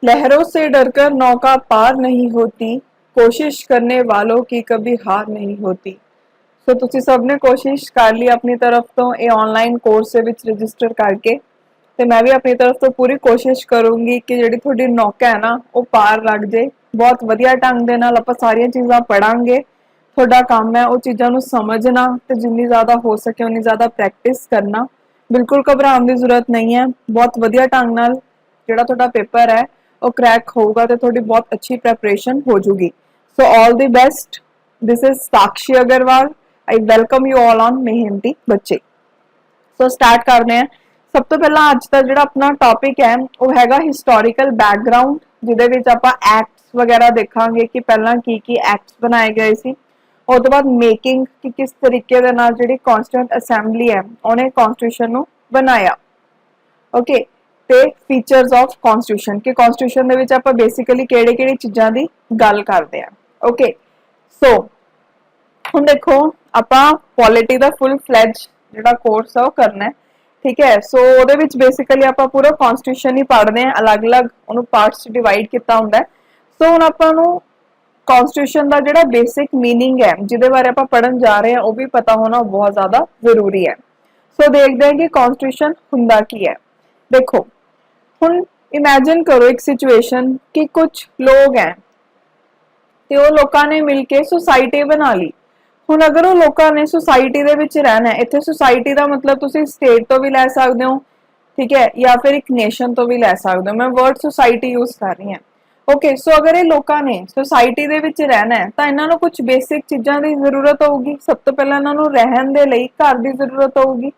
लहरों से डरकर नौका पार नहीं होती, कोशिश करने वालों की कभी हार नहीं होती। सो तुसी सब ने कोशिश कर ली अपनी तरफ तो ये ऑनलाइन कोर्स ਦੇ ਵਿੱਚ रजिस्टर करके ਤੇ मैं भी अपनी तरफ तो पूरी कोशिश करूंगी कि ਜਿਹੜੀ ਤੁਹਾਡੀ ਨੌਕਾ ਹੈ ਨਾ ਉਹ ਪਾਰ ਲੱਗ ਜੇ। ਬਹੁਤ ਵਧੀਆ ਢੰਗ ਦੇ ਨਾਲ ਆਪਾਂ ਸਾਰੀਆਂ ਚੀਜ਼ਾਂ ਪੜਾਂਗੇ। ਤੁਹਾਡਾ ਕੰਮ ਹੈ ਉਹ ਚੀਜ਼ਾਂ ਨੂੰ ਸਮਝਣਾ ਤੇ ਜਿੰਨੀ ਜ਼ਿਆਦਾ ਹੋ ਸਕੇ ਉਨੀ ਜ਼ਿਆਦਾ ਪ੍ਰੈਕਟਿਸ ਕਰਨਾ। ਬਿਲਕੁਲ ਘਬਰਾਉਣ ਦੀ ਜ਼ਰੂਰਤ ਨਹੀਂ ਹੈ। ਬਹੁਤ ਵਧੀਆ ਢੰਗ ਨਾਲ ਜਿਹੜਾ ਤੁਹਾਡਾ ਪੇਪਰ ਹੈ ਉਹ क्रैक होगा तो थोड़ी बहुत अच्छी प्रेपरेशन हो जूगी। So all the best. This is Sakshi Agarwal. I welcome you all on मेहनती बच्चे। सो स्टार्ट करते हैं। सब तो पहला अज का जो अपना टॉपिक है वो हैगा हिस्टोरिकल बैकग्राउंड, जिहदे विच आपां एक्ट्स वगैरह देखांगे कि पहला की एक्ट्स बनाए गए सी। उस तो बाद मेकिंग कि किस तरीके दे नाल जिहड़ी कॉन्स्टिट्यूएंट असैंबली है उन्हें कॉन्स्टिट्यूशन नूं बनाया। ओके ते फीचर्स ऑफ कॉन्स्टिट्यूशन कि कॉन्स्टिट्यूशन दे विच आपां बेसिकली किहड़ी-किहड़ी चीज़ां दी गल करदे आ। ओके सो हुण देखो आपां पॉलिटी दा फुल फ्लैज जिहड़ा कोर्स है वो करना है। ठीक है। सो उहदे विच बेसिकली आपां पूरा कॉन्स्टिट्यूशन ही पढ़दे आ, अलग-अलग उहनूं पार्ट्स च डिवाइड कीता हुंदा है। सो हुण आपां नूं कॉन्स्टिट्यूशन का जिहड़ा बेसिक मीनिंग है जिहदे बारे आपां पढ़न जा रहे हैं वो भी पता होना बहुत ज़्यादा जरूरी है। सो देखते हैं कि कॉन्स्टिट्यूशन हुंदा की है। देखो हुण इमेजिन करो एक सिचुएशन कि कुछ लोग हैं ते वो लोगों ने मिलके सोसाइटी बना ली। हुण अगर वो लोगों ने सोसाइटी दे विच रहना है, इत्थे सोसाइटी का मतलब तुसीं स्टेट तो भी लै सकदे हो, ठीक है, या फिर एक नेशन तो भी लै सकदे हो। मैं वर्ड सोसाइटी यूज कर रही हूँ। ओके सो अगर ये लोगों ने सोसाइटी दे विच रहना है तो इन्हां नूं कुछ बेसिक चीज़ां की जरूरत होगी। सब तो पहला इन्हां नूं रहन दे लई घर की जरूरत होगी।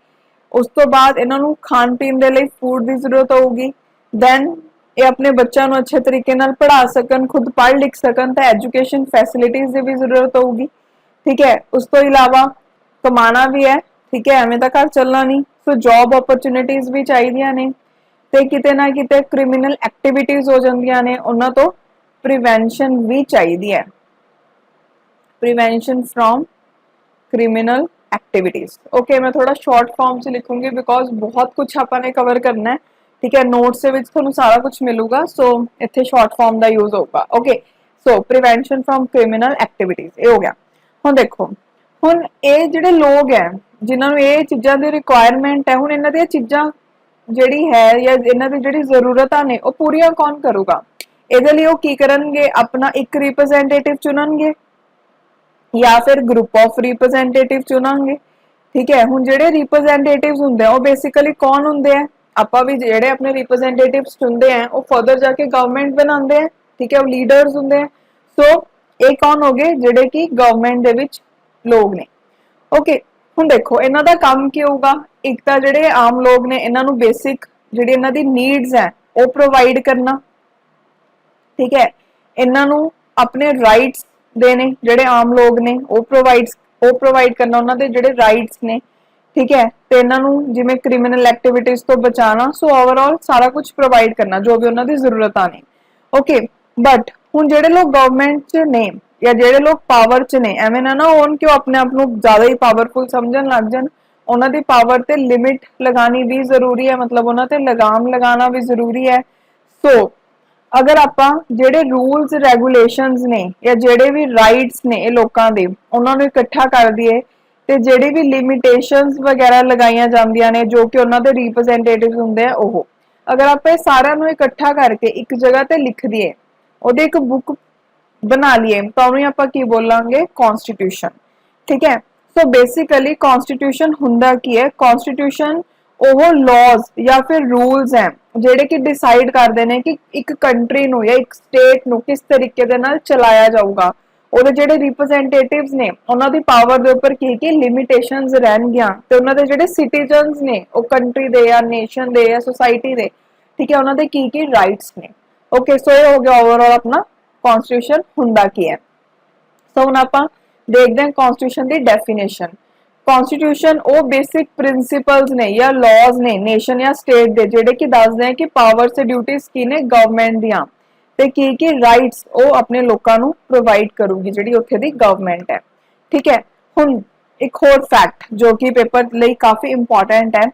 उस तो बाद इन्हां नूं खाण पीण दे लई फूड की जरूरत होगी। दैन ये अपने बच्चों को अच्छे तरीके नाल पढ़ा सकन, खुद पढ़ लिख सकन, तो एजुकेशन फैसिलिटीज़ की भी जरूरत होगी। ठीक है। उस तो इलावा कमाना भी है, ठीक है, एवें तो घर चलना नहीं। सो जॉब अपॉर्चुनिटीज़ भी चाहिए ने ते किते ना किते क्रिमिनल एक्टिविटीज़ हो जांदियां ने, उन्हां तो प्रिवेंशन भी चाहिए है। Prevention from criminal activities. Okay मैं थोड़ा शॉर्ट फॉर्म से लिखूंगी बिकॉज बहुत कुछ आपने कवर करना है। ठीक है। नोट्स के थोड़ा सारा कुछ मिलूगा। सो इतने शॉर्ट फॉर्म का यूज होगा। Okay so prevention from criminal activities ये हो गया। हुण देखो हुण ये जिहड़े लोग हैं जिन्होंने ये चीज़ों की रिक्वायरमेंट है, हुण इन्हां दी चीज़ां जिहड़ी है या इन्हां दी जिहड़ी जरूरतां ने वो पूरियां कौन करूगा? इहदे लई वो की करनगे? अपना एक रिप्रेजेंटेटिव चुनणगे या फिर ग्रुप ऑफ रिप्रेजेंटेटिव चुनांगे। ठीक है। हुण जिहड़े रिप्रेजेंटेटिव्स हुंदे हैं वो बेसिकली कौन हुंदे हैं? आपां भी जिहड़े अपने रिप्रेजेंटेटिव्स चुनते हैं वो फर्दर जाके गवर्नमेंट बनाते हैं। ठीक है। वो लीडर्स हुंदे हैं। सो ये कौन हो गए? जिहड़े कि गवर्नमेंट दे विच लोग ने। ओके हुण देखो इन्हां दा काम की होगा? एक तां जिहड़े आम लोग ने इन्हां नूं बेसिक जिहड़ी इन्हां दी नीड्स है वो प्रोवाइड करना। ठीक है। इन्हां नूं अपने राइट्स देने जिहड़े आम लोग ने वो प्रोवाइड करना, उन्हां दे जिहड़े राइट्स ने। ठीक है। ते इन्हां नूं जिवें क्रिमिनल एक्टिविटीज तो बचाना। सो ओवरऑल सारा कुछ प्रोवाइड करना जो भी उन्हां दी जरूरतां ने। ओके बट हुण जिहड़े लोग गवर्नमेंट च ने या जिहड़े लोग पावर च ने एवें ना होण कि अपने आप नूं ज्यादा ही पावरफुल समझण लग जाण। उन्हां दी पावर ते लिमिट लगानी भी जरूरी है, मतलब उन्हां ते लगाम लगाना भी जरूरी है। सो अगर आपां जिहड़े रूल्स रेगुलेशंस ने या जिहड़े भी राइट्स ने लोकां दे उन्हां नूं इकट्ठा कर दईए ते जिहड़ी भी लिमिटेशंस वगैरह लगाईयां जांदियां ने जो कि उन्हां दे रिप्रेजेंटेटिव्स हुंदे आ ओह, अगर आपां सारिਆਂ ਨੂੰ इकट्ठा करके एक जगह ते लिख दिए, ਉਹਦੀ एक बुक बना लिए तो उन्हें आपां की बोलांगे? कॉन्स्टिट्यूशन। ठीक है। सो बेसिकली कॉन्स्टिट्यूशन हुंदा की है? कॉन्स्टिट्यूशन ਉਹ लॉज या फिर रूल्स हैं ਜਿਹੜੇ कि डिसाइड करते हैं कि एक कंट्री नूं या एक स्टेट नूं किस तरीके दे नाल चलाया जाऊगा। ਉਹਦੇ ਜਿਹੜੇ रिप्रेजेंटेटिव्स ने उन्हां दी पावर दे उपर की लिमिटेशंस रहणगियां ते उन्हां दे ਜਿਹੜੇ सिटीजन्स ने ਉਹ कंट्री दे या नेशन दे या सोसाइटी दे, ठीक है, उन्हां दे की राइट्स ने। ओके सो ये हो गया ओवरऑल अपना कॉन्स्टिट्यूशन हुंदा की है। सो हुण आपां देखदे हां कॉन्स्टिट्यूशन दी डेफिनेशन। कॉन्स्टिट्यूशन वो बेसिक प्रिंसिपल्स ने या लॉज ने नेशन या स्टेट दे जिहड़े कि दसदे हैं कि पावर्स ते ड्यूटीज की ने गवर्नमेंट दियां ते की राइट्स वो अपने लोकां नूं प्रोवाइड करूगी जिहड़ी उत्थे दी गवर्नमेंट है। ठीक है। हुण एक होर फैक्ट जो कि पेपर लई काफी इंपॉर्टेंट है,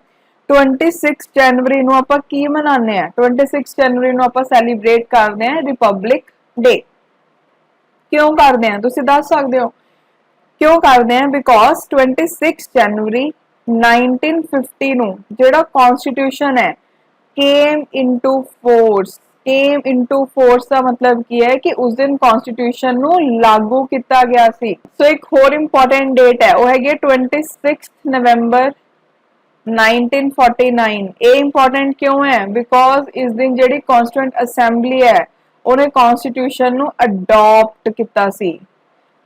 26 ਜਨਵਰੀ ਨੂੰ ਆਪਾਂ ਕੀ ਮਨਾਉਂਦੇ ਆ? 26 ਜਨਵਰੀ ਨੂੰ ਆਪਾਂ ਸੈਲੀਬ੍ਰੇਟ ਕਰਦੇ ਆ ਰਿਪਬਲਿਕ ਡੇ। ਕਿਉਂ ਕਰਦੇ ਆ ਤੁਸੀਂ ਦੱਸ ਸਕਦੇ ਹੋ? ਕਿਉਂ ਕਰਦੇ ਆ? ਬਿਕॉज 26 ਜਨਵਰੀ 1950 ਨੂੰ ਜਿਹੜਾ ਕਨਸਟੀਟਿਊਸ਼ਨ ਹੈ came into force। came into force ਦਾ ਮਤਲਬ ਕੀ ਹੈ ਕਿ ਉਸ ਦਿਨ ਕਨਸਟੀਟਿਊਸ਼ਨ ਨੂੰ ਲਾਗੂ ਕੀਤਾ ਗਿਆ ਸੀ। ਸੋ ਇੱਕ ਹੋਰ ਇੰਪੋਰਟੈਂਟ ਡੇਟ ਹੈ, ਉਹ ਹੈਗੀ 26 ਨਵੰਬਰ 1949। ਇਹ ਇੰਪੋਰਟੈਂਟ ਕਿਉਂ ਹੈ? ਬਿਕॉज ਇਸ ਦਿਨ ਜਿਹੜੀ ਕਨਸਟੀਟਿਊਐਂਟ ਅਸੈਂਬਲੀ ਹੈ ਉਹਨੇ ਕਨਸਟੀਟਿਊਸ਼ਨ ਨੂੰ ਅਡਾਪਟ ਕੀਤਾ ਸੀ।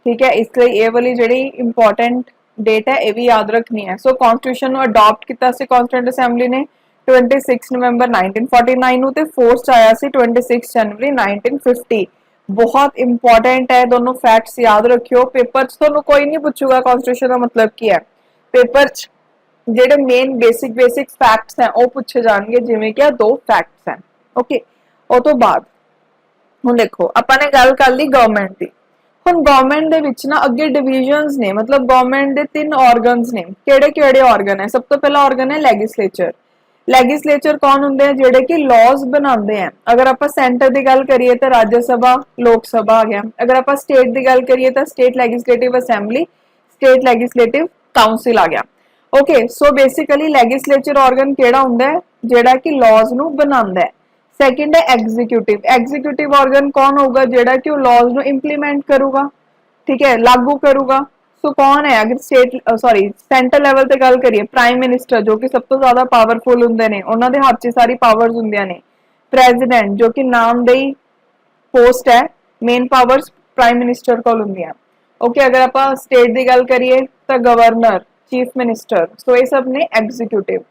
ਠੀਕ ਹੈ, ਇਸ ਲਈ ਇਹ ਵਾਲੀ ਜਿਹੜੀ ਇੰਪੋਰਟੈਂਟ ਡੇਟ ਹੈ ਇਹ ਵੀ ਯਾਦ ਰੱਖਣੀ ਹੈ। ਸੋ ਕਨਸਟੀਟਿਊਸ਼ਨ ਨੂੰ ਅਡਾਪਟ ਕੀਤਾ ਸੀ ਕਨਸਟੀਟਿਊਐਂਟ ਅਸੈਂਬਲੀ ਨੇ 26 ਨਵੰਬਰ 1949 ਨੂੰ ਤੇ ਫੋਰਸ ਆਇਆ ਸੀ 26 ਜਨਵਰੀ 1950। ਬਹੁਤ ਇੰਪੋਰਟੈਂਟ ਹੈ, ਦੋਨੋਂ ਫੈਕਟਸ ਯਾਦ ਰੱਖਿਓ। ਪੇਪਰ 'ਚ ਤੁਹਾਨੂੰ ਕੋਈ ਨਹੀਂ ਪੁੱਛੂਗਾ ਕਨਸਟੀਟਿਊਸ਼ਨ ਦਾ ਮਤਲਬ ਕੀ ਹੈ। ਪੇਪਰ 'ਚ ਜਿਹੜੇ ਮੇਨ ਬੇਸਿਕ ਫੈਕਟਸ ਹੈ ਉਹ ਪੁੱਛੇ ਜਾਣਗੇ, ਜਿਵੇਂ ਕਿ ਆ ਦੋ ਫੈਕਟਸ ਹੈ। ਓਕੇ, ਉਹ ਤੋਂ ਬਾਅਦ ਹੁਣ ਦੇਖੋ ਆਪਾਂ ਨੇ ਗੱਲ ਕਰ ਲਈ ਗਵਰਨਮੈਂਟ ਦੀ। ਹੁਣ ਗਵਰਨਮੈਂਟ ਦੇ ਵਿੱਚ ਨਾ ਅੱਗੇ ਡਿਵੀਜ਼ਨਸ ਨੇ, ਮਤਲਬ ਗਵਰਨਮੈਂਟ ਦੇ 3 ਆਰਗਨਸ ਨੇ। ਕਿਹੜੇ ਆਰਗਨ ਹੈ? ਸਭ ਤੋਂ ਪਹਿਲਾ ਆਰਗਨ ਹੈ ਲੈਜਿਸਲੇਚਰ। ਲੈਜਿਸਲੇਚਰ ਕੌਣ ਹੁੰਦੇ ਆ? ਜਿਹੜੇ ਕਿ ਲਾਜ਼ ਬਣਾਉਂਦੇ ਆ। ਅਗਰ ਆਪਾਂ ਸੈਂਟਰ ਦੀ ਗੱਲ ਕਰੀਏ ਤਾਂ ਰਾਜ ਸਭਾ, ਲੋਕ ਸਭਾ ਆ ਗਿਆ। ਅਗਰ ਆਪਾਂ ਸਟੇਟ ਦੀ ਗੱਲ ਕਰੀਏ ਤਾਂ state legislative assembly, state legislative council ਆ ਗਿਆ। Okay, so basically legislature organ ਕਿਹੜਾ ਹੁੰਦਾ ਹੈ? ਜਿਹੜਾ ਕਿ ਲਾਜ਼ ਨੂੰ ਬਣਾਉਂਦਾ ਹੈ। ਸੈਕਿੰਡ ਹੈ ਐਗਜ਼ੀਕਿਊਟਿਵ। ਐਗਜ਼ੀਕਿਊਟਿਵ ਆਰਗਨ ਕੌਣ ਹੋਊਗਾ? ਜਿਹੜਾ ਕਿ ਉਹ ਲਾਜ਼ ਨੂੰ ਇੰਪਲੀਮੈਂਟ ਕਰੂਗਾ, ਠੀਕ ਹੈ, ਲਾਗੂ ਕਰੂਗਾ। ਸੋ ਕੌਣ ਹੈ? ਅਗਰ ਸੈਂਟਰ ਲੈਵਲ ਤੇ ਗੱਲ ਕਰੀਏ, ਪ੍ਰਾਈਮ ਮਿਨਿਸਟਰ ਜੋ ਕਿ ਸਭ ਤੋਂ ਜ਼ਿਆਦਾ ਪਾਵਰਫੁਲ ਹੁੰਦੇ ਨੇ, ਉਹਨਾਂ ਦੇ ਹੱਥ 'ਚ ਸਾਰੀ ਪਾਵਰਸ ਹੁੰਦੀਆਂ ਨੇ। ਪ੍ਰੈਜ਼ੀਡੈਂਟ ਜੋ ਕਿ ਨਾਮਦੇਹੀ ਪੋਸਟ ਹੈ, ਮੇਨ ਪਾਵਰਸ ਪ੍ਰਾਈਮ ਮਿਨਿਸਟਰ ਕੋਲ ਹੁੰਦੀਆਂ। ਓਕੇ, ਅਗਰ ਆਪਾਂ ਸਟੇਟ ਦੀ ਗੱਲ ਕਰੀਏ ਤਾਂ ਗਵਰਨਰ, ਚੀਫ ਮਿਨਿਸਟਰ। ਸੋ ਇਹ ਸਭ ਨੇ ਐਗਜ਼ੀਕਿਊਟਿਵ।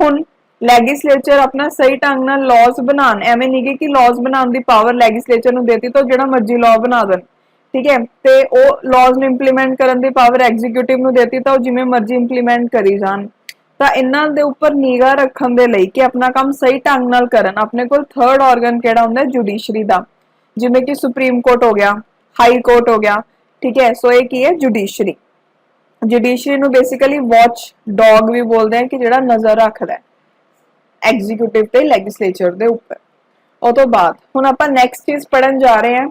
ਹੁਣ ਲੈਜਿਸਲੇਚਰ ਆਪਣਾ ਸਹੀ ਢੰਗ ਨਾਲ ਲਾਜ਼ ਬਣਾਉਣ, ਐਵੇਂ ਨਹੀਂ ਕਿ ਲਾਜ਼ ਬਣਾਉਣ ਦੀ ਪਾਵਰ ਲੈਜਿਸਲੇਚਰ ਨੂੰ ਦੇਤੀ ਤਾਂ ਜਿਹੜਾ ਮਰਜ਼ੀ ਲਾਅ ਬਣਾ ਦੇਣ, ਠੀਕ ਹੈ, ਤੇ ਉਹ ਲਾਜ਼ ਨੂੰ ਇੰਪਲੀਮੈਂਟ ਕਰਨ ਦੀ ਪਾਵਰ ਐਗਜ਼ੀਕਿਊਟਿਵ ਨੂੰ ਦੇਤੀ ਤਾਂ ਉਹ ਜਿਵੇਂ ਮਰਜ਼ੀ ਇੰਪਲੀਮੈਂਟ ਕਰੀ ਜਾਣ। ਤਾਂ ਇਹਨਾਂ ਦੇ ਉੱਪਰ ਨਿਗਾਹ ਰੱਖਣ ਦੇ ਲਈ ਕਿ ਆਪਣਾ ਕੰਮ ਸਹੀ ਢੰਗ ਨਾਲ ਕਰਨ, ਆਪਣੇ ਕੋਲ ਥਰਡ ਆਰਗਨ ਕਿਹੜਾ ਹੁੰਦਾ? ਜੁਡੀਸ਼ਰੀ ਦਾ। ਜਿਵੇਂ ਕਿ ਸੁਪਰੀਮ ਕੋਰਟ ਹੋ ਗਿਆ, ਹਾਈ ਕੋਰਟ ਹੋ ਗਿਆ, ਠੀਕ ਹੈ। ਸੋ ਇਹ ਕੀ ਹੈ? ਜੁਡੀਸ਼ਰੀ। ਜੁਡੀਸ਼ਰੀ ਨੂੰ ਬੇਸਿਕਲੀ ਵਾਚ ਡੌਗ ਵੀ ਬੋਲਦੇ ਆ, ਕਿ ਜਿਹੜਾ ਨਜ਼ਰ ਰੱਖਦਾ ਹੈ ਐਗਜ਼ੀਕਿਊਟਿਵ ਤੇ ਲੈਜਿਸਲੇਚਰ ਦੇ ਉੱਪਰ। ਉਹ ਤੋਂ ਬਾਅਦ ਹੁਣ ਆਪਾਂ ਨੈਕਸਟ ਚੀਜ਼ ਪੜਨ ਜਾ ਰਹੇ ਹਾਂ,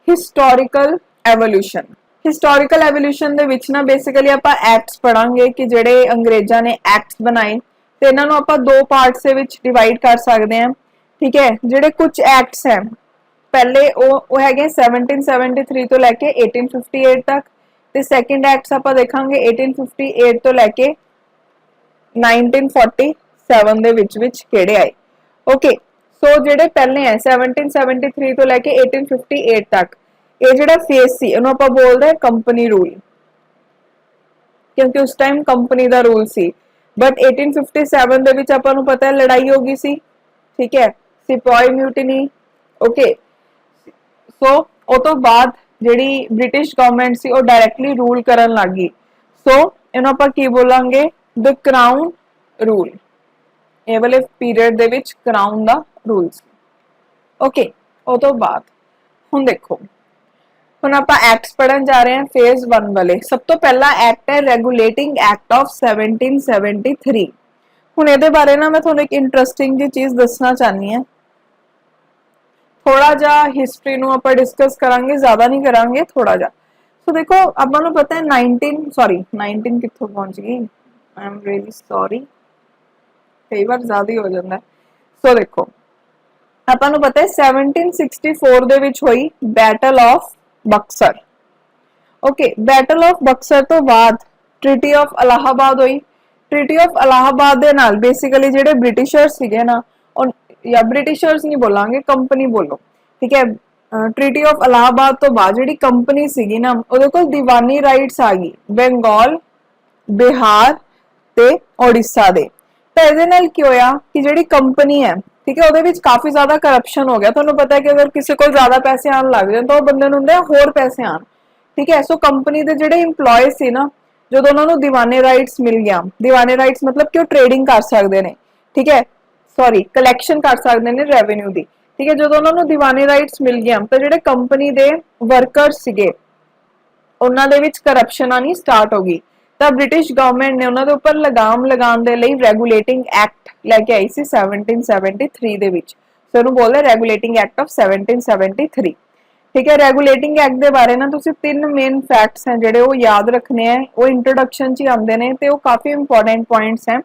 ਹਿਸਟੋਰੀਕਲ ਐਵੋਲੂਸ਼ਨ। ਹਿਸਟੋਰੀਕਲ ਐਵੋਲੂਸ਼ਨ ਦੇ ਵਿੱਚ ਨਾ ਬੇਸਿਕਲੀ ਆਪਾਂ ਐਕਟਸ ਪੜਾਂਗੇ ਕਿ ਜਿਹੜੇ ਅੰਗਰੇਜ਼ਾਂ ਨੇ ਐਕਟਸ ਬਣਾਏ, ਤੇ ਇਹਨਾਂ ਨੂੰ ਆਪਾਂ ਦੋ ਪਾਰਟਸ ਦੇ ਵਿੱਚ ਡਿਵਾਈਡ ਕਰ ਸਕਦੇ ਹਾਂ, ਠੀਕ ਹੈ। ਜਿਹੜੇ ਕੁਝ ਐਕਟਸ ਹੈ ਪਹਿਲੇ ਉਹ ਹੈਗੇ 1773 ਤੋਂ ਲੈ ਕੇ 1858 ਤੱਕ, ਤੇ ਸੈਕੰਡ ਐਕਟਸ ਆਪਾਂ ਦੇਖਾਂਗੇ 1858 ਤੋਂ ਲੈ ਕੇ 1947 ਦੇ ਵਿੱਚ ਕਿਹੜੇ ਆਏ। ਓਕੇ, ਸੋ ਜਿਹੜੇ ਪਹਿਲੇ ਹੈ 1773 ਤੋਂ ਲੈ ਕੇ 1858 ਤੱਕ, ਇਹ ਜਿਹੜਾ ਫੇਸ ਸੀ ਇਹਨੂੰ ਆਪਾਂ ਬੋਲਦੇ ਹਾਂ ਕੰਪਨੀ ਰੂਲ, ਕਿਉਂਕਿ ਉਸ time company the rule C. But 1857 ਦੇ ਵਿੱਚ ਆਪਾਂ ਨੂੰ ਪਤਾ ਹੈ ਲੜਾਈ ਹੋ ਗਈ ਸੀ, ਠੀਕ ਹੈ, ਸਿਪਾਹੀ ਮਿਊਟਨੀ। ਓਕੇ, ਸੋ ਉਹ ਤੋਂ ਬਾਅਦ ਜਿਹੜੀ ਬ੍ਰਿਟਿਸ਼ ਗਵਰਨਮੈਂਟ ਸੀ ਉਹ ਡਾਇਰੈਕਟਲੀ ਰੂਲ ਕਰਨ ਲੱਗ ਗਈ। ਸੋ ਇਹਨੂੰ ਆਪਾਂ ਕੀ ਬੋਲਾਂਗੇ? ਦ ਕਰਾਊਨ ਰੂਲ। ਇਹ ਵਾਲੇ ਪੀਰੀਅਡ ਦੇ ਵਿੱਚ ਕਰਾਊਨ ਦਾ ਰੂਲ ਸੀ। ਓਕੇ, ਉਹ ਤੋਂ ਬਾਅਦ ਹੁਣ ਦੇਖੋ, ਹੁਣ ਆਪਾਂ ਐਕਟਸ ਪੜਨ ਜਾ ਰਹੇ ਹਾਂ ਫੇਜ਼ 1 ਵਾਲੇ। ਸਭ ਤੋਂ ਪਹਿਲਾ ਐਕਟ ਹੈ ਰੈਗੂਲੇਟਿੰਗ ਐਕਟ ਆਫ 1773। ਹੁਣ ਇਹਦੇ ਬਾਰੇ ਨਾ ਮੈਂ ਤੁਹਾਨੂੰ ਇੱਕ ਇੰਟਰਸਟਿੰਗ ਜੀ ਚੀਜ਼ ਦੱਸਣਾ ਚਾਹਨੀ ਹਾਂ। ਥੋੜਾ ਜਿਹਾ ਹਿਸਟਰੀ ਨੂੰ ਆਪਾਂ ਡਿਸਕਸ ਕਰਾਂਗੇ, ਜ਼ਿਆਦਾ ਨਹੀਂ ਕਰਾਂਗੇ, ਥੋੜਾ ਜਿਹਾ। ਸੋ ਦੇਖੋ, ਆਪਾਂ ਨੂੰ ਪਤਾ ਹੈ 19 ਕਿੱਥੋਂ ਪਹੁੰਚ ਗਈ, ਆਈ ਐਮ ਰੀਅਲੀ ਸੌਰੀ, ਕਈ ਵਾਰ ਜ਼ਿਆਦਾ ਹੀ ਹੋ ਜਾਂਦਾ। ਸੋ ਦੇਖੋ, ਆਪਾਂ ਨੂੰ ਪਤਾ ਹੈ 1764 ਦੇ ਵਿੱਚ ਹੋਈ battle of Buxar. Okay, battle of Buxar ਤੋਂ ਬਾਅਦ ਟ੍ਰੀਟੀ ਆਫ ਅਲਾਹਾਬਾਦ ਹੋਈ। ਟ੍ਰੀਟੀ ਆਫ ਅਲਾਹਾਬਾਦ ਦੇ ਨਾਲ ਬੇਸਿਕਲੀ ਜਿਹੜੇ ਬ੍ਰਿਟਿਸ਼ਰਸ ਸੀਗੇ ਨਾ, ਜਾਂ ਬ੍ਰਿਟਿਸ਼ਰਸ ਨਹੀਂ ਬੋਲਾਂਗੇ, ਕੰਪਨੀ ਬੋਲੋ, ਠੀਕ ਹੈ। ਟ੍ਰੀਟੀ ਆਫ ਅਲਾਹਾਬਾਦ ਤੋਂ ਬਾਅਦ ਜਿਹੜੀ ਕੰਪਨੀ ਸੀਗੀ ਨਾ, ਉਹਦੇ ਕੋਲ ਦੀਵਾਨੀ ਰਾਈਟਸ ਆ ਗਈ ਬੰਗਾਲ, ਬਿਹਾਰ ਤੇ ਉੜੀਸਾ ਦੇ। ਤਾਂ ਇਹਦੇ ਨਾਲ ਕੀ ਹੋਇਆ ਕਿ ਜਿਹੜੀ ਕੰਪਨੀ ਹੈ, ਠੀਕ ਹੈ, ਉਹਦੇ ਵਿੱਚ ਕਾਫੀ ਜ਼ਿਆਦਾ ਕਰਪਸ਼ਨ ਹੋ ਗਿਆ। ਤੁਹਾਨੂੰ ਪਤਾ ਹੈ ਕਿ ਅਗਰ ਕਿਸੇ ਕੋਲ ਜ਼ਿਆਦਾ ਪੈਸੇ ਆਉਣ ਲੱਗ ਜਾਣ ਤਾਂ ਉਹ ਬੰਦੇ ਨੂੰ ਹੁੰਦੇ ਆ ਹੋਰ ਪੈਸੇ ਆਣ, ਠੀਕ ਹੈ। ਸੋ ਕੰਪਨੀ ਦੇ ਜਿਹੜੇ EMPLOYEE ਸੀ ਨਾ, ਜਦੋਂ ਉਹਨਾਂ ਨੂੰ ਦੀਵਾਨੇ ਰਾਈਟਸ ਮਿਲ ਗਿਆ, ਦੀਵਾਨੇ ਰਾਈਟਸ ਮਤਲਬ ਕਿ ਉਹ ਟ੍ਰੇਡਿੰਗ ਕਰ ਸਕਦੇ ਨੇ, ਠੀਕ ਹੈ, ਕਲੈਕਸ਼ਨ ਕਰ ਸਕਦੇ ਨੇ ਰੈਵਨਿਊ ਦੀ, ਠੀਕ ਹੈ। ਜਦੋਂ ਉਹਨਾਂ ਨੂੰ ਦੀਵਾਨੇ ਰਾਈਟਸ ਮਿਲ ਗਿਆ ਤਾਂ ਜਿਹੜੇ ਕੰਪਨੀ ਦੇ ਵਰਕਰਸ ਸੀਗੇ ਉਹਨਾਂ ਦੇ ਵਿੱਚ ਕਰਪਸ਼ਨ ਆਣੀ ਸਟਾਰਟ ਹੋ ਗਈ। ਤਾਂ ਬ੍ਰਿਟਿਸ਼ ਗਵਰਨਮੈਂਟ ਨੇ ਉਹਨਾਂ ਦੇ ਉੱਪਰ ਲਗਾਮ ਲਗਾਉਣ ਦੇ ਲਈ ਰੈਗੂਲੇਟਿੰਗ ਐਕਟ ਲੈ ਕੇ ਆਈ ਸੀ 1773 ਦੇ ਵਿੱਚ। ਸੋ ਇਹਨੂੰ ਬੋਲਦੇ ਰੈਗੂਲੇਟਿੰਗ ਐਕਟ ਆਫ 1773। ठीक है, रेगुलेटिंग एक्ट के बारे ना तुसी तीन मेन फैक्ट्स हैं जेडे वो याद रखने हैं, वो इंट्रोडक्शन च आंदे ने ते वो काफी इंपॉर्टेंट पॉइंट्स हैं।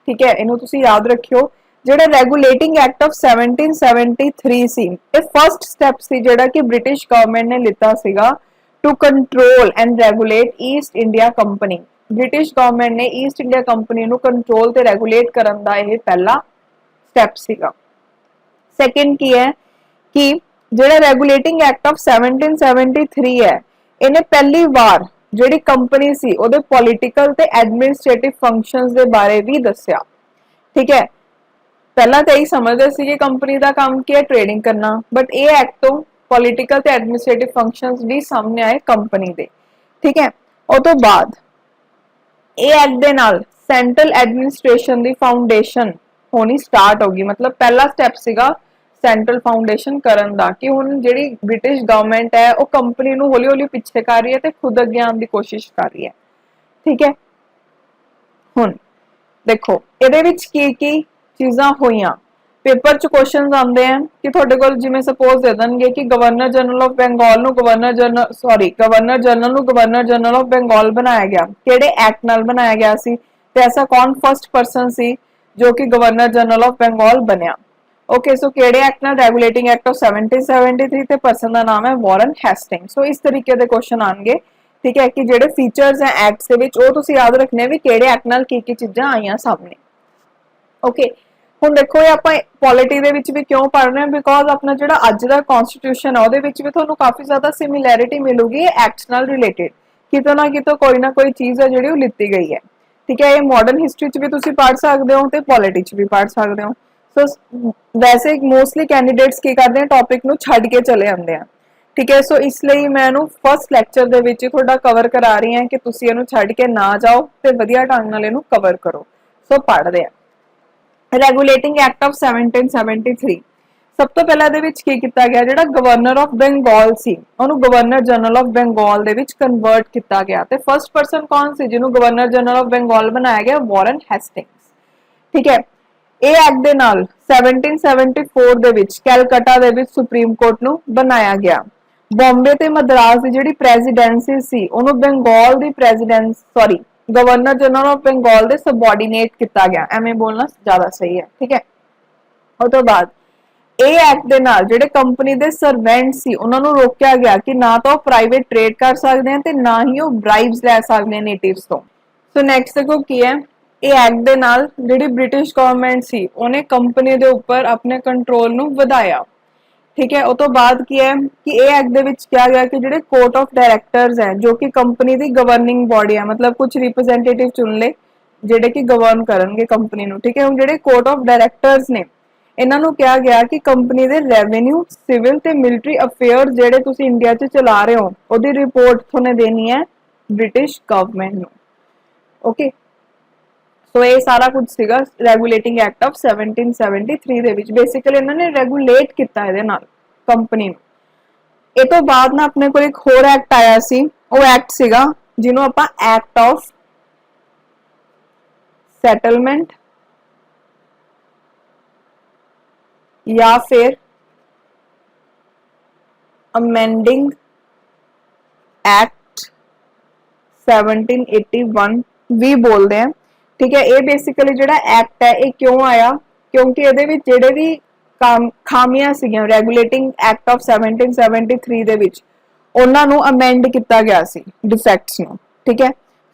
ठीक है, इन्हों तुसी याद रखियो। जेड़ा रेगुलेटिंग एक्ट ऑफ 1773 सी, ये फर्स्ट स्टेप सी जेड़ा कि ब्रिटिश गवर्नमेंट ने लिता सीगा to control and regulate East India Company. British government ने ईस्ट इंडिया कंपनी नु कंट्रोल ते रेगुलेट करन दा ये पहला स्टेप सीगा। सेकंड की है कि ਜਿਹੜਾ ਰੈਗੂਲੇਟਿੰਗ ਐਕਟ ਆਫ 1773 ਹੈ, ਇਹਨੇ ਪਹਿਲੀ ਵਾਰ ਜਿਹੜੀ ਕੰਪਨੀ ਸੀ ਉਹਦੇ ਪੋਲੀਟੀਕਲ ਤੇ ਐਡਮਿਨਿਸਟ੍ਰੇਟਿਵ ਫੰਕਸ਼ਨਸ ਦੇ ਬਾਰੇ ਵੀ ਦੱਸਿਆ। ਠੀਕ ਹੈ, ਪਹਿਲਾਂ ਤਾਂ ਇਹ ਸਮਝਦੇ ਸੀ ਕਿ ਕੰਪਨੀ ਦਾ ਕੰਮ ਕੀ ਹੈ, ਟ੍ਰੇਡਿੰਗ ਕਰਨਾ, ਬਟ ਇਹ ਐਕਟ ਤੋਂ ਪੋਲੀਟੀਕਲ ਤੇ ਐਡਮਿਨਿਸਟ੍ਰੇਟਿਵ ਫੰਕਸ਼ਨਸ ਵੀ ਸਾਹਮਣੇ ਆਏ ਕੰਪਨੀ ਦੇ। ਠੀਕ ਹੈ, ਉਹ ਤੋਂ ਬਾਅਦ ਇਹ ਐਕਟ ਦੇ ਨਾਲ ਸੈਂਟਰਲ ਐਡਮਿਨਿਸਟ੍ਰੇਸ਼ਨ ਦੀ ਫਾਊਂਡੇਸ਼ਨ ਹੋਣੀ ਸਟਾਰਟ ਹੋ ਗਈ। ਮਤਲਬ ਪਹਿਲਾ ਸਟੈਪ ਸੀਗਾ ਸੈਂਟਰਲ ਫਾਊਂਡੇਸ਼ਨ ਕਰਨ ਦਾ ਕਿ ਹੁਣ ਜਿਹੜੀ ਬ੍ਰਿਟਿਸ਼ ਗਵਰਨਮੈਂਟ ਹੈ ਉਹ ਕੰਪਨੀ ਨੂੰ ਹੌਲੀ ਹੌਲੀ ਪਿੱਛੇ ਕਰ ਰਹੀ ਹੈ ਤੇ ਖੁਦ ਅੱਗੇ ਆਉਣ ਦੀ ਕੋਸ਼ਿਸ਼ ਕਰ ਰਹੀ ਹੈ। ਠੀਕ ਹੈ, ਹੁਣ ਦੇਖੋ ਇਹਦੇ ਵਿੱਚ ਕੀ ਚੀਜ਼ਾਂ ਹੋਈਆਂ। ਪੇਪਰ 'ਚ ਕੁਐਸਚਨਸ ਆਉਂਦੇ ਆ ਕਿ ਤੁਹਾਡੇ ਕੋਲ ਜਿਵੇਂ ਸਪੋਜ਼ ਦੇ ਦੇਣਗੇ ਕਿ ਗਵਰਨਰ ਜਨਰਲ ਆਫ ਬੰਗਾਲ ਨੂੰ ਗਵਰਨਰ ਜਨਰਲ ਆਫ ਬੰਗਾਲ ਬਣਾਇਆ ਗਿਆ, ਕਿਹੜੇ ਐਕਟ ਨਾਲ ਬਣਾਇਆ ਗਿਆ ਸੀ ਤੇ ਐਸਾ ਕੌਣ ਫਰਸਟ ਪਰਸਨ ਸੀ ਜੋ ਕਿ ਗਵਰਨਰ ਜਨਰਲ ਆਫ ਬੰਗਾਲ ਬਣਿਆ। ओके, सो केड़े एक्ट नाल रेगुलेटिंग एक्ट ऑफ 1773 ते पर्सन दा नाम है वॉरेन हेस्टिंग। सो इस तरीके दे क्वेश्चन आएंगे। ठीक है, कि जेडे फीचर्स हैं एक्ट्स दे विच ओ तुसी याद रखने भी केड़े एक्ट नाल की चीजां आईयां सामने। ओके, हुण देखो ये आपां पॉलिटी दे विच भी क्यों पढ़ रहे हैं, बिकॉज अपना जेड़ा अज दा कॉन्स्टिट्यूशन है ओदे विच भी तुहानूं काफी ज्यादा सिमिलैरिटी मिलूगी एक्ट्स नाल रिलेटेड। कितों ना कितों कोई ना कोई चीज है जिहड़ी लित्ती गई है। ठीक है, ये मॉडर्न हिस्ट्री च भी तुसी पढ़ सकदे हो ते पॉलिटी च भी पढ़ सकदे हो। सो वैसे मोस्टली कैंडीडेट्स की करते हैं टॉपिक नू छड़ के चले आते हैं। ठीक है, सो इसलिए मैं फर्स्ट लैक्चर दे विच थोड़ा कवर करा रही हैं कि तुसी इहनू छड़ के ना जाओ ते वधिया ढंग नाल इहनू कवर करो। सो पढ़दे हैं रेगुलेटिंग एक्ट ऑफ 1773। सब तो पहला दे विच की कीता गया, जिहड़ा गवर्नर ऑफ बंगाल सी ओनू गवर्नर जनरल ऑफ बंगाल दे विच कन्वर्ट कीता गया ते फर्स्ट पर्सन कौन सी जिन्हों गवर्नर जनरल ऑफ बंगाल बनाया गया, वॉरेन हेस्टिंग्स। ठीक है, ਇਹ ਐਕਟ ਦੇ ਨਾਲ 1774 ਦੇ ਵਿੱਚ ਕੈਲਕਟਾ ਦੇ ਵਿੱਚ ਸੁਪਰੀਮ ਕੋਰਟ ਨੂੰ ਬਣਾਇਆ ਗਿਆ। ਬੰਬੇ ਤੇ ਮਦਰਾਸ ਦੀ ਜਿਹੜੀ ਪ੍ਰੈਜ਼ੀਡੈਂਸੀ ਸੀ ਉਹਨੂੰ ਬੰਗਾਲ ਦੀ ਗਵਰਨਰ ਜਨਰਲ ਆਫ ਬੰਗਾਲ ਦੇ ਸਬਆਰਡੀਨੇਟ ਕੀਤਾ ਗਿਆ। ਐਵੇਂ ਬੋਲਣਾ ਜ਼ਿਆਦਾ ਸਹੀ ਹੈ। ਠੀਕ ਹੈ, ਉਹ ਤੋਂ ਬਾਅਦ ਇਹ ਐਕਟ ਦੇ ਨਾਲ ਜਿਹੜੇ ਕੰਪਨੀ ਦੇ ਸਰਵੈਂਟ ਸੀ ਉਹਨਾਂ ਨੂੰ ਰੋਕਿਆ ਗਿਆ ਕਿ ਨਾ ਤਾਂ ਉਹ ਪ੍ਰਾਈਵੇਟ ਟ੍ਰੇਡ ਕਰ ਸਕਦੇ ਹਨ ਤੇ ਨਾ ਹੀ ਉਹ ਬ੍ਰਾਈਬਸ ਲੈ ਸਕਦੇ ਨੇ ਨੇਟਿਵਸ ਤੋਂ। ਸੋ ਨੈਕਸਟ ਦੇਖੋ ਕੀ ਹੈ, ਇਹ ਐਕਟ ਦੇ ਨਾਲ ਜਿਹੜੀ ਬ੍ਰਿਟਿਸ਼ ਗਵਰਨਮੈਂਟ ਸੀ ਉਹਨੇ ਕੰਪਨੀ ਦੇ ਉੱਪਰ ਆਪਣੇ ਕੰਟਰੋਲ ਨੂੰ ਵਧਾਇਆ। ਠੀਕ ਹੈ, ਉਹ ਤੋਂ ਬਾਅਦ ਕੀ ਹੈ ਕਿ ਇਹ ਐਕਟ ਦੇ ਵਿੱਚ ਕਿਹਾ ਗਿਆ ਕਿ ਜਿਹੜੇ ਕੋਰਟ ਆਫ ਡਾਇਰੈਕਟਰਸ ਹੈ ਜੋ ਕਿ ਕੰਪਨੀ ਦੀ ਗਵਰਨਿੰਗ ਬੋਡੀ ਹੈ, ਮਤਲਬ ਕੁਝ ਰਿਪਰੈਜ਼ੈਂਟੇਟਿਵ ਚੁਣ ਲਏ ਜਿਹੜੇ ਕਿ ਗਵਰਨ ਕਰਨਗੇ ਕੰਪਨੀ ਨੂੰ। ਠੀਕ ਹੈ, ਹੁਣ ਜਿਹੜੇ ਕੋਰਟ ਆਫ ਡਾਇਰੈਕਟਰਸ ਨੇ ਇਹਨਾਂ ਨੂੰ ਕਿਹਾ ਗਿਆ ਕਿ ਕੰਪਨੀ ਦੇ ਰੈਵਨਿਊ, ਸਿਵਲ ਤੇ ਮਿਲਟਰੀ ਅਫੇਅਰਸ ਜਿਹੜੇ ਤੁਸੀਂ ਇੰਡੀਆ 'ਚ ਚਲਾ ਰਹੇ ਹੋ ਉਹਦੀ ਰਿਪੋਰਟ ਤੁਹਾਨੂੰ ਦੇਣੀ ਹੈ ਬ੍ਰਿਟਿਸ਼ ਗਵਰਨਮੈਂਟ ਨੂੰ। ਓਕੇ, ਸੋ ਇਹ ਸਾਰਾ ਕੁਝ ਸੀਗਾ ਰੈਗੂਲੇਟਿੰਗ ਐਕਟ ਆਫ 1773 ਦੇ ਵਿੱਚ। ਬੇਸਿਕਲੀ ਇਹਨਾਂ ਨੇ ਰੈਗੂਲੇਟ ਕੀਤਾ ਇਹਦੇ ਨਾਲ ਕੰਪਨੀ ਨੂੰ। ਇਹ ਤੋਂ ਬਾਅਦ ਨਾ ਆਪਣੇ ਕੋਲ ਇੱਕ ਹੋਰ ਐਕਟ ਆਇਆ ਸੀ, ਉਹ ਐਕਟ ਸੀਗਾ ਜਿਹਨੂੰ ਆਪਾਂ ਐਕਟ ਆਫ ਸੈਟਲਮੈਂਟ ਜਾਂ ਫਿਰ ਅਮੈਂਡਿੰਗ ਐਕਟ 1781 ਵੀ ਬੋਲਦੇ ਆ। ठीक है, ये बेसिकली जो एक्ट है ये क्यों आया, क्योंकि ये जेडे भी खामियां सीगियां रेगुलेटिंग एक्ट ऑफ 1773 दे विच उन्हां नूं अमेंड किया गया सी, डिफेक्ट्स नूं। ठीक है,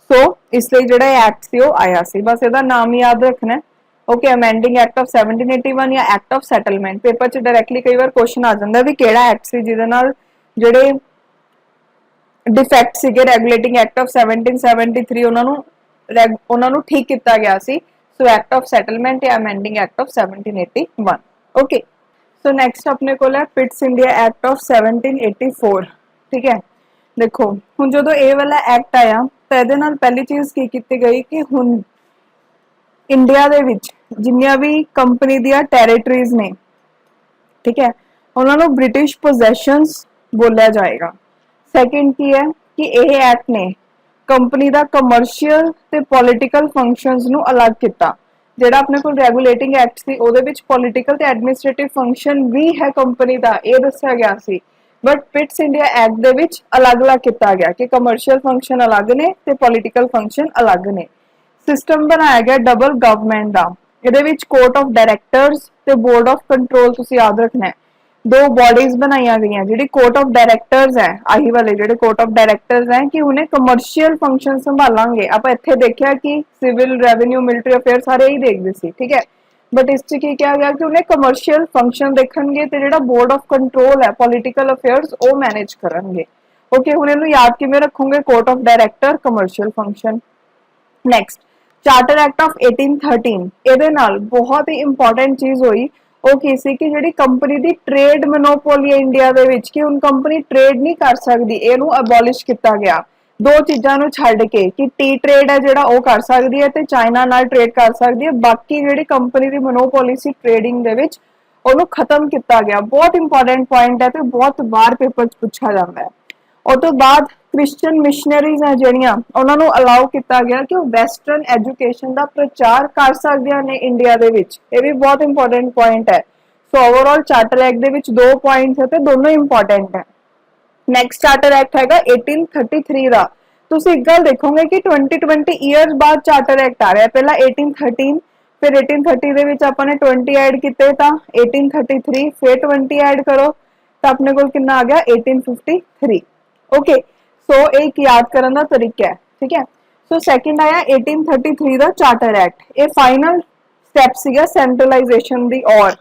सो इसलिए जो एक्ट सी वो आया सी, बस इसदा नाम याद रखना है। ओके, अमेंडिंग एक्ट ऑफ 1781 या एक्ट ऑफ सैटलमेंट। पेपर च डायरैक्टली कई बार क्वेश्चन आ जाता भी किहड़ा एक्ट सी जिहदे नाल जिहड़े डिफेक्ट सीगे रेगुलेटिंग एक्ट ऑफ 1773 उन्होंने ठीक किया गया सी। सो एक्ट ऑफ सैटलमेंट या amending act of 1781। Okay, so next अपने को है पिट्स इंडिया एक्ट ऑफ 1784। ठीक है, देखो हुण जो ये वाला एक्ट आया तो ये पहली चीज़ की गई कि हुण इंडिया दे विच जिन्नियां भी कंपनी दियां टैरेटरीज ने, ठीक है, उन्होंने ब्रिटिश पोजैशंस बोलिया जाएगा। सैकेंड की है कि यह एक्ट ने ਕੰਪਨੀ ਦਾ ਕਮਰਸ਼ੀਅਲ ਤੇ ਪੋਲੀਟੀਕਲ ਫੰਕਸ਼ਨਸ ਨੂੰ ਅਲੱਗ ਕੀਤਾ। ਜਿਹੜਾ ਆਪਣੇ ਕੋਲ ਰੈਗੂਲੇਟਿੰਗ ਐਕਟ ਸੀ ਉਹਦੇ ਵਿੱਚ ਪੋਲੀਟੀਕਲ ਤੇ ਐਡਮਿਨਿਸਟ੍ਰੇਟਿਵ ਫੰਕਸ਼ਨ ਵੀ ਹੈ ਕੰਪਨੀ ਦਾ, ਇਹ ਦੱਸਿਆ ਗਿਆ ਸੀ। ਬਟ ਪਿਟਸ ਇੰਡੀਆ ਐਕਟ ਦੇ ਵਿੱਚ ਅਲੱਗ-ਅਲੱਗ ਕੀਤਾ ਗਿਆ ਕਿ ਕਮਰਸ਼ੀਅਲ ਫੰਕਸ਼ਨ ਅਲੱਗ ਨੇ ਤੇ ਪੋਲੀਟੀਕਲ ਫੰਕਸ਼ਨ ਅਲੱਗ ਨੇ। ਸਿਸਟਮ ਬਣਾਇਆ ਗਿਆ ਡਬਲ ਗਵਰਨਮੈਂਟ ਦਾ। ਇਹਦੇ ਵਿੱਚ ਕੋਰਟ ਆਫ ਡਾਇਰੈਕਟਰਸ ਤੇ ਬੋਰਡ ਆਫ ਕੰਟਰੋਲ ਤੁਸੀਂ ਯਾਦ ਰੱਖਣਾ ਹੈ। ਦੋ ਬॉडीज ਬਣਾਈਆਂ ਗਈਆਂ। ਜਿਹੜੀ ਕੋਰਟ ਆਫ ਡਾਇਰੈਕਟਰਸ ਹੈ, ਆਹੀ ਵਾਲੇ ਜਿਹੜੇ ਕੋਰਟ ਆਫ ਡਾਇਰੈਕਟਰਸ ਹੈ ਕਿ ਉਹਨੇ ਕਮਰਸ਼ੀਅਲ ਫੰਕਸ਼ਨ ਸੰਭਾਲਾਂਗੇ। ਆਪਾਂ ਇੱਥੇ ਦੇਖਿਆ ਕਿ ਸਿਵਲ, ਰੈਵਨਿਊ, ਮਿਲਟਰੀ ਅਫੇਅਰ ਸਾਰੇ ਹੀ ਦੇਖਦੇ ਸੀ, ਠੀਕ ਹੈ। ਬਟ ਇਸ 'ਚ ਕੀ ਕਿਹਾ ਗਿਆ ਕਿ ਉਹਨੇ ਕਮਰਸ਼ੀਅਲ ਫੰਕਸ਼ਨ ਦੇਖਣਗੇ ਤੇ ਜਿਹੜਾ ਬੋਰਡ ਆਫ ਕੰਟਰੋਲ ਹੈ ਪੋਲੀਟੀਕਲ ਅਫੇਅਰਸ ਉਹ ਮੈਨੇਜ ਕਰਨਗੇ। ਓਕੇ, ਹੁਣ ਇਹਨੂੰ ਯਾਦ ਕਿਵੇਂ ਰੱਖੋਗੇ? Court of director, commercial function. Next, charter act of 1813। ਇਹਦੇ ਨਾਲ ਬਹੁਤ ਹੀ ਇੰਪੋਰਟੈਂਟ ਚੀਜ਼ ਹੋਈ, ਉਹ ਕੀ ਸੀ ਕਿ ਜਿਹੜੀ ਕੰਪਨੀ ਦੀ ਟ੍ਰੇਡ ਮੋਨੋਪੋਲੀ ਹੈ ਇੰਡੀਆ ਦੇ ਵਿੱਚ ਕਿ ਹੁਣ ਕੰਪਨੀ ਟ੍ਰੇਡ ਨਹੀਂ ਕਰ ਸਕਦੀ, ਇਹਨੂੰ ਅਬੋਲਿਸ਼ ਕੀਤਾ ਗਿਆ। ਦੋ ਚੀਜ਼ਾਂ ਨੂੰ ਛੱਡ ਕੇ ਕਿ ਟੀ ਟ੍ਰੇਡ ਹੈ ਜਿਹੜਾ ਉਹ ਕਰ ਸਕਦੀ ਹੈ ਤੇ ਚਾਈਨਾ ਨਾਲ ਟ੍ਰੇਡ ਕਰ ਸਕਦੀ ਹੈ। ਬਾਕੀ ਜਿਹੜੀ ਕੰਪਨੀ ਦੀ ਮੋਨੋਪੋਲੀ ਸੀ ਟ੍ਰੇਡਿੰਗ ਦੇ ਵਿੱਚ ਉਹਨੂੰ ਖਤਮ ਕੀਤਾ ਗਿਆ। ਬਹੁਤ ਇੰਪੋਰਟੈਂਟ ਪੁਆਇੰਟ ਹੈ ਤੇ ਬਹੁਤ ਵਾਰ ਪੇਪਰ 'ਚ ਪੁੱਛਿਆ ਜਾਂਦਾ ਹੈ। ਉਹ ਤੋਂ ਬਾਅਦ ਕ੍ਰਿਸਚੀਅਨ ਮਿਸ਼ਨਰੀਜ਼ ਹੈ ਜਿਹੜੀਆਂ ਉਹਨਾਂ ਨੂੰ ਅਲਾਉ ਕੀਤਾ ਗਿਆ ਕਿ ਉਹ ਵੈਸਟਰਨ ਐਜੂਕੇਸ਼ਨ ਦਾ ਪ੍ਰਚਾਰ ਕਰ ਸਕਦੀਆਂ ਨੇ ਇੰਡੀਆ ਦੇ ਵਿੱਚ। ਇਹ ਵੀ ਬਹੁਤ ਇੰਪੋਰਟੈਂਟ ਪੁਆਇੰਟ ਹੈ। ਸੋ ਓਵਰਆਲ ਚਾਰਟਰ ਐਕਟ ਦੇ ਵਿੱਚ ਦੋ ਪੁਆਇੰਟਸ ਹੈ ਤੇ ਦੋਨੋਂ ਇੰਪੋਰਟੈਂਟ ਹੈ। ਨੈਕਸਟ ਚਾਰਟਰ ਐਕਟ ਹੈਗਾ 1833 ਦਾ। ਤੁਸੀਂ ਇੱਕ ਗੱਲ ਦੇਖੋਗੇ ਕਿ 20 ਇਅਰਸ ਬਾਅਦ ਚਾਰਟਰ ਐਕਟ ਆ ਰਿਹਾ। ਪਹਿਲਾਂ 1813, ਫਿਰ 1830 ਦੇ ਵਿੱਚ ਆਪਾਂ ਨੇ 20 ਐਡ ਕੀਤੇ ਤਾਂ 1833, ਫਿਰ 20 ਐਡ ਕਰੋ ਤਾਂ ਆਪਣੇ ਕੋਲ ਕਿੰਨਾ ਆ ਗਿਆ? 1853। ਓਕੇ, ਸੋ ਇੱਕ ਯਾਦ ਕਰਨ ਦਾ ਤਰੀਕਾ ਹੈ, ਠੀਕ ਹੈ। ਸੋ ਸੈਕਿੰਡ ਆਇਆ 1833 ਦਾ ਚਾਰਟਰ ਐਕਟ। ਇਹ ਫਾਈਨਲ ਸਟੈਪ ਸੀਗਾ ਸੈਂਟਰਲਾਈਜੇਸ਼ਨ ਦੀ ਔਰ।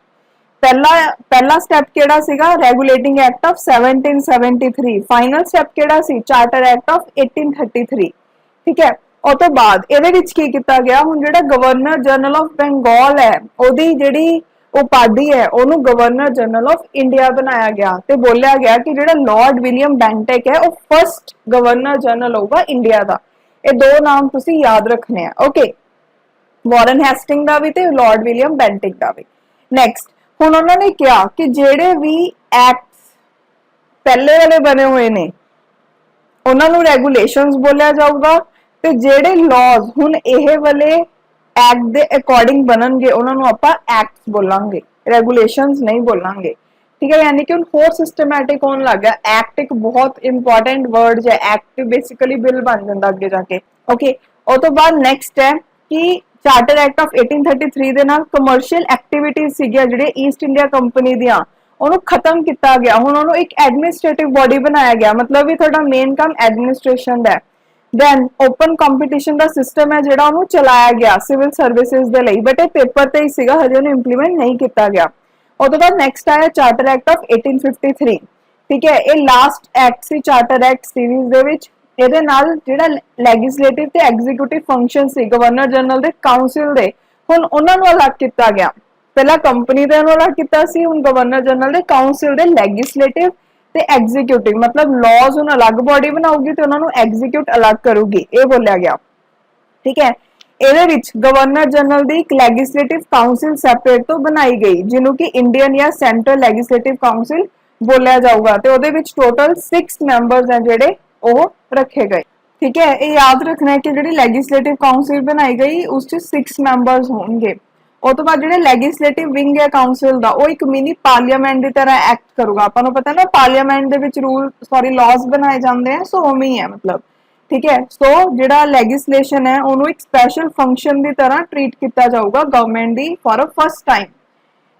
ਪਹਿਲਾ ਸਟੈਪ ਕਿਹੜਾ ਸੀਗਾ? Regulating act of 1773। Final step ਕਿਹੜਾ ਸੀ? ਚਾਰਟਰ ਐਕਟ ਆਫ 1833, ਠੀਕ ਹੈ। ਉਹ ਤੋਂ ਬਾਅਦ ਇਹਦੇ ਵਿੱਚ ਕੀ ਕੀਤਾ ਗਿਆ? ਹੁਣ ਜਿਹੜਾ ਗਵਰਨਰ ਜਨਰਲ ਆਫ ਬੰਗਾਲ ਹੈ ਉਹਦੀ ਜਿਹੜੀ ਉਪਾਧੀ ਹੈ ਉਹਨੂੰ ਗਵਰਨਰ ਜਨਰਲ ਆਫ ਇੰਡੀਆ ਬਣਾਇਆ ਗਿਆ ਤੇ ਬੋਲਿਆ ਗਿਆ ਕਿ ਜਿਹੜਾ ਲਾਰਡ ਵਿਲੀਅਮ ਬੈਂਟਿਕ ਹੈ ਉਹ ਫਸਟ ਗਵਰਨਰ ਜਨਰਲ ਹੋਊਗਾ ਇੰਡੀਆ ਦਾ। ਇਹ ਦੋ ਨਾਮ ਤੁਸੀਂ ਯਾਦ ਰੱਖਣੇ ਆ। ਓਕੇ, ਵਾਰਨ ਹੈਸਟਿੰਗ ਦਾ ਵੀ ਤੇ ਲਾਰਡ ਵਿਲੀਅਮ ਬੈਂਟਿਕ ਦਾ ਵੀ। ਨੈਕਸਟ, ਹੁਣ ਉਹਨਾਂ ਨੇ ਕਿਹਾ ਕਿ ਜਿਹੜੇ ਵੀ ਐਕਟਸ ਪਹਿਲੇ ਵਾਲੇ ਬਣੇ ਹੋਏ ਨੇ ਉਹਨਾਂ ਨੂੰ ਰੈਗੂਲੇਸ਼ਨਸ ਬੋਲਿਆ ਜਾਊਗਾ ਤੇ ਜਿਹੜੇ ਲਾਜ਼ ਹੁਣ ਇਹ ਵਾਲੇ ਐਕਟ ਦੇ ਅਕੋਰਡਿੰਗ ਬਣਨਗੇ ਉਹਨਾਂ ਨੂੰ ਆਪਾਂ ਐਕਟਸ ਬੋਲਾਂਗੇ, ਰੈਗੂਲੇਸ਼ਨਸ ਨਹੀਂ ਬੋਲਾਂਗੇ, ਠੀਕ ਹੈ। ਯਾਨੀ ਕਿ ਹੁਣ ਹੋਰ ਸਿਸਟਮੈਟਿਕ ਹੋਣ ਲੱਗ ਗਿਆ। ਐਕਟ ਇੱਕ ਬਹੁਤ ਇੰਪੋਰਟੈਂਟ ਵਰਡ ਹੈ। ਐਕਟ ਬੇਸਿਕਲੀ ਬਿੱਲ ਬਣ ਜਾਂਦਾ ਅੱਗੇ ਜਾ ਕੇ। ਓਕੇ, ਉਹ ਤੋਂ ਬਾਅਦ ਨੈਕਸਟ ਹੈ ਕਿ ਚਾਰਟਰ ਐਕਟ ਆਫ 1833 ਦੇ ਨਾਲ ਕਮਰਸ਼ੀਅਲ ਐਕਟੀਵਿਟੀਜ਼ ਸੀਗੀਆਂ ਜਿਹੜੇ ਈਸਟ ਇੰਡੀਆ ਕੰਪਨੀ ਦੀਆਂ ਉਹਨੂੰ ਖਤਮ ਕੀਤਾ ਗਿਆ। ਹੁਣ ਉਹਨੂੰ ਇੱਕ ਐਡਮਿਨਿਸਟ੍ਰੇਟਿਵ ਬੋਡੀ ਬਣਾਇਆ ਗਿਆ, ਮਤਲਬ ਵੀ ਤੁਹਾਡਾ ਮੇਨ ਕੰਮ ਐਡਮਿਨਿਸਟ੍ਰੇਸ਼ਨ ਦਾ ਹੈ। ਦੈਨ ਓਪਨ ਕੰਪੀਟੀਸ਼ਨ ਦਾ ਸਿਸਟਮ ਹੈ ਜਿਹੜਾ ਉਹਨੂੰ ਚਲਾਇਆ ਗਿਆ ਸਿਵਲ ਸਰਵਿਸਿਜ਼ ਦੇ ਲਈ, ਬਟ ਇਹ ਪੇਪਰ ਤੇ ਹੀ ਸੀਗਾ, ਹਜੇ ਉਹਨੂੰ ਇੰਪਲੀਮੈਂਟ ਨਹੀਂ ਕੀਤਾ ਗਿਆ। ਉਹ ਤੋਂ ਬਾਅਦ ਨੈਕਸਟ ਆਇਆ ਚਾਰਟਰ ਐਕਟ ਆਫ 1853, ਠੀਕ ਹੈ। ਇਹ ਲਾਸਟ ਐਕਟ ਸੀ ਚਾਰਟਰ ਐਕਟ ਸੀਰੀਜ਼ ਦੇ ਵਿੱਚ। ਇਹਦੇ ਨਾਲ ਜਿਹੜਾ ਲੈਜਿਸਲੇਟਿਵ ਤੇ ਐਗਜ਼ੀਕਿਊਟਿਵ ਫੰਕਸ਼ਨ ਸੀ ਗਵਰਨਰ ਜਨਰਲ ਦੇ ਕਾਉਂਸਲ ਦੇ, ਹੁਣ ਉਹਨਾਂ ਨੂੰ ਅਲੱਗ ਕੀਤਾ ਗਿਆ। ਪਹਿਲਾਂ ਕੰਪਨੀ ਦੇ ਨੂੰ ਅਲੱਗ ਕੀਤਾ ਸੀ, ਹੁਣ ਗਵਰਨਰ ਜਨਰਲ ਦੇ ਕਾਉਂਸਲ ਦੇ ਲੈਜਿਸਲੇਟਿਵ ਤੇ ਐਗਜ਼ੀਕਿਊਟਿਵ, ਮਤਲਬ ਲਾਜ਼ ਹੁਣ ਅਲੱਗ ਬੋਡੀ ਬਣਾਉਗੀ ਤੇ ਉਹਨਾਂ ਨੂੰ ਐਗਜ਼ੀਕਿਊਟ ਅਲੱਗ ਕਰੂਗੀ, ਇਹ ਬੋਲਿਆ ਗਿਆ, ਠੀਕ ਹੈ। ਇਹਦੇ ਵਿੱਚ ਗਵਰਨਰ ਜਨਰਲ ਦੀ ਇੱਕ ਲੈਜਿਸਲੇਟਿਵ ਕਾਉਂਸਲ ਸੈਪਰੇਟ ਤੋਂ ਬਣਾਈ ਗਈ ਜਿਹਨੂੰ ਕਿ ਇੰਡੀਅਨ ਜਾਂ ਸੈਂਟਰਲ ਲੈਜਿਸਲੇਟਿਵ ਕਾਉਂਸਲ ਬੋਲਿਆ ਜਾਊਗਾ ਤੇ ਉਹਦੇ ਵਿੱਚ ਟੋਟਲ 6 ਮੈਂਬਰਸ ਹੈ ਜਿਹੜੇ ਉਹ ਰੱਖੇ ਗਏ, ਠੀਕ ਹੈ। ਇਹ ਯਾਦ ਰੱਖਣਾ ਹੈ ਕਿ ਜਿਹੜੀ ਲੈਜਿਸਲੇਟਿਵ ਕਾਉਂਸਲ ਬਣਾਈ ਗਈ ਉਸ 'ਚ 6 ਮੈਂਬਰਸ ਹੋਣਗੇ। ਉਹ ਤੋਂ ਬਾਅਦ ਜਿਹੜੇ ਲੈਜਿਸਲੇਟਿਵ ਵਿੰਗ ਹੈ ਕਾਉਂਸਲ ਦਾ ਉਹ ਇੱਕ ਮਿਨੀ ਪਾਰਲੀਮੈਂਟ ਦੀ ਤਰ੍ਹਾਂ ਐਕਟ ਕਰੂਗਾ। ਆਪਾਂ ਨੂੰ ਪਤਾ ਨਾ ਪਾਰਲੀਮੈਂਟ ਦੇ ਵਿੱਚ ਲਾਜ਼ ਬਣਾਏ ਜਾਂਦੇ ਆ, ਸੋ ਉਵੇਂ ਹੀ ਹੈ ਮਤਲਬ, ਠੀਕ ਹੈ। ਸੋ ਜਿਹੜਾ ਲੈਜਿਸਲੇਸ਼ਨ ਹੈ ਉਹਨੂੰ ਇੱਕ ਸਪੈਸ਼ਲ ਫੰਕਸ਼ਨ ਦੀ ਤਰ੍ਹਾਂ ਟ੍ਰੀਟ ਕੀਤਾ ਜਾਊਗਾ government the for a first time.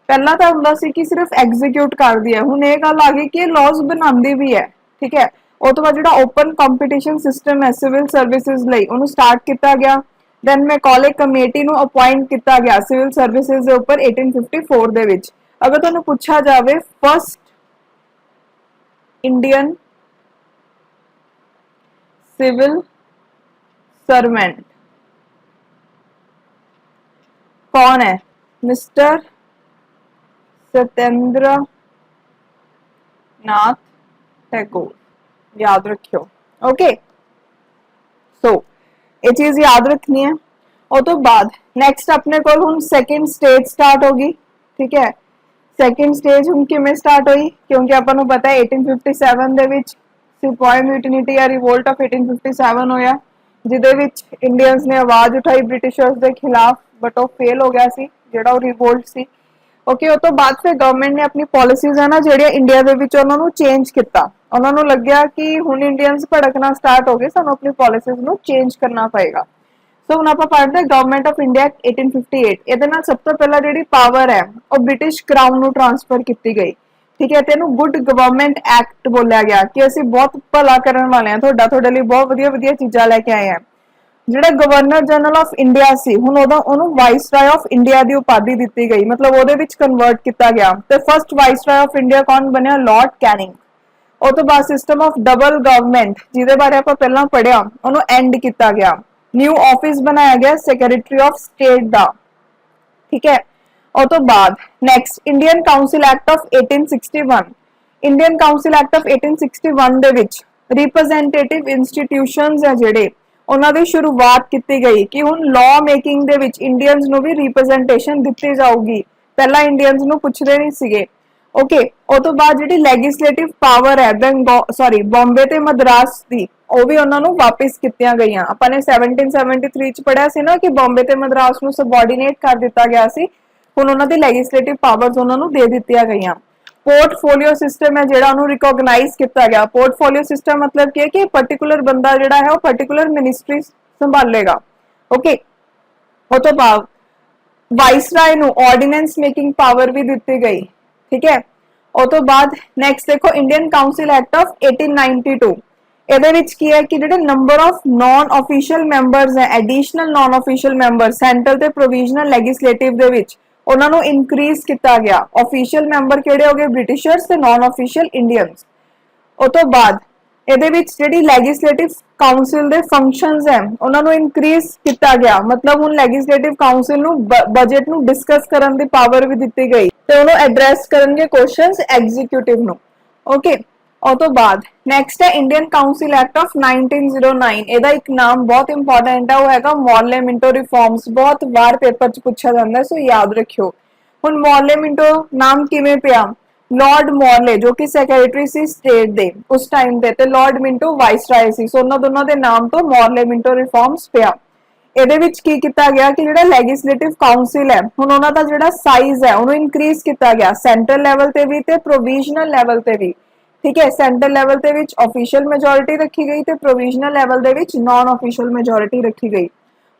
ਪਹਿਲਾਂ ਤਾਂ ਹੁੰਦਾ ਸੀ ਕਿ ਸਿਰਫ ਐਗਜ਼ੀਕਿਊਟ ਕਰਦੀ ਹੈ, ਹੁਣ ਇਹ ਗੱਲ ਆ ਗਈ ਕਿ ਇਹ ਲਾਜ਼ ਬਣਾਉਂਦੀ ਵੀ ਹੈ, ਠੀਕ ਹੈ। ਉਹ ਤੋਂ ਬਾਅਦ ਜਿਹੜਾ ਓਪਨ ਕੰਪੀਟੀਸ਼ਨ ਸਿਸਟਮ ਹੈ ਸਿਵਲ ਸਰਵਿਸਿਜ਼ ਲਈ ਉਹਨੂੰ ਸਟਾਰਟ ਕੀਤਾ ਗਿਆ। ਦੈਨ ਮੈਕੌਲੇ ਕਮੇਟੀ ਨੂੰ ਅਪਾਇੰਟ ਕੀਤਾ ਗਿਆ ਸਿਵਲ ਸਰਵਿਸਿਜ਼ ਦੇ ਉੱਪਰ 1854 ਦੇ ਵਿੱਚ। ਅਗਰ ਤੁਹਾਨੂੰ ਪੁੱਛਿਆ ਜਾਵੇ ਫਸਟ ਇੰਡੀਅਨ ਸਿਵਲ ਸਰਵੈਂਟ कौन है? मिस्टर सत्येंद्र नाथ टैगोर, याद रखियो। ओके, सो ये चीज याद रखनी है। और तो बाद नेक्स्ट अपने को हुन सेकंड स्टेज स्टार्ट होगी, ठीक है। सेकंड स्टेज हुन किवें स्टार्ट हुई क्योंकि अपन पता है 1857 दे विच सिपाही म्यूटिनिटी या रिवोल्ट ऑफ 1857 होया। जिदे विच इंडियंस ने आवाज उठाई ब्रिटिशर्स के खिलाफ, बट वो फेल हो गया सी जिहड़ा वो रिवोल्ट सी। ओके, उस तो बाद फिर गवर्नमेंट ने अपनी पॉलिसीज है ना ਜਿਹੜੀਆਂ इंडिया ਦੇ ਵਿੱਚ ਉਹਨਾਂ ਨੂੰ ਚੇਂਜ ਕੀਤਾ। ਉਹਨਾਂ ਨੂੰ ਲੱਗਿਆ ਕਿ ਹੁਣ ਇੰਡੀਅਨਸ ਭੜਕਣਾ ਸਟਾਰਟ ਹੋ ਗਏ, ਸਾਨੂੰ ਆਪਣੀ ਪॉलिसीज ਨੂੰ ਚੇਂਜ ਕਰਨਾ ਪਏਗਾ। ਸੋ ਹੁਣ ਆਪਾਂ ਪੜ੍ਹਦੇ ਗਵਰਨਮੈਂਟ ਆਫ ਇੰਡੀਆ 1858। ਇਹਦੇ ਨਾਲ ਸਭ ਤੋਂ ਪਹਿਲਾਂ ਜਿਹੜੀ ਪਾਵਰ ਹੈ ਉਹ ਬ੍ਰਿਟਿਸ਼ ਕਰਾਊਨ ਨੂੰ ਟ੍ਰਾਂਸਫਰ ਕੀਤੀ ਗਈ। ਠੀਕ ਹੈ, ਤੇ ਇਹਨੂੰ ਗੁੱਡ ਗਵਰਨਮੈਂਟ ਐਕਟ ਬੋਲਿਆ ਗਿਆ ਕਿ ਅਸੀਂ ਬਹੁਤ ਭਲਾ ਕਰਨ ਵਾਲੇ ਹਾਂ, ਤੁਹਾਡੇ ਲਈ ਬਹੁਤ ਵਧੀਆ ਵਧੀਆ ਚੀਜ਼ਾਂ ਲੈ ਕੇ ਆਏ ਹਾਂ। ਜਿਹੜਾ ਗਵਰਨਰ ਜਨਰਲ ਆਫ ਇੰਡੀਆ ਸੀ ਹੁਣ ਉਹਨੂੰ ਵਾਇਸਰਾय ਆਫ ਇੰਡੀਆ ਦੀ ਉਪਾਧੀ ਦਿੱਤੀ ਗਈ, ਮਤਲਬ ਉਹਦੇ ਵਿੱਚ ਕਨਵਰਟ ਕੀਤਾ ਗਿਆ। ਤੇ ਫਸਟ ਵਾਇਸਰਾय ਆਫ ਇੰਡੀਆ ਕੌਣ ਬਣਿਆ? Lord Canning. ਉਹ ਤੋਂ ਬਾਅਦ ਸਿਸਟਮ ਆਫ ਡਬਲ ਗਵਰਨਮੈਂਟ ਜਿਹਦੇ ਬਾਰੇ ਆਪਾਂ ਪਹਿਲਾਂ ਪੜਿਆ ਉਹਨੂੰ ਐਂਡ ਕੀਤਾ ਗਿਆ। ਨਿਊ ਆਫਿਸ ਬਣਾਇਆ ਗਿਆ ਸੈਕਟਰੀ ਆਫ ਸਟੇਟ ਦਾ। ਠੀਕ ਹੈ, ਉਹ ਤੋਂ ਬਾਅਦ next Indian council act of 1861। Indian council act of 1861 ਦੇ ਵਿੱਚ ਰਿਪਰੈਜ਼ੈਂਟੇਟਿਵ ਇੰਸਟੀਟਿਊਸ਼ਨਸ ਹੈ ਜਿਹੜੇ ਉਹਨਾਂ ਦੀ ਸ਼ੁਰੂਆਤ ਕੀਤੀ ਗਈ ਕਿ ਹੁਣ ਲਾਅ ਮੇਕਿੰਗ ਦੇ ਵਿੱਚ ਇੰਡੀਅਨਸ ਨੂੰ ਵੀ ਰਿਪਰੈਜ਼ੈਂਟੇਸ਼ਨ ਦਿੱਤੀ ਜਾਊਗੀ। ਪਹਿਲਾਂ ਇੰਡੀਅਨਸ ਨੂੰ ਪੁੱਛਦੇ ਨਹੀਂ ਸੀਗੇ। ਓਕੇ, ਉਹ ਤੋਂ ਬਾਅਦ ਜਿਹੜੀ ਲੈਜਿਸਲੇਟਿਵ ਪਾਵਰ ਹੈ ਬੰਬੇ ਤੇ ਮਦਰਾਸ ਦੀ, ਉਹ ਵੀ ਉਹਨਾਂ ਨੂੰ ਵਾਪਿਸ ਕੀਤੀਆਂ ਗਈਆਂ। ਆਪਾਂ ਨੇ 1773 ਚ ਪੜਿਆ ਸੀ ਨਾ ਕਿ ਬੰਬੇ ਤੇ ਮਦਰਾਸ ਨੂੰ ਸਬਆਰਡੀਨੇਟ ਕਰ ਦਿੱਤਾ ਗਿਆ ਸੀ। ਹੁਣ ਉਹਨਾਂ ਦੀ ਲੈਜਿਸਲੇਟਿਵ ਪਾਵਰਸ ਉਹਨਾਂ ਨੂੰ ਦੇ ਦਿੱਤੀਆਂ ਗਈਆਂ। पोर्टफोलियो सिस्टम है ਜਿਹੜਾ ਉਹਨੂੰ ਰਿਕੋਗਨਾਈਜ਼ ਕੀਤਾ ਗਿਆ। पोर्टफोलियो सिस्टम मतलब ਕੀ ਹੈ ਕਿ ਪਾਰਟਿਕੂਲਰ ਬੰਦਾ ਜਿਹੜਾ ਹੈ ਉਹ ਪਾਰਟਿਕੂਲਰ ਮਿਨਿਸਟਰੀ ਸੰਭਾਲੇਗਾ। ਓਕੇ, ਉਹ ਤੋਂ ਬਾਅਦ ਵਾਇਸਰਾय ਨੂੰ ਆਰਡੀਨੈਂਸ ਮੇਕਿੰਗ ਪਾਵਰ ਵੀ ਦਿੱਤੀ ਗਈ। ਠੀਕ ਹੈ, ਉਹ ਤੋਂ ਬਾਅਦ ਨੈਕਸਟ ਦੇਖੋ ਇੰਡੀਅਨ ਕਾਉਂਸਲ ਐਕਟ ਆਫ 1892। ਇਹਦੇ ਵਿੱਚ ਕੀ ਹੈ ਕਿ ਜਿਹੜੇ number of non official members ਹੈ, additional non official member central ਤੇ ਪ੍ਰੋਵੀਜ਼ਨਲ ਲੈਜਿਸਲੇਟਿਵ ਦੇ ਵਿੱਚ ਉਹਨਾਂ ਨੂੰ ਇਨਕਰੀਜ਼ ਕੀਤਾ ਗਿਆ। ਆਫੀਸ਼ੀਅਲ ਮੈਂਬਰ ਕਿਹੜੇ ਹੋ ਗਏ? ਬ੍ਰਿਟਿਸ਼ਰਸ ਤੇ ਨਾਨ ਆਫੀਸ਼ੀਅਲ ਇੰਡੀਅਨਸ। ਉਹ ਤੋਂ ਬਾਅਦ ਇਹਦੇ ਵਿੱਚ ਜਿਹੜੀ ਲੈਜਿਸਲੇਟਿਵ ਕਾਉਂਸਲ ਦੇ ਫੰਕਸ਼ਨਸ ਹੈ ਉਹਨਾਂ ਨੂੰ ਇਨਕਰੀਜ਼ ਕੀਤਾ ਗਿਆ। ਮਤਲਬ ਹੁਣ ਲੈਜਿਸਲੇਟਿਵ ਕਾਉਂਸਲ ਨੂੰ ਬਜਟ ਨੂੰ ਡਿਸਕਸ ਕਰਨ ਦੀ ਪਾਵਰ ਵੀ ਦਿੱਤੀ ਗਈ ਤੇ ਉਹਨੂੰ ਐਡਰੈਸ ਕਰਨਗੇ ਕੁਐਸਚਨਸ ਐਗਜ਼ੀਕਿਊਟਿਵ ਨੂੰ। ਓਕੇ, ਉਹ ਤੋਂ ਬਾਅਦ ਨੈਕਸਟ ਹੈ ਇੰਡੀਅਨ ਕਾਉਂਸਲ ਐਕਟ ਆਫ 1909। ਇਹਦਾ ਇੱਕ ਨਾਮ ਬਹੁਤ ਇੰਪੋਰਟੈਂਟ ਹੈ, ਉਹ ਹੈਗਾ ਮੋਰਲੇ ਮਿੰਟੋ ਰਿਫਾਰਮਸ। ਬਹੁਤ ਵਾਰ ਪੇਪਰ 'ਚ ਪੁੱਛਿਆ ਜਾਂਦਾ, ਸੋ ਯਾਦ ਰੱਖਿਓ। ਹੁਣ ਮੋਰਲੇ ਮਿੰਟੋ ਨਾਮ ਕਿਵੇਂ ਪਿਆ? ਲਾਰਡ ਮੋਰਲੇ ਜੋ ਕਿ ਸੈਕਟਰੀ ਸੀ ਸਟੇਟ ਦੇ ਉਸ ਟਾਈਮ ਤੇ ਲਾਰਡ ਮਿੰਟੋ ਵਾਇਸਰਾय ਸੀ, ਸੋ ਉਹਨਾਂ ਦੋਨਾਂ ਦੇ ਨਾਮ ਤੋਂ ਮੋਰਲੇ ਮਿੰਟੋ ਰਿਫਾਰਮਸ ਪਿਆ। ਇਹਦੇ ਵਿੱਚ ਕੀ ਕੀਤਾ ਗਿਆ ਕਿ ਜਿਹੜਾ ਲੈਜਿਸਲੇਟਿਵ ਕਾਉਂਸਲ ਹੈ ਹੁਣ ਉਹਨਾਂ ਦਾ ਜਿਹੜਾ ਸਾਈਜ਼ ਹੈ ਉਹਨੂੰ ਇਨਕਰੀਜ਼ ਕੀਤਾ ਗਿਆ, ਸੈਂਟਰਲ ਲੈਵਲ ਤੇ ਵੀ ਤੇ ਪ੍ਰੋਵੀਜ਼ਨਲ ਲੈਵਲ ਤੇ ਵੀ। ਠੀਕ ਹੈ, ਸੈਂਟਰਲ ਲੈਵਲ ਤੇ ਵਿੱਚ ਆਫੀਸ਼ੀਅਲ ਮੈਜੋਰਿਟੀ ਰੱਖੀ ਗਈ ਤੇ ਪ੍ਰੋਵੀਜ਼ਨਲ ਲੈਵਲ ਦੇ ਵਿੱਚ ਨਾਨ ਆਫੀਸ਼ੀਅਲ ਮੈਜੋਰਿਟੀ ਰੱਖੀ ਗਈ।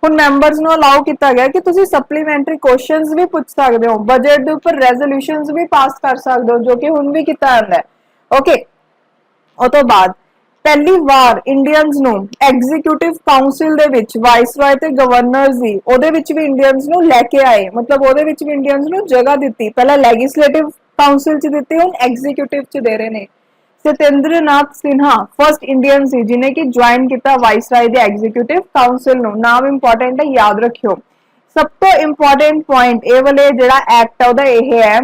ਹੁਣ ਮੈਂਬਰਸ ਨੂੰ ਅਲਾਉ ਕੀਤਾ ਗਿਆ ਕਿ ਤੁਸੀਂ ਸਪਲੀਮੈਂਟਰੀ ਕੁਐਸਚਨਸ ਵੀ ਪੁੱਛ ਸਕਦੇ ਹੋ, ਬਜਟ ਦੇ ਉੱਪਰ ਰੈਜ਼ੋਲੂਸ਼ਨਸ ਵੀ ਪਾਸ ਕਰ ਸਕਦੇ ਹੋ, ਜੋ ਕਿ ਹੁਣ ਵੀ ਕੀਤਾ ਜਾਂਦਾ ਹੈ। ਓਕੇ, ਉਹ ਤੋਂ ਬਾਅਦ ਪਹਿਲੀ ਵਾਰ ਇੰਡੀਅਨਸ ਨੂੰ ਐਗਜ਼ੀਕਿਊਟਿਵ ਕਾਉਂਸਲ ਦੇ ਵਿੱਚ ਵਾਇਸਰਾय ਤੇ ਗਵਰਨਰਸ ਦੀ ਉਹਦੇ ਵਿੱਚ ਵੀ ਇੰਡੀਅਨਸ ਨੂੰ ਲੈ ਕੇ ਆਏ, ਮਤਲਬ ਉਹਦੇ ਵਿੱਚ ਵੀ ਇੰਡੀਅਨਸ ਨੂੰ ਜਗ੍ਹਾ ਦਿੱਤੀ। ਪਹਿਲਾਂ ਲੈਜਿਸਲੇਟਿਵ ਕਾਉਂਸਲ 'ਚ ਦਿੱਤੀ, ਹੁਣ ਐਗਜ਼ੀਕਿਊਟਿਵ 'ਚ ਦੇ ਰਹੇ ਨੇ। सत्येंद्रनाथ सिन्हा फर्स्ट इंडियन सी जिन्हें कि ज्वाइन किया वाइसराय दे एग्जीक्यूटिव काउंसिल नु। नाम इंपॉर्टेंट है, याद रखियो। सब तो इंपॉर्टेंट पॉइंट ए वाले जेड़ा एक्ट है ओदा यह है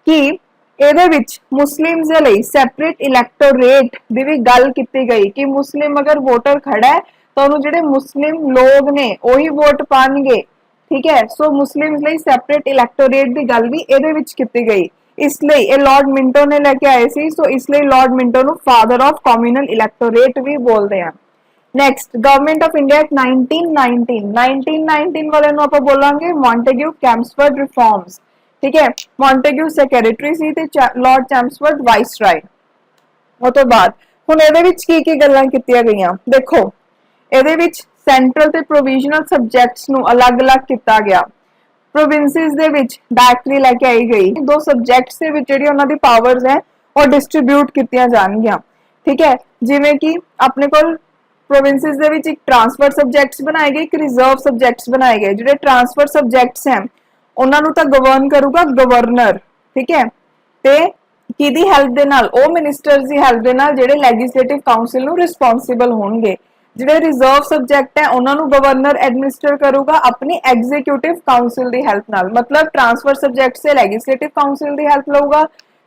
कि ਇਹਦੇ ਵਿੱਚ ਮੁਸਲਿਮਸ ਦੇ ਲਈ ਸੈਪਰੇਟ ਇਲੈਕਟੋਰੇਟ ਦੀ ਵੀ ਗੱਲ ਕੀਤੀ ਗਈ ਕਿ ਮੁਸਲਿਮ ਅਗਰ ਵੋਟਰ ਖੜਾ ਹੈ ਤਾਂ ਉਹਨੂੰ ਜਿਹੜੇ ਮੁਸਲਿਮ ਲੋਕ ਨੇ ਉਹੀ ਵੋਟ ਪਾਣਗੇ। ਠੀਕ ਹੈ, ਸੋ ਮੁਸਲਿਮਸ ਲਈ ਸੈਪਰੇਟ ਇਲੈਕਟੋਰੇਟ ਦੀ ਗੱਲ ਵੀ ਇਹਦੇ ਵਿੱਚ ਕੀਤੀ ਗਈ। ਇਸ ਲਈ ਇਹ ਲਾਰਡ ਮਿੰਟੋ ਨੇ ਲੈ ਕੇ ਆਏ ਸੀ, ਸੋ ਇਸ ਲਈ ਲਾਰਡ ਮਿੰਟੋ ਨੂੰ ਫਾਦਰ ਆਫ ਕਮਿਊਨਲ ਇਲੈਕਟੋਰੇਟ ਵੀ ਬੋਲਦੇ ਆ। ਨੈਕਸਟ ਗਵਰਨਮੈਂਟ ਆਫ ਇੰਡੀਆ 1919 ਵਾਲੇ ਨੂੰ ਆਪਾਂ ਬੋਲਾਂਗੇ ਮੌਂਟੇਗਿਊ ਚੈਮਸਫੋਰਡ ਰਿਫਾਰਮਸ। ठीक है, मॉन्टेग्यू सैक्रेटरी सी ते लॉर्ड चैमसफोर्ड वाइसराय। ਉਹ ਤੋਂ ਬਾਅਦ ਹੁਣ ਇਹਦੇ ਵਿੱਚ ਕੀ ਗੱਲਾਂ ਕੀਤੀਆਂ ਗਈਆਂ ਦੇਖੋ। ਇਹਦੇ ਵਿੱਚ ਸੈਂਟਰਲ ਤੇ ਪ੍ਰੋਵੀਜ਼ਨਲ ਸਬਜੈਕਟਸ ਨੂੰ ਅਲੱਗ-ਅਲੱਗ ਕੀਤਾ ਗਿਆ। ਪ੍ਰੋਵਿੰਸਿਸ ਦੇ ਵਿੱਚ ਡਾਇਰੈਕਟਲੀ ਲੈ ਕੇ ਆਈ ਗਈ। ਦੋ ਸਬਜੈਕਟਸ ਦੇ ਵਿੱਚ ਜਿਹੜੀ ਉਹਨਾਂ ਦੀ ਪਾਵਰਸ ਹੈ ਉਹ ਡਿਸਟ੍ਰੀਬਿਊਟ ਕੀਤੀਆਂ ਜਾਣਗੀਆਂ। ਠੀਕ ਹੈ, ਜਿਵੇਂ ਕਿ ਆਪਣੇ ਕੋਲ ਪ੍ਰੋਵਿੰਸਿਸ ਦੇ ਵਿੱਚ ਇੱਕ ਟ੍ਰਾਂਸਫਰ ਸਬਜੈਕਟਸ ਬਣਾਏ ਗਏ, ਇੱਕ ਰਿਜ਼ਰਵ ਸਬਜੈਕਟਸ ਬਣਾਏ ਗਏ। ਜਿਹੜੇ ਟ੍ਰਾਂਸਫਰ ਸਬਜੈਕਟਸ ਹੈ ਉਹਨਾਂ ਨੂੰ ਤਾਂ ਗਵਰਨ ਕਰੂਗਾ ਗਵਰਨਰ। ਠੀਕ ਹੈ, ਤੇ ਕਿਹਦੀ ਹੈਲਪ ਦੇ ਨਾਲ? ਉਹ ਮਿਨਿਸਟਰਸ ਦੀ ਹੈਲਪ ਦੇ ਨਾਲ ਜਿਹੜੇ ਲੈਜਿਸਲੇਟਿਵ ਕਾਉਂਸਲ ਨੂੰ ਰਿਸਪੌਂਸਿਬਲ ਹੋਣਗੇ। ਜਿਹੜੇ ਰਿਜ਼ਰਵ ਸਬਜੈਕਟ ਹੈ ਉਹਨਾਂ ਨੂੰ ਗਵਰਨਰ ਐਡਮਿਨਿਸਟਰ ਕਰੂਗਾ ਆਪਣੀ ਐਗਜ਼ੀਕਿਊਟਿਵ ਕਾਉਂਸਲ ਦੀ ਹੈਲਪ ਨਾਲ। ਮਤਲਬ ਟ੍ਰਾਂਸਫਰ ਸਬਜੈਕਟ ਸੇ ਲੈਜਿਸਲੇਟਿਵ ਕਾਉਂਸਲ ਦੀ ਹੈਲਪ ਲਊਗਾ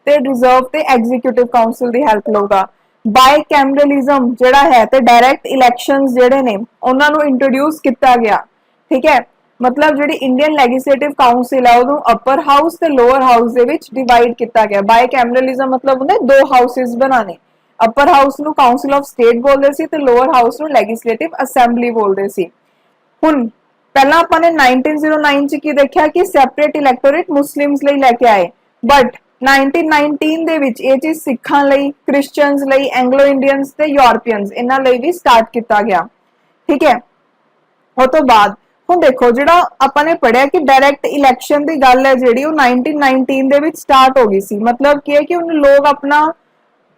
ਤੇ ਰਿਜ਼ਰਵ ਤੇ ਐਗਜ਼ੀਕਿਊਟਿਵ ਕਾਉਂਸਲ ਦੀ ਹੈਲਪ ਲਊਗਾ। ਬਾਈ ਕੈਮਰਲਿਜ਼ਮ ਜਿਹੜਾ ਹੈ ਤੇ ਡਾਇਰੈਕਟ ਇਲੈਕਸ਼ਨਸ ਜਿਹੜੇ ਨੇ ਉਹਨਾਂ ਨੂੰ ਇੰਟਰੋਡਿਊਸ ਕੀਤਾ ਗਿਆ। ਠੀਕ ਹੈ, मतलब ਜਿਹੜੀ ਇੰਡੀਅਨ ਲੈਜਿਸਲੇਟਿਵ ਕਾਉਂਸਲ ਹੈ ਉਹਨੂੰ ਅਪਰ ਹਾਊਸ ਤੇ ਲੋਅਰ ਹਾਊਸ ਦੇ ਵਿੱਚ ਡਿਵਾਈਡ ਕੀਤਾ ਗਿਆ। ਬਾਈ ਕੈਮਰਲਿਜ਼ਮ मतलब ਹੁੰਦੇ ਦੋ ਹਾਊਸਸ ਬਣਾਣੇ। ਅਪਰ ਹਾਊਸ ਨੂੰ ਕਾਉਂਸਲ ਆਫ ਸਟੇਟ ਬੋਲਦੇ ਸੀ ਤੇ ਲੋਅਰ ਹਾਊਸ ਨੂੰ ਲੈਜਿਸਲੇਟਿਵ ਅਸੈਂਬਲੀ ਬੋਲਦੇ ਸੀ। ਹੁਣ ਪਹਿਲਾਂ ਆਪਾਂ ਨੇ 1909 ਚ ਕੀ ਦੇਖਿਆ ਕਿ ਸੈਪਰੇਟ ਇਲੈਕਟੋਰੇਟ ਮੁਸਲਿਮਸ ਲਈ ਲੈ ਕੇ ਆਏ, ਬਟ 1919 ਦੇ ਵਿੱਚ ਇਹ ਚੀਜ਼ ਸਿੱਖਾਂ ਲਈ, ਕ੍ਰਿਸਚੀਅਨਸ ਲਈ, ਐਂਗਲੋ ਇੰਡੀਅਨਸ ਤੇ ਯੂਰਪੀਅਨਸ ਇਹਨਾਂ ਲਈ ਵੀ ਸਟਾਰਟ ਕੀਤਾ ਗਿਆ। ਠੀਕ ਹੈ, ਉਹ ਤੋਂ ਬਾਅਦ ਹੁਣ ਦੇਖੋ ਜਿਹੜਾ ਆਪਾਂ ਨੇ ਪੜਿਆ ਕਿ ਡਾਇਰੈਕਟ ਇਲੈਕਸ਼ਨ ਦੀ ਗੱਲ ਹੈ ਜਿਹੜੀ ਉਹ 1919 ਦੇ ਵਿੱਚ ਸਟਾਰਟ ਹੋ ਗਈ ਸੀ। ਮਤਲਬ ਕੀ ਹੈ ਕਿ ਹੁਣ ਲੋਕ ਆਪਣਾ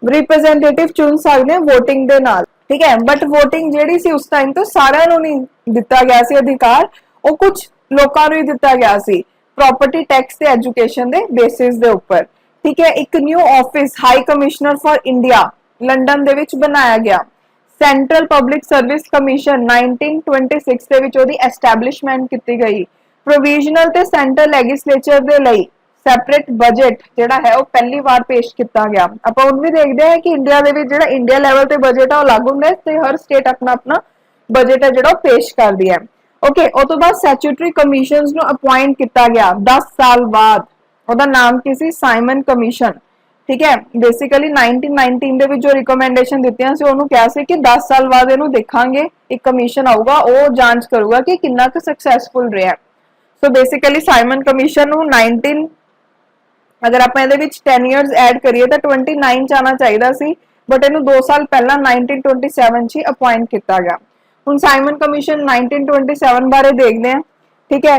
ਰਿਪਰੈਜ਼ੈਂਟੇਟਿਵ ਚੁਣ ਸਕਦੇ ਵੋਟਿੰਗ ਦੇ ਨਾਲ। ਠੀਕ ਹੈ, ਬਟ ਵੋਟਿੰਗ ਜਿਹੜੀ ਸੀ ਉਸ ਟਾਈਮ ਤੋਂ ਸਾਰਿਆਂ ਨੂੰ ਨਹੀਂ ਦਿੱਤਾ ਗਿਆ ਸੀ ਅਧਿਕਾਰ, ਉਹ ਕੁਝ ਲੋਕਾਂ ਨੂੰ ਹੀ ਦਿੱਤਾ ਗਿਆ ਸੀ ਪ੍ਰੋਪਰਟੀ ਟੈਕਸ ਤੇ ਐਜੂਕੇਸ਼ਨ ਦੇ ਬੇਸਿਸ ਦੇ ਉੱਪਰ। ਠੀਕ ਹੈ, ਇੱਕ new office high commissioner for India London ਦੇ ਵਿੱਚ ਬਣਾਇਆ ਗਿਆ। ਸੈਂਟਰਲ ਪਬਲਿਕ ਸਰਵਿਸ ਕਮਿਸ਼ਨ 1926 ਦੇ ਵਿੱਚ ਉਹਦੀ ਐਸਟੈਬਲਿਸ਼ਮੈਂਟ ਕੀਤੀ ਗਈ। ਪ੍ਰੋਵੀਜ਼ਨਲ ਤੇ ਸੈਂਟਰਲ ਲੈਜਿਸਲੇਚਰ ਦੇ ਲਈ ਸੈਪਰੇਟ ਬਜਟ ਜਿਹੜਾ ਹੈ ਉਹ ਪਹਿਲੀ ਵਾਰ ਪੇਸ਼ ਕੀਤਾ ਗਿਆ। ਆਪਾਂ ਹੁਣ ਵੀ ਦੇਖਦੇ ਹਾਂ ਕਿ ਇੰਡੀਆ ਦੇ ਵਿੱਚ ਜਿਹੜਾ ਇੰਡੀਆ ਲੈਵਲ ਤੇ ਬਜਟ ਆ ਉਹ ਅਲੱਗ ਹੁੰਦਾ ਹੈ ਤੇ ਹਰ ਸਟੇਟ ਆਪਣਾ ਆਪਣਾ ਬਜਟ ਹੈ ਜਿਹੜਾ ਉਹ ਪੇਸ਼ ਕਰਦੀ ਹੈ। ਓਕੇ, ਉਹ ਤੋਂ ਬਾਅਦ ਸਟੈਚੂਟਰੀ ਕਮਿਸ਼ਨਸ ਨੂੰ ਅਪਾਇੰਟ ਕੀਤਾ ਗਿਆ 10 ਸਾਲ ਬਾਅਦ। ਉਹਦਾ ਨਾਮ ਕੀ ਸੀ? Simon commission. ਠੀਕ ਹੈ, ਬੇਸਿਕਲੀ 1919 ਦੇ ਵਿੱਚ ਜੋ ਰਿਕਮੈਂਡੇਸ਼ਨ ਦਿੱਤੀਆਂ ਸੀ ਉਹਨੂੰ ਕਿਹਾ ਸੀ ਕਿ 10 ਸਾਲ ਬਾਅਦ ਇਹਨੂੰ ਦੇਖਾਂਗੇ, ਇੱਕ ਕਮਿਸ਼ਨ ਆਊਗਾ ਉਹ ਜਾਂਚ ਕਰੂਗਾ ਕਿ ਕਿੰਨਾ ਕੁ ਸਕਸੈਸਫੁਲ ਰਿਹਾ। ਸੋ ਬੇਸਿਕਲੀ ਸਾਈਮਨ ਕਮਿਸ਼ਨ ਨੂੰ 19 ਅਗਰ ਆਪਾਂ ਇਹਦੇ ਵਿੱਚ 10 ਇਅਰਸ ਐਡ ਕਰੀਏ ਤਾਂ 29 ਚ ਆਣਾ ਚਾਹੀਦਾ ਸੀ, ਬਟ ਇਹਨੂੰ 2 ਸਾਲ ਪਹਿਲਾਂ 1927 ਚ ਅਪਾਇੰਟ ਕੀਤਾ ਗਿਆ। ਹੁਣ ਸਾਈਮਨ ਕਮਿਸ਼ਨ 1927 ਬਾਰੇ ਦੇਖਦੇ ਹਾਂ। ਠੀਕ ਹੈ,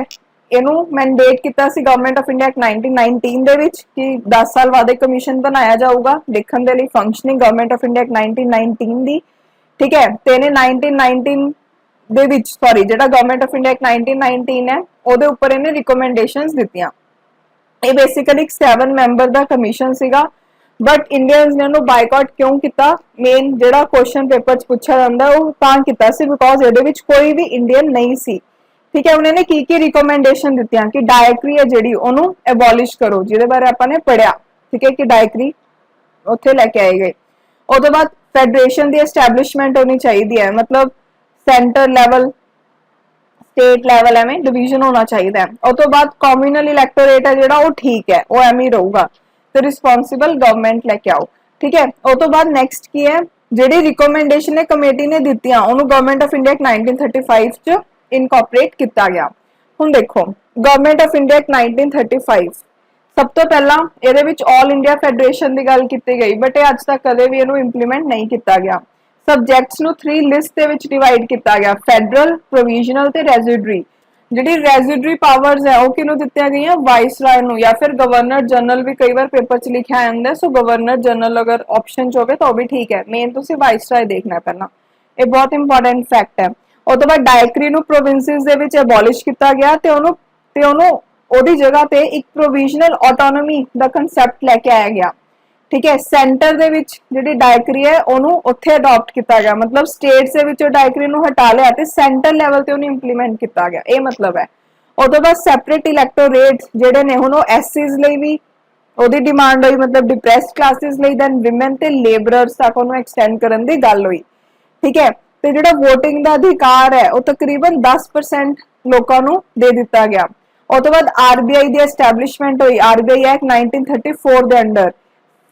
ਇਹਨੂੰ ਮੈਂਡੇਟ ਕੀਤਾ ਸੀ ਗਵਰਨਮੈਂਟ ਆਫ ਇੰਡੀਆ 1919 ਦੇ ਵਿੱਚ ਕਿ 10 ਸਾਲ ਬਾਅਦ ਇੱਕ ਕਮਿਸ਼ਨ ਬਣਾਇਆ ਜਾਊਗਾ ਦੇਖਣ ਦੇ ਲਈ ਫੰਕਸ਼ਨਿੰਗ ਗਵਰਨਮੈਂਟ ਆਫ ਇੰਡੀਆ 1919 ਦੀ। ਠੀਕ ਹੈ, ਤੇ ਇਹਨੇ 1919 ਦੇ ਵਿੱਚ ਜਿਹੜਾ ਗਵਰਨਮੈਂਟ ਆਫ ਇੰਡੀਆ 1919 ਹੈ ਉਹਦੇ ਉੱਪਰ ਇਹਨੇ ਰਿਕਮੈਂਡੇਸ਼ਨਸ ਦਿੱਤੀਆਂ। ਇਹ ਬੇਸਿਕਲੀ ਇੱਕ 7 ਮੈਂਬਰ ਦਾ ਕਮਿਸ਼ਨ ਸੀਗਾ, ਬਟ ਇੰਡੀਅਨਸ ਨੇ ਉਹਨੂੰ ਬਾਈਕਾਟ ਕਿਉਂ ਕੀਤਾ? ਮੇਨ ਜਿਹੜਾ ਕੁਐਸਚਨ ਪੇਪਰ 'ਚ ਪੁੱਛਿਆ ਜਾਂਦਾ ਉਹ ਤਾਂ ਕੀਤਾ ਸੀ ਬਿਕੋਜ਼ ਇਹਦੇ ਵਿੱਚ ਕੋਈ ਵੀ ਇੰਡੀਅਨ ਨਹੀਂ ਸੀ। ਠੀਕ ਹੈ, ਉਹਨਾਂ ਨੇ ਕੀ ਰਿਕਮੈਂਡੇਸ਼ਨ ਦਿੱਤੀਆਂ ਕਿ ਡਾਇਕਰੀ ਹੈ ਜਿਹੜੀ ਉਹਨੂੰ ਐਬੋਲਿਸ਼ ਕਰੋ, ਜਿਹਦੇ ਬਾਰੇ ਆਪਾਂ ਨੇ ਪੜਿਆ। ਠੀਕ ਹੈ, ਕਿ ਡਾਇਕਰੀ ਉੱਥੇ ਲੈ ਕੇ ਆਏ ਗਏ। ਉਹ ਤੋਂ ਬਾਅਦ ਫੈਡਰੇਸ਼ਨ ਦੀ ਐਸਟੈਬਲਿਸ਼ਮੈਂਟ ਹੋਣੀ ਚਾਹੀਦੀ ਹੈ, ਮਤਲਬ ਸੈਂਟਰ ਲੈਵਲ, ਸਟੇਟ ਲੈਵਲ ਐਵੇਂ ਡਿਵੀਜ਼ਨ ਹੋਣਾ ਚਾਹੀਦਾ ਹੈ। ਉਹ ਤੋਂ ਬਾਅਦ ਕਮਿਊਨਲ ਇਲੈਕਟੋਰੇਟ ਹੈ ਜਿਹੜਾ ਉਹ ਠੀਕ ਹੈ, ਉਹ ਐਵੇਂ ਹੀ ਰਹੂਗਾ ਤੇ ਰਿਸਪੌਂਸਿਬਲ ਗਵਰਨਮੈਂਟ ਲੈ ਕੇ ਆਓ। ਠੀਕ ਹੈ, ਉਹ ਤੋਂ ਬਾਅਦ ਨੈਕਸਟ ਕੀ ਹੈ? ਜਿਹੜੀ ਰਿਕਮੈਂਡੇਸ਼ਨ ਹੈ ਕਮੇਟੀ ਨੇ ਦਿੱਤੀਆਂ ਉਹਨੂੰ ਗਵਰਨਮੈਂਟ ਆਫ ਇੰਡੀਆ 1935 ਚ ਇਨਕੋਰਪੋਰੇਟ ਕੀਤਾ ਗਿਆ। ਹੁਣ ਦੇਖੋ ਗਵਰਨਮੈਂਟ ਆਫ ਇੰਡੀਆ 1935 ਸਭ ਤੋਂ ਪਹਿਲਾਂ ਇਹਦੇ ਵਿੱਚ ਆਲ ਇੰਡੀਆ ਫੈਡਰੇਸ਼ਨ ਦੀ ਗੱਲ ਕੀਤੀ ਗਈ, ਬਟ ਇਹ ਅੱਜ ਤੱਕ ਕਦੇ ਵੀ ਇਹਨੂੰ ਇੰਪਲੀਮੈਂਟ ਨਹੀਂ ਕੀਤਾ ਗਿਆ। ਸਬਜੈਕਟਸ ਨੂੰ 3 ਲਿਸਟ ਦੇ ਵਿੱਚ ਡਿਵਾਈਡ ਕੀਤਾ ਗਿਆ, ਫੈਡਰਲ, ਪ੍ਰੋਵੀਜ਼ਨਲ ਤੇ ਰੈਜ਼ੀਡਰੀ। ਜਿਹੜੀ ਰੈਜ਼ੀਡਰੀ ਪਾਵਰਸ ਹੈ ਉਹ ਕਿਹਨੂੰ ਦਿੱਤੀਆਂ ਗਈਆਂ? ਵਾਇਸਰਾਏ ਨੂੰ, ਜਾਂ ਫਿਰ ਗਵਰਨਰ ਜਨਰਲ ਵੀ ਕਈ ਵਾਰ ਪੇਪਰ 'ਚ ਲਿਖਿਆ ਜਾਂਦਾ। ਸੋ ਗਵਰਨਰ ਜਨਰਲ ਅਗਰ ਆਪਸ਼ਨ 'ਚ ਹੋਵੇ ਤਾਂ ਉਹ ਵੀ ਠੀਕ ਹੈ, ਮੇਨ ਤੁਸੀਂ ਵਾਇਸਰਾਏ ਦੇਖਣਾ ਪਹਿਲਾਂ, ਇਹ ਬਹੁਤ ਇੰਪੋਰਟੈਂਟ ਫੈਕਟ ਹੈ। ਉਹ ਤੋਂ ਬਾਅਦ ਡਾਇਕਰੀ ਨੂੰ ਪ੍ਰੋਵਿੰਸਿਸ ਦੇ ਵਿੱਚ ਐਬੋਲਿਸ਼ ਕੀਤਾ ਗਿਆ ਤੇ ਉਹਨੂੰ ਉਹਦੀ ਜਗ੍ਹਾ ਤੇ ਇੱਕ ਪ੍ਰੋਵੀਜ਼ਨਲ ਆਟੋਨੋਮੀ ਦਾ ਕਨਸੈਪਟ ਲੈ ਕੇ ਆਇਆ ਗਿਆ। ਠੀਕ ਹੈ, ਸੈਂਟਰ ਦੇ ਵਿੱਚ ਜਿਹੜੀ ਡਾਇਕਰੀ ਹੈ ਉਹਨੂੰ ਉੱਥੇ ਅਡਾਪਟ ਕੀਤਾ ਗਿਆ, ਮਤਲਬ ਸਟੇਟਸ ਦੇ ਵਿੱਚੋਂ ਡਾਇਕਰੀ ਨੂੰ ਹਟਾ ਲਿਆ ਤੇ ਸੈਂਟਰ ਲੈਵਲ ਤੇ ਉਹਨੂੰ ਇੰਪਲੀਮੈਂਟ ਕੀਤਾ ਗਿਆ, ਇਹ ਮਤਲਬ ਹੈ। ਉਹ ਤੋਂ ਬਾਅਦ ਸੈਪਰੇਟ ਇਲੈਕਟੋਰੇਟ ਜਿਹੜੇ ਨੇ ਹੁਣ ਉਹ ਐਸਸੀਜ਼ ਲਈ ਵੀ ਉਹਦੀ ਡਿਮਾਂਡ ਹੋਈ, ਮਤਲਬ ਡਿਪਰੈਸਡ ਕਲਾਸਿਸ ਲਈ, ਦੈਨ ਵਿਮਨ ਤੇ ਲੇਬਰਰਸ ਤੱਕ ਉਹਨੂੰ ਐਕਸਟੈਂਡ ਕਰਨ ਦੀ ਗੱਲ ਹੋਈ। ਠੀਕ ਹੈ, ਤੇ ਜਿਹੜਾ VOTING ਦਾ ਅਧਿਕਾਰ ਹੈ ਉਹ ਤਕਰੀਬਨ 10% ਲੋਕਾਂ ਨੂੰ ਦੇ ਦਿੱਤਾ ਗਿਆ। ਉਹ ਤੋਂ ਬਾਅਦ RBI ਦੀ ਐਸਟੈਬਲਿਸ਼ਮੈਂਟ ਹੋਈ, RBI ਐਕਟ 1934 ਦੇ under.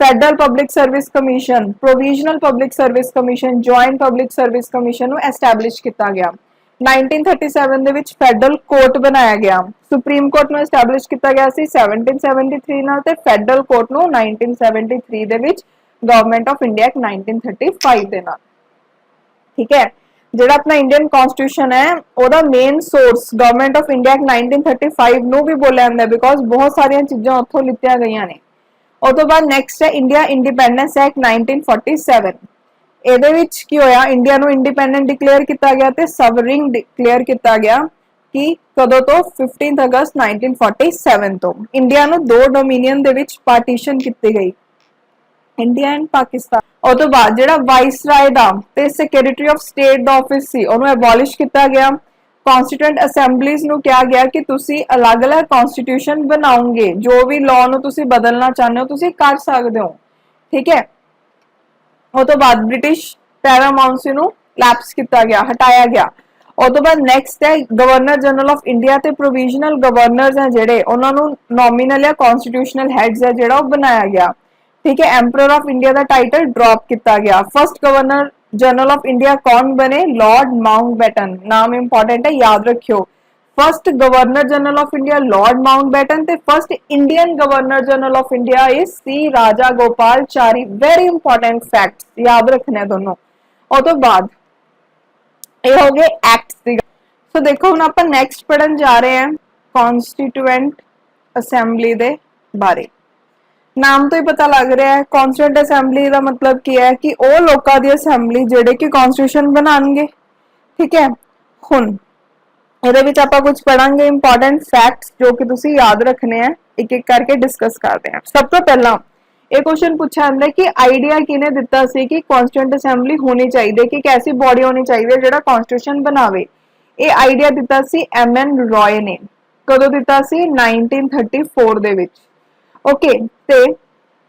Federal public service commission, provisional public service commission, joint public service commission ਨੂੰ ਐਸਟੈਬਲਿਸ਼ ਕੀਤਾ ਗਿਆ। 1937 ਦੇ ਵਿੱਚ ਫੈਡਰਲ ਕੋਰਟ ਬਣਾਇਆ ਗਿਆ। ਸੁਪਰੀਮ ਕੋਰਟ ਨੂੰ ਐਸਟੈਬਲਿਸ਼ ਕੀਤਾ ਗਿਆ ਸੀ 1773 ਨਾਲ ਤੇ ਫੈਡਰਲ ਕੋਰਟ ਨੂੰ 1973 ਦੇ ਵਿੱਚ ਗਵਰਨਮੈਂਟ ਆਫ ਇੰਡੀਆ 1935 ਦੇ ਨਾਲ। ਠੀਕ ਹੈ, ਜਿਹੜਾ ਆਪਣਾ ਇੰਡੀਅਨ ਕਨਸਟੀਟਿਊਸ਼ਨ ਹੈ ਉਹਦਾ main source government of India 1935 ਨੂੰ ਵੀ ਬੋਲਿਆ ਜਾਂਦਾ ਬਿਕੋਜ਼ ਬਹੁਤ ਸਾਰੀਆਂ ਚੀਜ਼ਾਂ ਉੱਥੋਂ ਲਿੱਤੀਆਂ ਗਈਆਂ ਨੇ। ਉਹ ਤੋਂ ਬਾਅਦ ਨੈਕਸਟ ਹੈ ਇੰਡੀਆ ਇੰਡੀਪੈਂਡੈਂਸ ਐਕਟ 1947। ਇਹਦੇ ਵਿੱਚ ਕੀ ਹੋਇਆ? ਇੰਡੀਆ ਨੂੰ ਇੰਡੀਪੈਂਡੈਂਟ ਡਿਕਲੇਅਰ ਕੀਤਾ ਗਿਆ ਤੇ ਸਵਰਿੰਗ ਡਿਕਲੇਅਰ ਕੀਤਾ ਗਿਆ ਕਿ ਕਦੋਂ ਤੋਂ? 15 ਅਗਸਤ 1947 ਤੋਂ। ਇੰਡੀਆ ਨੂੰ 2 ਡੋਮੀਨੀਅਨ ਦੇ ਵਿੱਚ ਪਾਰਟੀਸ਼ਨ ਕੀਤੀ ਗਈ, ਇੰਡੀਆ ਐਂਡ ਪਾਕਿਸਤਾਨ। ਉਹ ਤੋਂ ਬਾਅਦ ਜਿਹੜਾ ਵਾਇਸਰਾਏ ਦਾ ਤੇ ਸੈਕਟਰੀ ਆਫ ਸਟੇਟ ਦਾ ਆਫਿਸ ਸੀ ਉਹਨੂੰ ਐਬੋਲਿਸ਼ ਕੀਤਾ ਗਿਆ। ਕਨਸਟੀਟਿਊਐਂਟ ਅਸੈਂਬਲੀਜ਼ ਨੂੰ ਕਿਹਾ ਗਿਆ ਕਿ ਤੁਸੀਂ ਅਲੱਗ-ਅਲੱਗ ਕਨਸਟੀਟਿਊਸ਼ਨ ਬਣਾਓਗੇ, ਜੋ ਵੀ ਲਾਅ ਨੂੰ ਤੁਸੀਂ ਬਦਲਣਾ ਚਾਹੁੰਦੇ ਹੋ ਤੁਸੀਂ ਕਰ ਸਕਦੇ ਹੋ। ਠੀਕ ਹੈ, ਉਹ ਤੋਂ ਬਾਅਦ ਬ੍ਰਿਟਿਸ਼ ਪੈਰਾਮਾਉਂਸੀ ਨੂੰ ਲੈਪਸ ਕੀਤਾ ਗਿਆ, ਹਟਾਇਆ ਗਿਆ। ਉਹ ਤੋਂ ਬਾਅਦ ਨੈਕਸਟ ਹੈ ਗਵਰਨਰ ਜਨਰਲ ਆਫ ਇੰਡੀਆ ਤੇ ਪ੍ਰੋਵੀਜ਼ਨਲ ਗਵਰਨਰਸ ਹੈ ਜਿਹੜੇ ਉਹਨਾਂ ਨੂੰ ਨੋਮੀਨਲ ਜਾਂ ਕਨਸਟੀਟਿਊਸ਼ਨਲ ਹੈਡਸ ਹੈ ਜਿਹੜਾ ਉਹ ਬਣਾਇਆ ਗਿਆ। ठीक है, एम्परर ऑफ इंडिया का टाइटल ड्रॉप किया गया। First governor general of India कौन बने? Lord Mountbatten. नाम इंपॉर्टेंट है, याद रखियो। First governor general of India Lord Mountbatten थे। First Indian governor general of India is C very important fact, याद रखने दोनों। और तो बाद ये हो गए एक्ट। तो देखो हम आप नैक्सट पढ़न जा रहे हैं कॉन्स्टिट्यूएंट असैंबली दे बारे। नाम तो ही पता लग रहा है, कॉन्स्टिट्यूएंट असैंबली का मतलब क्या है कि वो लोगों की असैंबली जेडे कि कॉन्स्टिट्यूशन बनाएंगे। ठीक है, हुन ये कुछ पढ़ांगे इंपॉर्टेंट फैक्ट्स जो कि तुसी याद रखने हैं, एक एक करके डिस्कस करते हैं। सब तो पहला ये क्वेश्चन पूछा जाता है कि आइडिया किने दिता सी कि कॉन्स्टिट्यूएंट असैंबली होनी चाहिए, कि कैसी बॉडी होनी चाहिए जेड़ा कॉन्स्टिट्यूशन बनावे। ये आइडिया दिता सी एम.एन. रॉय ने। कदों दिता सी? 1934 दे विच। ओके, ते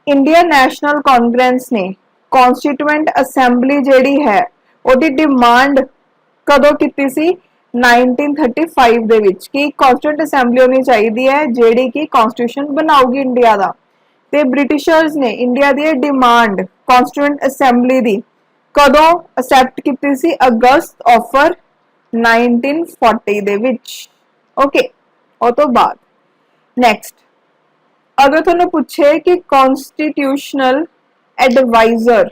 इंडियन नेशनल कांग्रेस ने कॉन्स्टिट्यूएंट असैंबली जेड़ी है ओदी डिमांड कदों कीती सी? 1935 दे विच कि कॉन्स्टिट्यूएंट असैंबली होनी चाहिए है जेड़ी कि कॉन्स्टिट्यूशन बनाऊगी इंडिया दा। ते ब्रिटिशर्स ने इंडिया दी डिमांड कॉन्स्टिट्यूएंट असैंबली दी कदों एक्सेप्ट कीती सी? अगस्त ऑफर 1940 दे विच। ओके, और तो बाद नेक्स्ट अगर तुमने पूछे कि कॉन्स्टिट्यूशनल एडवाइजर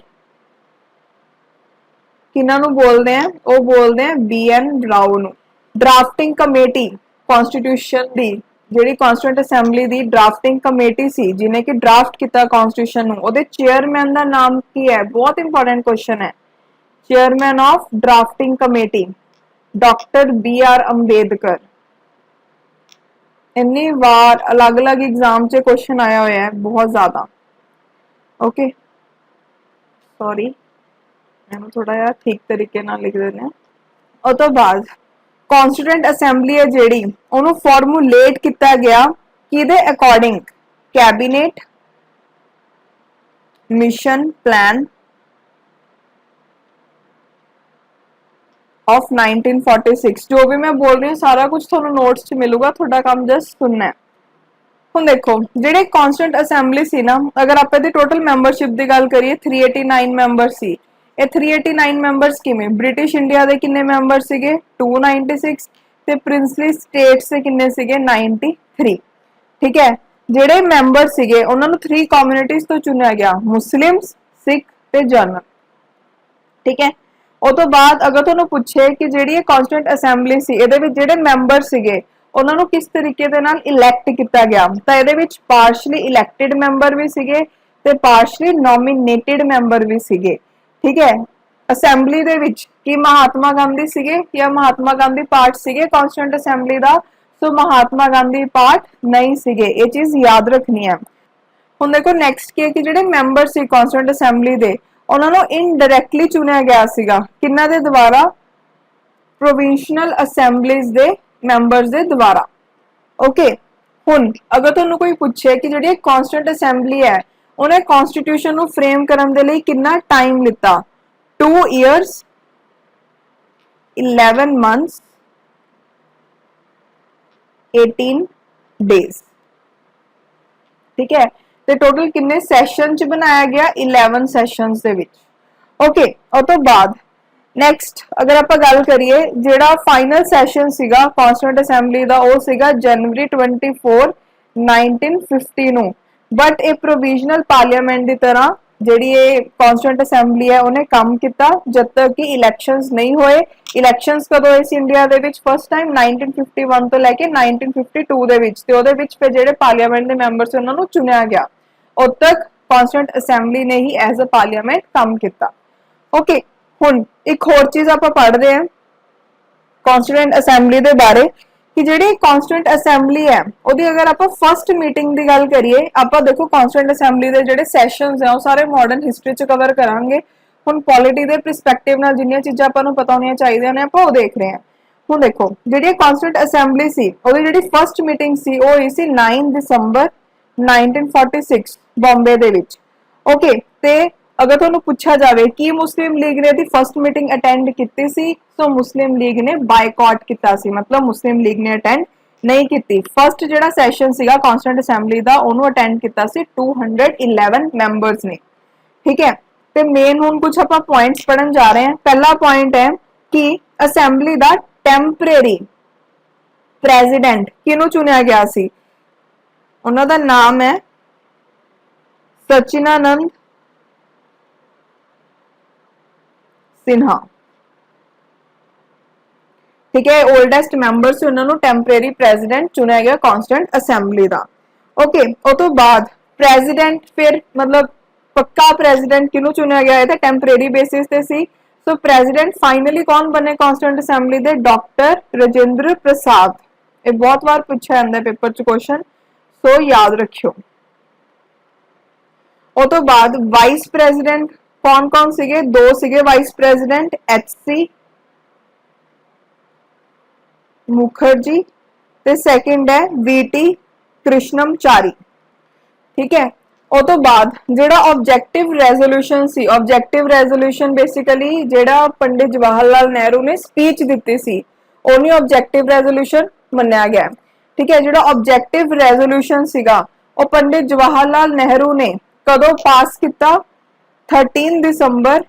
किन्हां नूं बोलते हैं? वो बोलते हैं बी.एन. राव नूं। ड्राफ्टिंग कमेटी कॉन्स्टिट्यूशन दी जिहड़ी कॉन्स्टिट्यूएंट असैंबली दी ड्राफ्टिंग कमेटी सी जिन्हें कि ड्राफ्ट किया कॉन्स्टिट्यूशन नूं, ओदे चेयरमैन का नाम की है? बहुत इंपॉर्टेंट क्वेश्चन है। Chairman of drafting committee doctor B R. Ambedkar. इन्नी बार अलग अलग एग्जाम च क्वेश्चन आया हुआ है, बहुत ज्यादा। ओके, सॉरी, मैं थोड़ा यार ठीक तरीके ना लिख देने। और तो बाद कॉन्स्टिट्यूएंट असैंबली है जेड़ी ओनू फॉर्मूलेट किया गया किदे according? Cabinet mission plan of 1946। जो भी मैं बोल रही हूँ सारा कुछ थोड़ा नोट्स च मिलूगा, थोड़ा काम जस्ट सुनना है। ਹੁਣ देखो ਜਿਹੜੇ कॉन्स्टिट्यूएंट असैंबली सी ना, अगर आप टोटल मैंबरशिप की गल करिए 389 मैंबर सी। ये 389 मैंबर्स किवें? ब्रिटिश इंडिया के किन्ने मैंबर सीगे? 296 ते प्रिंसली स्टेट्स के किन्ने सीगे? 93। ठीक है, ਜਿਹੜੇ मैंबर सीगे उन्होंने 3 कम्युनिटीज तो चुनिया गया, मुस्लिम्स, सिख ते जर्नल। ठीक है, उस तो बाद अगर तुहानू पूछे कि जिहड़ी कॉन्स्टिट्यूएंट असैंबली सी इहदे विच जिहड़े मैंबर सीगे उन्होंने किस तरीके दे नाल इलैक्ट किया गया? तो ये पार्शली इलैक्टेड मैंबर भी सीगे ते पार्शली नॉमिनेटेड मैंबर भी सीगे। ठीक है, असैंबली दे विच कि महात्मा गांधी सीगे या महात्मा गांधी पार्ट सीगे कॉन्स्टिट्यूएंट असैंबली दा? सो महात्मा गांधी पार्ट नहीं सीगे, ये चीज याद रखनी है। हुण देखो नैक्सट की है कि जिहड़े मैंबर सी कॉन्स्टिट्यूएंट असैंबली दे उन्होंने इनडायरैक्टली चुनिया गया सीगा किन्ना दे द्वारा? प्रोविंशनल असैंबलीज दे मैंबर्स दे द्वारा। ओके, हुन अगर तुहानू कोई पूछे कि जिहड़ी कॉन्स्टिट्यूएंट असैंबली है उन्हें कॉन्स्टिट्यूशन नू फ्रेम करन दे लई कितना टाइम लिता? 2 years 11 months 18 days. ठीक है, ते टोटल किन्ने सैशन च बनाया गया? 11 सैशंस दे विच। ओके, और तो बाद नैक्सट अगर आप गल करिए जिहड़ा फाइनल सैशन सीगा कॉन्स्टिट्यूएंट असैंबली दा वो सीगा जनवरी 24 1950 नू। बट ये प्रोविजनल पार्लियामेंट की तरह जिहड़ी ये कॉन्स्टिट्यूएंट असैंबली है उन्हें काम किया जब तक कि इलैक्शंस नहीं होए। इलैक्शंस कदों होए सी इंडिया दे विच? फर्स्ट टाइम 1951 तो लैके 1952 दे विच, ते ओहदे विच फिर जिहड़े पार्लियामेंट के मैंबर से उन्होंने चुनिया गया। उद तक कॉन्स्टिट्यूएंट असैंबली ने ही एज अ पार्लियामेंट काम किया। ओके, हुन एक होर चीज आप पढ़ते हैं कॉन्स्टिट्यूएंट असैंबली के बारे कि जिहड़ी कॉन्स्टिट्यूएंट असैंबली है उहदी अगर आप फर्स्ट मीटिंग की गल करिए, आप देखो कॉन्स्टिट्यूएंट असैंबली के जिहड़े सैशंस है वो सारे मॉडर्न हिस्टरी च कवर करांगे। हुन पॉलिटी के परस्पैक्टिव नाल जिन्नियां चीज़ां आपां नूं पता होनियां चाहिदियां ने आपां वो देख रहे हैं। हुन देखो जिहड़ी कॉन्स्टिट्यूएंट असैंबली सी उहदी जिहड़ी फर्स्ट मीटिंग सी वो होई सी 9 दिसंबर 1946 बॉम्बे दे विच। ओके, ते अगर तुहानू पूछा जाए कि मुस्लिम लीग ने दी फर्स्ट मीटिंग अटेंड की सी, तो मुस्लिम लीग ने बायकॉट किया सी, मतलब मुस्लिम लीग ने अटेंड नहीं ਕੀਤੀ। फर्स्ट ਜਿਹੜਾ ਸੈਸ਼ਨ ਸੀਗਾ ਕਨਸਟੀਟਿਊਐਂਟ ਅਸੈਂਬਲੀ ਦਾ ਉਹਨੂੰ ਅਟੈਂਡ ਕੀਤਾ ਸੀ 211 ਮੈਂਬਰਸ ਨੇ। ठीक है, ਤੇ ਮੇਨ ਹੁਣ ਕੁਝ ਆਪਾਂ ਪੁਆਇੰਟਸ ਪੜਨ ਜਾ ਰਹੇ ਹਾਂ। ਪਹਿਲਾ ਪੁਆਇੰਟ ਹੈ ਕਿ ਅਸੈਂਬਲੀ ਦਾ ਟੈਂਪਰੇਰੀ ਪ੍ਰੈਜ਼ੀਡੈਂਟ ਕਿਹਨੂੰ ਚੁਣਿਆ ਗਿਆ ਸੀ? ਉਹਨਾਂ ਦਾ ਨਾਮ ਹੈ ਸਚਿਨਾਨੰਦ सिन्हा। ठीक है, ओल्डेस्ट मैंबर से उन्होंने टैंपरेरी प्रेजिडेंट चुनिया गया कॉन्स्टेंट असैंबली का। ओके, उस तो बाद प्रेजिडेंट फिर मतलब पक्का प्रेजिडेंट किनू चुनिया गया है टैंपरेरी बेसिस ते सी। सो प्रेजिडेंट फाइनली कौन बने कॉन्स्टेंट असैंबली दे? डॉक्टर राजेंद्र प्रसाद। ये बहुत बार पूछा जाता है पेपर च क्वेश्चन, सो याद रखियो। उस तो बाद वाइस प्रेजिडेंट कौन कौन सीगे? दो सीगे वाइस प्रेजिडेंट, एच.सी. मुखर्जी ते सेकंड है वी.टी. कृष्णमचारी। ठीक है, उस तो बाद जेड़ा ऑब्जेक्टिव रेजोल्यूशन सी, ऑब्जेक्टिव रेजोल्यूशन बेसिकली जेड़ा पंडित जवाहरलाल नेहरू ने स्पीच दी सी ओनी ऑब्जेक्टिव रेजोल्यूशन मन्निया गया। ठीक है, जेड़ा ऑब्जेक्टिव रेजोल्यूशन सीगा वो पंडित जवाहरलाल नेहरू ने कदों पास किया? 13 दिसंबर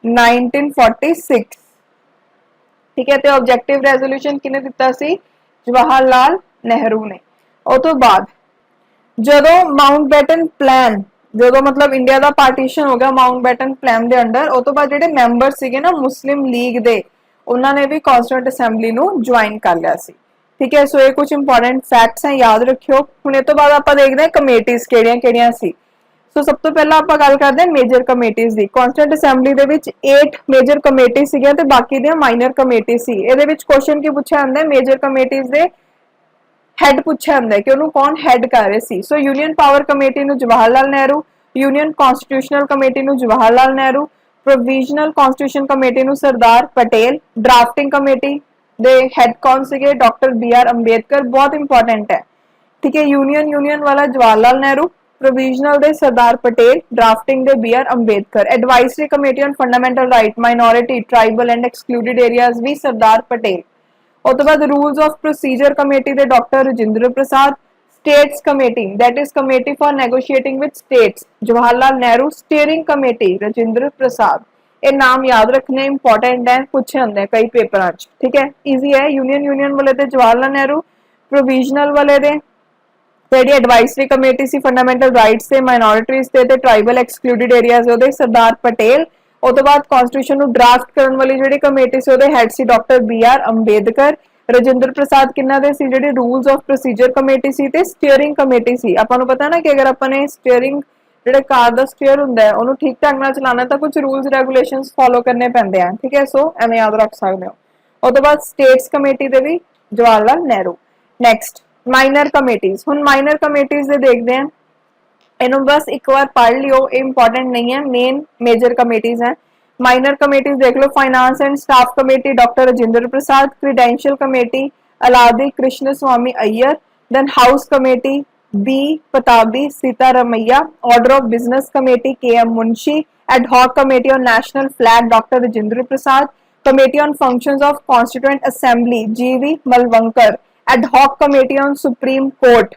1946। ठीक है, तो ऑब्जेक्टिव रेजोल्यूशन किने दिता सी? जवाहरलाल नेहरू ने। उस तो बाद जदों माउंटबेटन प्लान, जदों मतलब इंडिया का पार्टीशन हो गया माउंटबेटन प्लान के अंडर, उस तो बाद जेडे मैंबर सीगे ना मुस्लिम लीग दे उन्होंने भी कॉन्स्टिट्यूएंट असैंबली नू ज्वाइन कर लिया सी। ठीक है, सो ये कुछ इंपॉर्टेंट फैक्ट्स हैं, याद रखियो। हुण इस तो बाद आपां देखदे हां कमेटीज किहड़ियां-किहड़ियां सी। सो सब तो पहला आप गल करते हैं मेजर कमेटीज की। कॉन्स्टिट्यूएंट असैंबली दे विच 8 मेजर कमेटी सीगियां ते बाकी दी माइनर कमेटी सी। इहदे विच क्वेश्चन की पूछा जांदा है? मेजर कमेटीज दे हेड पूछा जांदा है कि उन्होंने कौन हेड कर रहे सी। सो यूनियन पावर कमेटी नू Jawaharlal Nehru, union constitutional committee नू Jawaharlal Nehru, provisional constitution committee नू सरदार पटेल, ड्राफ्टिंग कमेटी दे हेड कौन सीगे? Doctor B R. अंबेडकर। बहुत इंपॉर्टेंट है। ठीक है, यूनियन वाला जवाहरलाल नेहरू, प्रोविजनल दे सरदार पटेल, ड्राफ्टिंग दे B R. Ambedkar. Advisory committee on fundamental right, minority, tribal and excluded areas भी सरदार पटेल। और तो बाद rules of procedure committee they doctor Rajendra Prasad. States committee that is committee for negotiating with states, Jawaharlal Nehru. Steering committee Rajendra Prasad. ये नाम याद रखने इंपॉर्टेंट है, पूछे होंगे कई पेपर। ठीक है, इजी है। यूनियन वाले दे जवाहरलाल नेहरू, प्रोविजनल वाले दे ਜਿਹੜੀ ਐਡਵਾਈਜ਼ਰੀ ਕਮੇਟੀ ਸੀ ਫੰਡਾਮੈਂਟਲ ਰਾਈਟਸ ਤੇ ਮਾਈਨੋਰਿਟੀਜ਼ ਤੇ ਟ੍ਰਾਈਬਲ ਐਕਸਕਲੂਡਡ ਏਰੀਆਜ਼ ਉਹਦੇ ਸਰਦਾਰ ਪਟੇਲ। ਉਸ ਤੋਂ ਬਾਅਦ ਕਨਸਟੀਟਿਊਸ਼ਨ ਨੂੰ ਡਰਾਫਟ ਕਰਨ ਵਾਲੀ ਜਿਹੜੀ ਕਮੇਟੀ ਸੀ ਉਹਦੇ ਹੈਡ ਸੀ ਡਾਕਟਰ ਬੀ.ਆਰ. ਅੰਬੇਦਕਰ। ਰਾਜਿੰਦਰ ਪ੍ਰਸਾਦ ਕਿੰਨਾ ਦੇ ਸੀ? ਜਿਹੜੇ ਰੂਲਸ ਆਫ ਪ੍ਰੋਸੀਜਰ ਕਮੇਟੀ ਸੀ ਤੇ ਸਟੀਅਰਿੰਗ ਕਮੇਟੀ ਸੀ। ਆਪਾਂ ਨੂੰ ਪਤਾ ਨਾ ਕਿ ਅਗਰ ਆਪਾਂ ਨੇ ਸਟੀਅਰਿੰਗ ਜਿਹੜੇ ਕਾਰ ਦਾ ਸਟੀਅਰ ਹੁੰਦਾ ਹੈ ਉਹਨੂੰ ਠੀਕ ਢੰਗ ਨਾਲ ਚਲਾਉਣਾ ਤਾਂ ਕੁਝ ਰੂਲਸ ਰੈਗੂਲੇਸ਼ਨਸ ਫੋਲੋ ਕਰਨੇ ਪੈਂਦੇ ਆ। ਠੀਕ ਹੈ, ਸੋ ਐਵੇਂ ਯਾਦ ਰੱਖ ਸਕਦੇ ਹੋ। ਉਸ ਤੋਂ ਬਾਅਦ ਸਟੇਟਸ ਕਮੇਟੀ ਦੇ ਵੀ Jawaharlal Nehru. Next minor committees. हुण माइनर कमेटीज दे देखते हैं, इन्हों बस एक बार पढ़ लियो, इंपॉर्टेंट नहीं है। मेन मेजर कमेटीज हैं। माइनर कमेटीज देख लो, finance and staff committee doctor Rajendra Prasad, credential committee Alladi Krishnaswamy Iyer, then house committee B Pattabhi Sitaramayya, order of business committee K M. Munshi, ad hoc committee on national flag doctor Rajendra Prasad, committee on functions of constituent assembly G V. Mavalankar, ad hoc committee on supreme court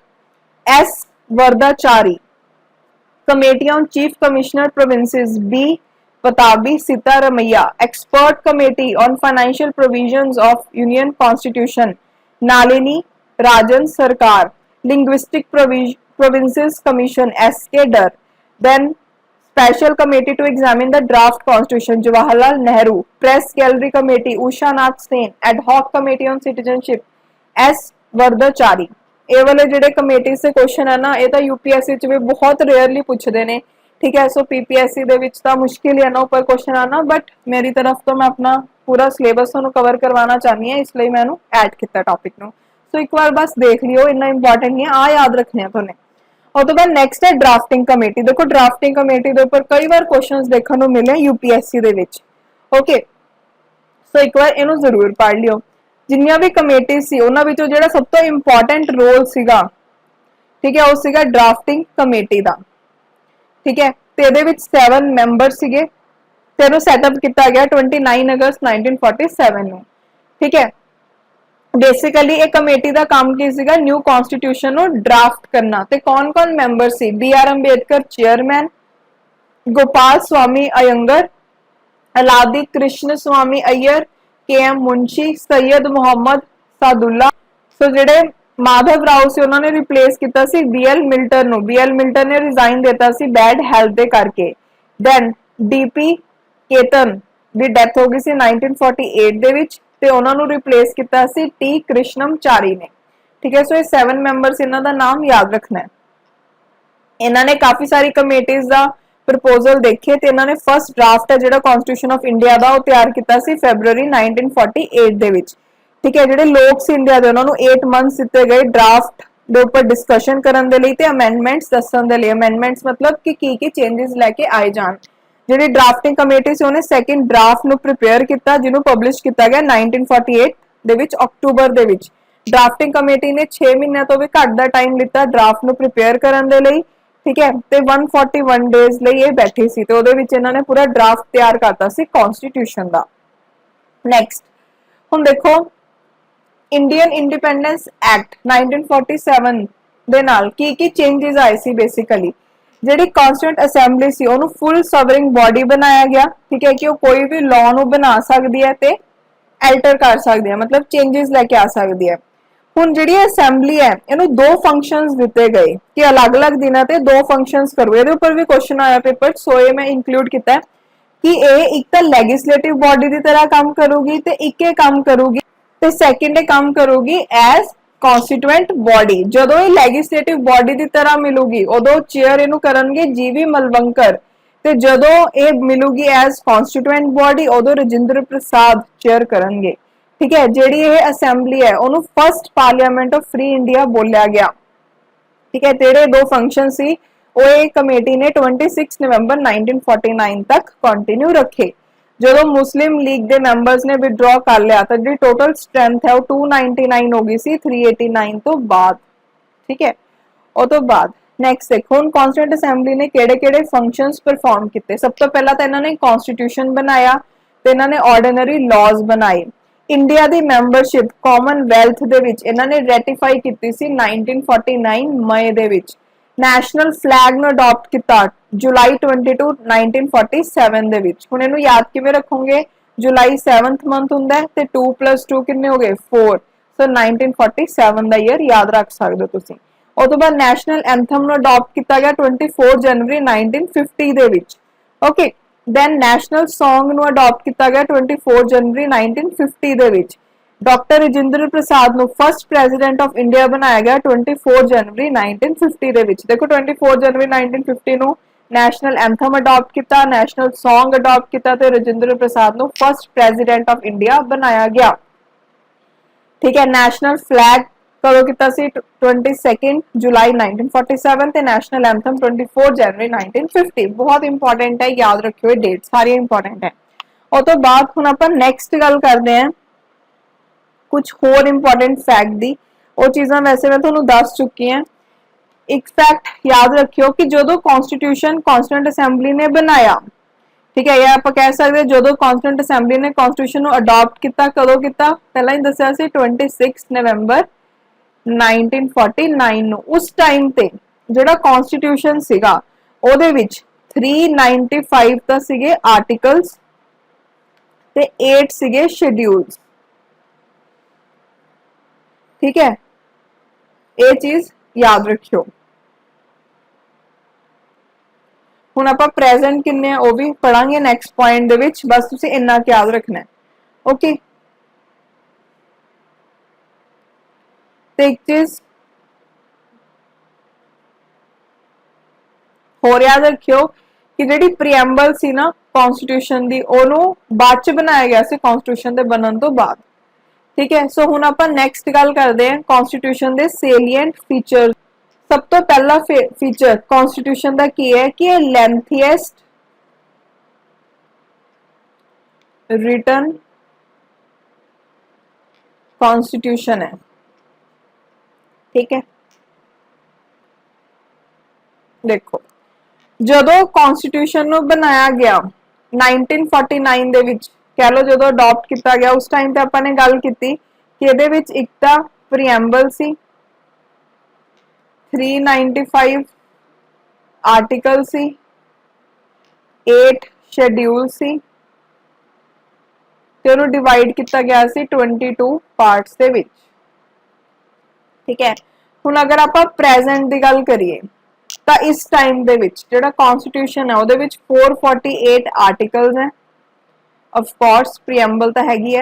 S Varadachari, committee on chief commissioner provinces B Pattabhi Sitaramayya, expert committee on financial provisions of union constitution Nalini Ranjan Sarkar, linguistic provinces commission S K Dar, then special committee to examine the draft constitution Jawaharlal Nehru, press gallery committee Usha Nath Sen, ad hoc committee on citizenship S Varadachari. ये वाले जेडे committee से question है ना, ये तो UPSC च भी बहुत रेयरली पूछते हैं। ठीक है, सो पीपीएससी दे विच तां मुश्किल है ना ऊपर क्वेश्चन आना, बट मेरी तरफ तो मैं अपना पूरा सिलेबस तुहानूं कवर करवाना चाहनी है, इसलिए मैं ऐड किया टॉपिक नूं। सो एक बार बस देख लियो, इन्ना इंपॉर्टेंट नहीं है, आ याद रखने तुहानूं। और तो बाद नेक्स्ट है ड्राफ्टिंग कमेटी। देखो ड्राफ्टिंग कमेटी के ऊपर कई बार क्वेश्चन देखने को मिले यूपीएससी दे विच। ओके, सो एक बार इनू जरूर पढ़ लियो। जिन्नियां भी कमेटी सी उन्हां विचों जिहड़ा सब तो इंपॉर्टेंट रोल सीगा, ठीक है, वो सीगा ड्राफ्टिंग कमेटी दा। ठीक है, ते इहदे विच 7 मैंबर सीगे ते इहनूं सैटअप किया गया 29 अगस्त 1947 नूं। ठीक है, बेसिकली एक कमेटी का काम की सीगा न्यू कॉन्स्टिट्यूशन नु ड्राफ्ट करना ते कौन कौन मैंबर सी B R Ambedkar chairman Gopalaswami Ayyangar Alladi Krishnaswamy Iyer K M Munshi Syed Mohammad Saadulla so जेडे माधव राव से उन्होंने रिप्लेस किया सी बीएल मिल्टन नु बीएल मिल्टन ने रिजाइन देता सी बैड हेल्थ दे करके देन डीपी केतन दी डेथ हो गई सी 1948 दे विच ते उन्हां नु रिप्लेस किया सी टी कृष्णमचारी ने ठीक है सो ये 7 मेंबर्स इन्हां दा नाम याद रखना है इन्हां ने काफी सारी कमेटीज दा प्रपोजल देखे ते इन्हां ने फर्स्ट ड्राफ्ट है जेड़ा कॉन्स्टिट्यूशन ऑफ इंडिया दा वो तैयार किया सी फरवरी 1948 दे विच ठीक है जेडे लोग सी इंडिया दे उन्हां नु 8 मंथ्स दिते गए ड्राफ्ट दे ऊपर डिस्कशन करन दे लई ते अमेंडमेंट्स दस्सण दे लई अमेंडमेंट्स मतलब कि की चेंजेस लेके आए जाण ਜਿਹੜੀ ਡਰਾਫਟਿੰਗ ਕਮੇਟੀ ਸੀ ਉਹਨੇ ਸੈਕੰਡ ਡਰਾਫਟ ਨੂੰ ਪ੍ਰਿਪੇਅਰ ਕੀਤਾ ਜਿਹਨੂੰ ਪਬਲਿਸ਼ ਕੀਤਾ ਗਿਆ 1948 ਦੇ ਵਿੱਚ ਅਕਤੂਬਰ ਦੇ ਵਿੱਚ ਡਰਾਫਟਿੰਗ ਕਮੇਟੀ ਨੇ 6 ਮਹੀਨਿਆਂ ਤੋਂ ਵੀ ਘੱਟ ਦਾ ਟਾਈਮ ਲਿੱਤਾ ਡਰਾਫਟ ਨੂੰ ਪ੍ਰਿਪੇਅਰ ਕਰਨ ਦੇ ਲਈ ਠੀਕ ਹੈ ਤੇ 141 ਡੇਜ਼ ਲਈ ਇਹ ਬੈਠੇ ਸੀ ਤੇ ਉਹਦੇ ਵਿੱਚ ਇਹਨਾਂ ਨੇ ਪੂਰਾ ਡਰਾਫਟ ਤਿਆਰ ਕਰਤਾ ਸੀ ਕਨਸਟੀਟਿਊਸ਼ਨ ਦਾ ਨੈਕਸਟ ਹੁਣ ਦੇਖੋ ਇੰਡੀਅਨ ਇੰਡੀਪੈਂਡੈਂਸ ਐਕਟ 1947 ਦੇ ਨਾਲ ਕੀ ਚੇਂजेस ਆਏ ਸੀ ਬੇਸਿਕਲੀ ਜਿਹੜੀ ਕਨਸਟੀਟਿਊਐਂਟ ਅਸੈਂਬਲੀ ਸੀ ਉਹਨੂੰ ਫੁੱਲ ਸਵਰਿੰਗ ਬਾਡੀ ਬਣਾਇਆ ਗਿਆ ਠੀਕ ਹੈ ਕਿ ਉਹ ਕੋਈ ਵੀ ਲਾਅ ਨੂੰ ਬਣਾ ਸਕਦੀ ਹੈ ਤੇ ਐਲਟਰ ਕਰ ਸਕਦੀ ਹੈ ਮਤਲਬ ਚੇਂजेस ਲੈ ਕੇ ਆ ਸਕਦੀ ਹੈ ਹੁਣ ਜਿਹੜੀ ਅਸੈਂਬਲੀ ਹੈ ਇਹਨੂੰ ਦੋ ਫੰਕਸ਼ਨਸ ਦਿੱਤੇ ਗਏ ਕਿ ਅਲੱਗ-ਅਲੱਗ ਦਿਨਾਂ ਤੇ ਦੋ ਫੰਕਸ਼ਨਸ ਕਰੂ ਇਹਦੇ ਉੱਪਰ ਵੀ ਕੁਐਸਚਨ ਆਇਆ ਪੇਪਰ ਸੋ ਇਹ ਮੈਂ ਇਨਕਲੂਡ ਕੀਤਾ ਕਿ ਇਹ ਇੱਕ ਤਾਂ ਲੈਜਿਸਲੇਟਿਵ ਬਾਡੀ ਦੀ ਤਰ੍ਹਾਂ ਕੰਮ ਕਰੂਗੀ ਤੇ ਇੱਕ ਇਹ ਕੰਮ ਕਰੂਗੀ ਤੇ ਸੈਕੰਡ ਇਹ ਕੰਮ ਕਰੂਗੀ ਐਜ਼ कॉन्स्टिट्यूएंट बॉडी जदों ये लैजिस्लेटिव बॉडी की तरह मिलूगी उदों चेयर इनू करनगे जीवी मलवंकर ते जदों ये मिलूगी एज कॉन्स्टिट्यूएंट बॉडी उदों राजेंद्र प्रसाद चेयर करनगे ठीक है जेडी ये असेंबली है ओनू first parliament of free India बोलिया गया ठीक है जेडे दो फंक्शन सी वो ये कमेटी ने 26 नवंबर 1949 तक कंटिन्यू रखे ਜਦੋਂ ਮੁਸਲਿਮ ਲੀਗ ਦੇ ਮੈਂਬਰਸ ਨੇ ਵਿਡਰਾ ਕਰ ਲਿਆ ਤਾਂ ਜਿਹੜੀ ਟੋਟਲ ਸਟਰੈਂਥ ਹੈ ਉਹ 299 ਹੋ ਗਈ ਸੀ 389 ਤੋਂ ਬਾਅਦ ਠੀਕ ਹੈ ਉਹ ਤੋਂ ਬਾਅਦ ਨੈਕਸਟ ਦੇਖੋ ਹੁਣ ਕਨਸਟੀਟਿਊਐਂਟ ਅਸੈਂਬਲੀ ਨੇ ਕਿਹੜੇ-ਕਿਹੜੇ ਫੰਕਸ਼ਨਸ ਪਰਫਾਰਮ ਕੀਤੇ ਸਭ ਤੋਂ ਪਹਿਲਾਂ ਤਾਂ ਇਹਨਾਂ ਨੇ ਕਨਸਟੀਟਿਊਸ਼ਨ ਬਣਾਇਆ ਤੇ ਇਹਨਾਂ ਨੇ ਆਰਡੀਨਰੀ ਲਾਜ਼ ਬਣਾਏ ਇੰਡੀਆ ਦੀ ਮੈਂਬਰਸ਼ਿਪ ਕਾਮਨਵੈਲਥ ਦੇ ਵਿੱਚ ਇਹਨਾਂ ਨੇ ਰੈਟੀਫਾਈ ਕੀਤੀ ਸੀ 1949 ਮਈ ਦੇ ਵਿੱਚ ਨੈਸ਼ਨਲ ਫਲੈਗ ਨੂੰ ਅਡਾਪਟ ਕੀਤਾ जुलाई 22 1947 ਦੇ ਵਿੱਚ ਹੁਣ ਇਹਨੂੰ ਯਾਦ ਕਿਵੇਂ ਰੱਖੋਗੇ ਜੁਲਾਈ 7th ਮੰਥ ਹੁੰਦਾ ਹੈ ਤੇ 2 + 2 ਕਿੰਨੇ ਹੋ ਗਏ 4 ਸੋ 1947 ਦਾ ਈਅਰ ਯਾਦ ਰੱਖ ਸਕਦੇ ਹੋ ਤੁਸੀਂ ਉਸ ਤੋਂ ਬਾਅਦ ਨੈਸ਼ਨਲ ਐਂਥਮ ਨੂੰ ਅਡਾਪਟ ਕੀਤਾ ਗਿਆ 24 ਜਨਵਰੀ 1950 ਦੇ ਵਿੱਚ ਓਕੇ ਦੈਨ ਨੈਸ਼ਨਲ ਸੌਂਗ ਨੂੰ ਅਡਾਪਟ ਕੀਤਾ ਗਿਆ 24 ਜਨਵਰੀ 1950 ਦੇ ਵਿੱਚ डॉक्टर राजेंद्र प्रसाद नु फर्स्ट प्रेसिडेंट ऑफ इंडिया बनाया गया 24 जनवरी 1950 ਦੇ ਵਿੱਚ ਦੇਖੋ 24 ਜਨਵਰੀ 1950 ਨੂੰ ਨੈਸ਼ਨਲ ਐਂਥਮ ਅਡਾਪਟ ਕੀਤਾ ਨੈਸ਼ਨਲ ਸੌਂਗ ਅਡਾਪਟ ਕੀਤਾ ਤੇ ਰਾਜਿੰਦਰ ਪ੍ਰਸਾਦ ਨੂੰ ਫਰਸਟ ਪ੍ਰੈਜ਼ੀਡੈਂਟ ਆਫ ਇੰਡੀਆ ਬਣਾਇਆ ਗਿਆ ਠੀਕ ਹੈ ਨੈਸ਼ਨਲ ਫਲੈਗ ਕਦੋਂ ਕੀਤਾ ਸੀ 22 ਜੁਲਾਈ 1947 ਤੇ ਨੈਸ਼ਨਲ ਐਂਥਮ 24 ਜਨਵਰੀ 1950 ਬਹੁਤ ਇੰਪੋਰਟੈਂਟ ਹੈ ਯਾਦ ਰੱਖਿਓ ਇਹ ਡੇਟ ਸਾਰੀਆਂ ਇੰਪੋਰਟੈਂਟ ਹੈ ਉਸ ਤੋਂ ਬਾਅਦ ਹੁਣ ਆਪਾਂ ਨੈਕਸਟ ਗੱਲ ਕਰਦੇ ਹਾਂ कुछ होर इंपॉर्टेंट फैक्ट दी वो चीज़ां वैसे मैं तुहानू दस चुकी हैं एक फैक्ट याद रखियो कि जो कॉन्स्टिट्यूशन कॉन्स्टिट्यूएंट असैंबली ने बनाया ठीक है या आप कह सकते जो कॉन्स्टिट्यूएंट असैंबली ने कॉन्स्टिट्यूशन अडॉप्ट किया कदों किया पहला ही दसिया सी 26 नवंबर 1949 नू उस टाइम ते जिहड़ा कॉन्स्टिट्यूशन सीगा ओहदे विच 395 तां सीगे आर्टिकल्स ते 8 सीगे शेड्यूल्स ठीक है ये चीज याद रखियो हुण आपां प्रेजेंट किन्ने वो भी पढ़ांगे नैक्सट पॉइंट दे विच बस तुसीं इन्ना याद रखना है ओके ते एक चीज होर याद रखियो कि जिहड़ी प्रीएम्बल सी ना कॉन्स्टिट्यूशन दी ओनू बाद च बनाया गया सी कॉन्स्टिट्यूशन दे बनन तो बाद ठीक है सो हुण आपां नैक्सट गल करदे हां कॉन्स्टिट्यूशन दे सेलिएंट फीचर सब तो पहला फीचर कॉन्स्टिट्यूशन दा की है कि लेंथीएस्ट रिटन कॉन्स्टिट्यूशन है ठीक है देखो जदों कॉन्स्टिट्यूशन नूं बनाया गया 1949 दे विच कह लो जो अडॉप्ट किया गया उस टाइम पे अपने गल की कि ਇਹਦੇ ਵਿੱਚ ਇੱਕ ਤਾਂ ਪ੍ਰੀਐਂਬਲ ਸੀ, 395 ਆਰਟੀਕਲ ਸੀ, 8 ਸ਼ੈਡਿਊਲ ਸੀ ਤੇ ਉਹਨੂੰ ਡਿਵਾਈਡ ਕੀਤਾ ਗਿਆ ਸੀ 22 ਪਾਰਟਸ ਦੇ ਵਿੱਚ। ਠੀਕ ਹੈ, ਹੁਣ ਅਗਰ ਆਪਾਂ ਪ੍ਰੈਜ਼ੈਂਟ ਦੀ ਗੱਲ ਕਰੀਏ ਤਾਂ ਇਸ ਟਾਈਮ ਦੇ ਵਿੱਚ ਜਿਹੜਾ ਕਨਸਟੀਟਿਊਸ਼ਨ ਹੈ ਉਹਦੇ ਵਿੱਚ 448 ਆਰਟੀਕਲਸ ਹੈ। ऑफ कोर्स प्रीएम्बल तो हैगी है,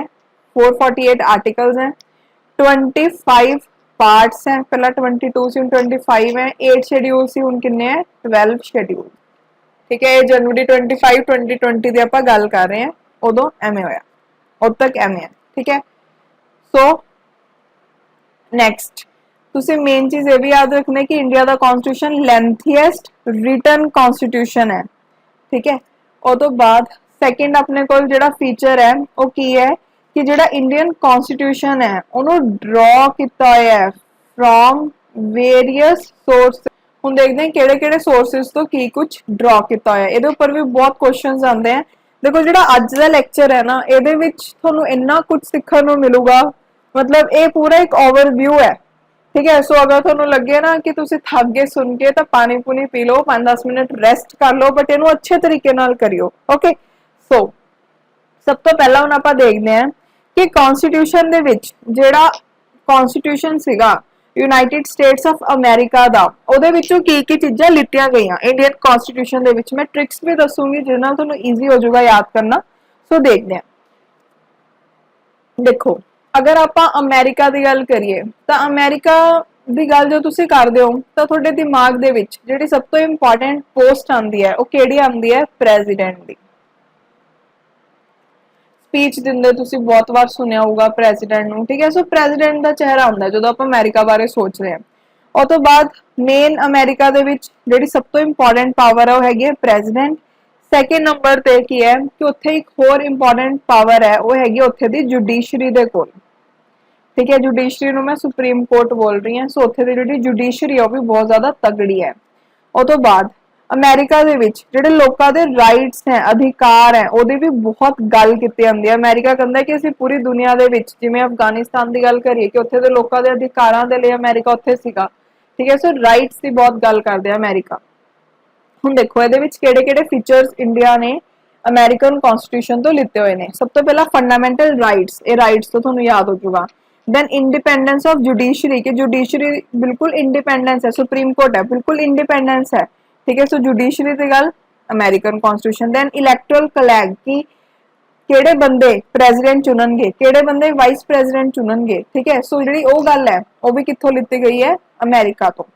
448 आर्टिकल्स हैं, 25 पार्ट्स हैं, पहला 22 से 25 है, 8 शेड्यूल से हुन किन्ने हैं 12 शेड्यूल। ठीक है, जनवरी 25 2020 दी आपां गल कर रहे हैं, उदों एवें होया, उद तक एवें है। ठीक है, सो नैक्सट तुसीं मेन चीज़ ये भी याद रखना कि इंडिया का कॉन्स्टिट्यूशन लेंथीएस्ट रिटन कॉन्स्टिट्यूशन है। ठीक है, उस तो बाद सैकेंड अपने को जो फीचर है वो की है कि जो इंडियन कॉन्स्टिट्यूशन है उन्होंने ड्रॉ किया है फ्रॉम वेरियस सोर्स। हम देखते हैं किहड़े-किहड़े सोर्सेस तो की कुछ ड्रॉ किया है, ये उपर भी बहुत क्वेश्चन आते हैं। देखो जो अज का लैक्चर है ना, ये थोनों इन्ना कुछ सीखने को मिलूगा, मतलब ये पूरा एक ओवरव्यू है। ठीक है, सो अगर थोनों लगे ना कि तुसी थक गए सुन के तो पानी पुनी पी लो, 5-10 मिनट रेस्ट कर लो, बट इनू अच्छे तरीके नाल करियो। ओके, सो सब तो पहला हुण आपां देखदे हैं कि कॉन्स्टिट्यूशन दे विच जिहड़ा कॉन्स्टिट्यूशन सीगा यूनाइटेड स्टेट्स ऑफ अमेरिका दा, उहदे विचों की चीज़ां लितियां गईयां इंडियन कॉन्स्टिट्यूशन दे विच। मैं ट्रिक्स भी दसूंगी जिहदे नाल तुहानूं ईजी हो जाऊगा याद करना। सो देखदे हैं, देखो अगर आपां अमेरिका की गल करिए तो अमेरिका की गल जो तुसीं करदे हो तो तुहाडे दिमाग दे विच जिहड़ी सब तो इंपॉर्टेंट पोस्ट आंदी है वो किहड़ी आंदी है? प्रेजिडेंट दी। स्पीच दिंदे तुसीं बहुत बार सुनिया होगा प्रेजिडेंट नूं। ठीक है, सो प्रेजिडेंट का चेहरा आंदा जो आपां अमेरिका बारे सोच रहे हैं। और तो बाद मेन अमेरिका दे विच जिहड़ी सब तो इंपॉर्टेंट पावर है वो हैगी है प्रेजिडेंट। सैकेंड नंबर पे की है कि उत्थे एक होर इंपॉर्टेंट पावर है वो हैगी उत्थे दी जुडिशरी दे कोल। ठीक है, जुडिशरी नूं मैं सुप्रीम कोर्ट बोल रही हूँ। सो उत्थे दी जिहड़ी जुडिशरी है वो भी बहुत ज़्यादा तगड़ी है। और तो बाद अमेरिका दे विच जिहड़े लोकां दे राइट्स हैं, अधिकार हैं, ओहदी भी बहुत गल कीती जांदी है। अमेरिका कहंदा है कि असीं पूरी दुनिया दे विच जिवें अफगानिस्तान की गल करिए कि उत्थे दे लोकां दे अधिकारां दे लई अमेरिका उत्थे सीगा। ठीक है, सो राइट्स की बहुत गल करदे आ अमेरिका। हुण देखो इहदे विच किहड़े-किहड़े फीचर्स इंडिया ने अमेरिकन कॉन्स्टिट्यूशन तो लिते हुए ने। सब तो पहला फंडामेंटल राइट्स, ये राइट्स तो तुहानूं याद हो जाऊगा। देन इंडिपेंडेंस ऑफ जुडिशरी, कि जुडिशरी बिल्कुल इंडिपेंडेंस है, सुप्रीम कोर्ट है बिल्कुल इंडिपेंडेंस है। ठीक है, सो जुडिशरी की गल अमेरिकन कॉन्स्टिट्यूशन। देन इलैक्टोरल कलैग की किहड़े बंदे प्रेजिडेंट चुनणगे, किहड़े बंदे वाइस प्रेजिडेंट चुनणगे। ठीक है, सो जिहड़ी वो गल है वो भी कित्थों लिती गई है? अमेरिका तो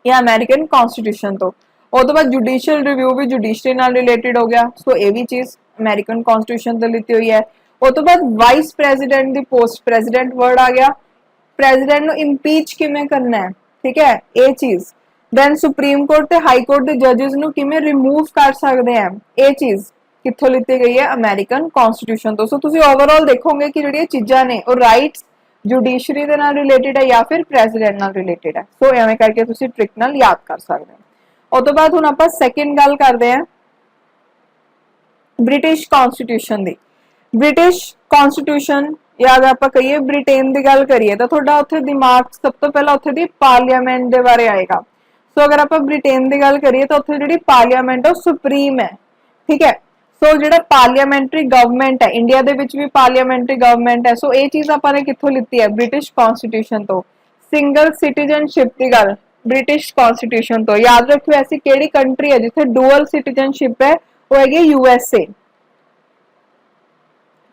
या अमेरिकन कॉन्स्टिट्यूशन तो। और तो बाद जुडिशियल रिव्यू भी जुडिशरी नाल रिलेटेड हो गया। सो ये भी चीज़ अमेरिकन कॉन्स्टिट्यूशन तो लिती हुई है। और तो बाद वाइस प्रेजिडेंट की पोस्ट, प्रेजिडेंट वर्ड आ गया, प्रेजिडेंट नूं इंपीच किवें करना है। ठीक है, ये चीज़। देन सुप्रीम कोर्ट ते हाई कोर्ट के जजिस नूं किवें रिमूव कर सकते हैं, ये चीज़ कित्थों लिती गई है? अमेरिकन कॉन्स्टिट्यूशन तो। सो तुसीं ओवरऑल देखोगे कि जिहड़ियां चीज़ां ने वो राइट्स जुडिशरी दे नाल रिलेटेड है या फिर प्रेजिडेंट नाल रिलेटेड है। सो एवें करके तुसीं ट्रिक नाल याद कर सकते हो। और तो बाद हुण आपां सैकेंड गल करदे हैं ब्रिटिश कॉन्स्टिट्यूशन दी। ब्रिटिश कॉन्स्टिट्यूशन या अगर आप कहिए ब्रिटेन की गल करिए तो थोड़ा उत्थे दिमाग सब तो पहला उत्थे दी पार्लियामेंट के बारे आएगा। सो अगर आप ब्रिटेन की गल करिए तो उत्थे जिहड़ी पार्लियामेंट है सुप्रीम है। ठीक है, सो जिहड़ा पार्लियामेंट्री गवर्नमेंट है, इंडिया दे विच भी पार्लियामेंट्री गवर्नमेंट है। सो ये चीज़ आपां ने कित्थों लिती है? ब्रिटिश कॉन्स्टिट्यूशन तो। सिंगल सिटीजनशिप की गल ब्रिटिश कॉन्स्टिट्यूशन तो। याद रखियो ऐसी केड़ी कंट्री है जिथे डुअल सिटीजनशिप है, वो है यूएसए।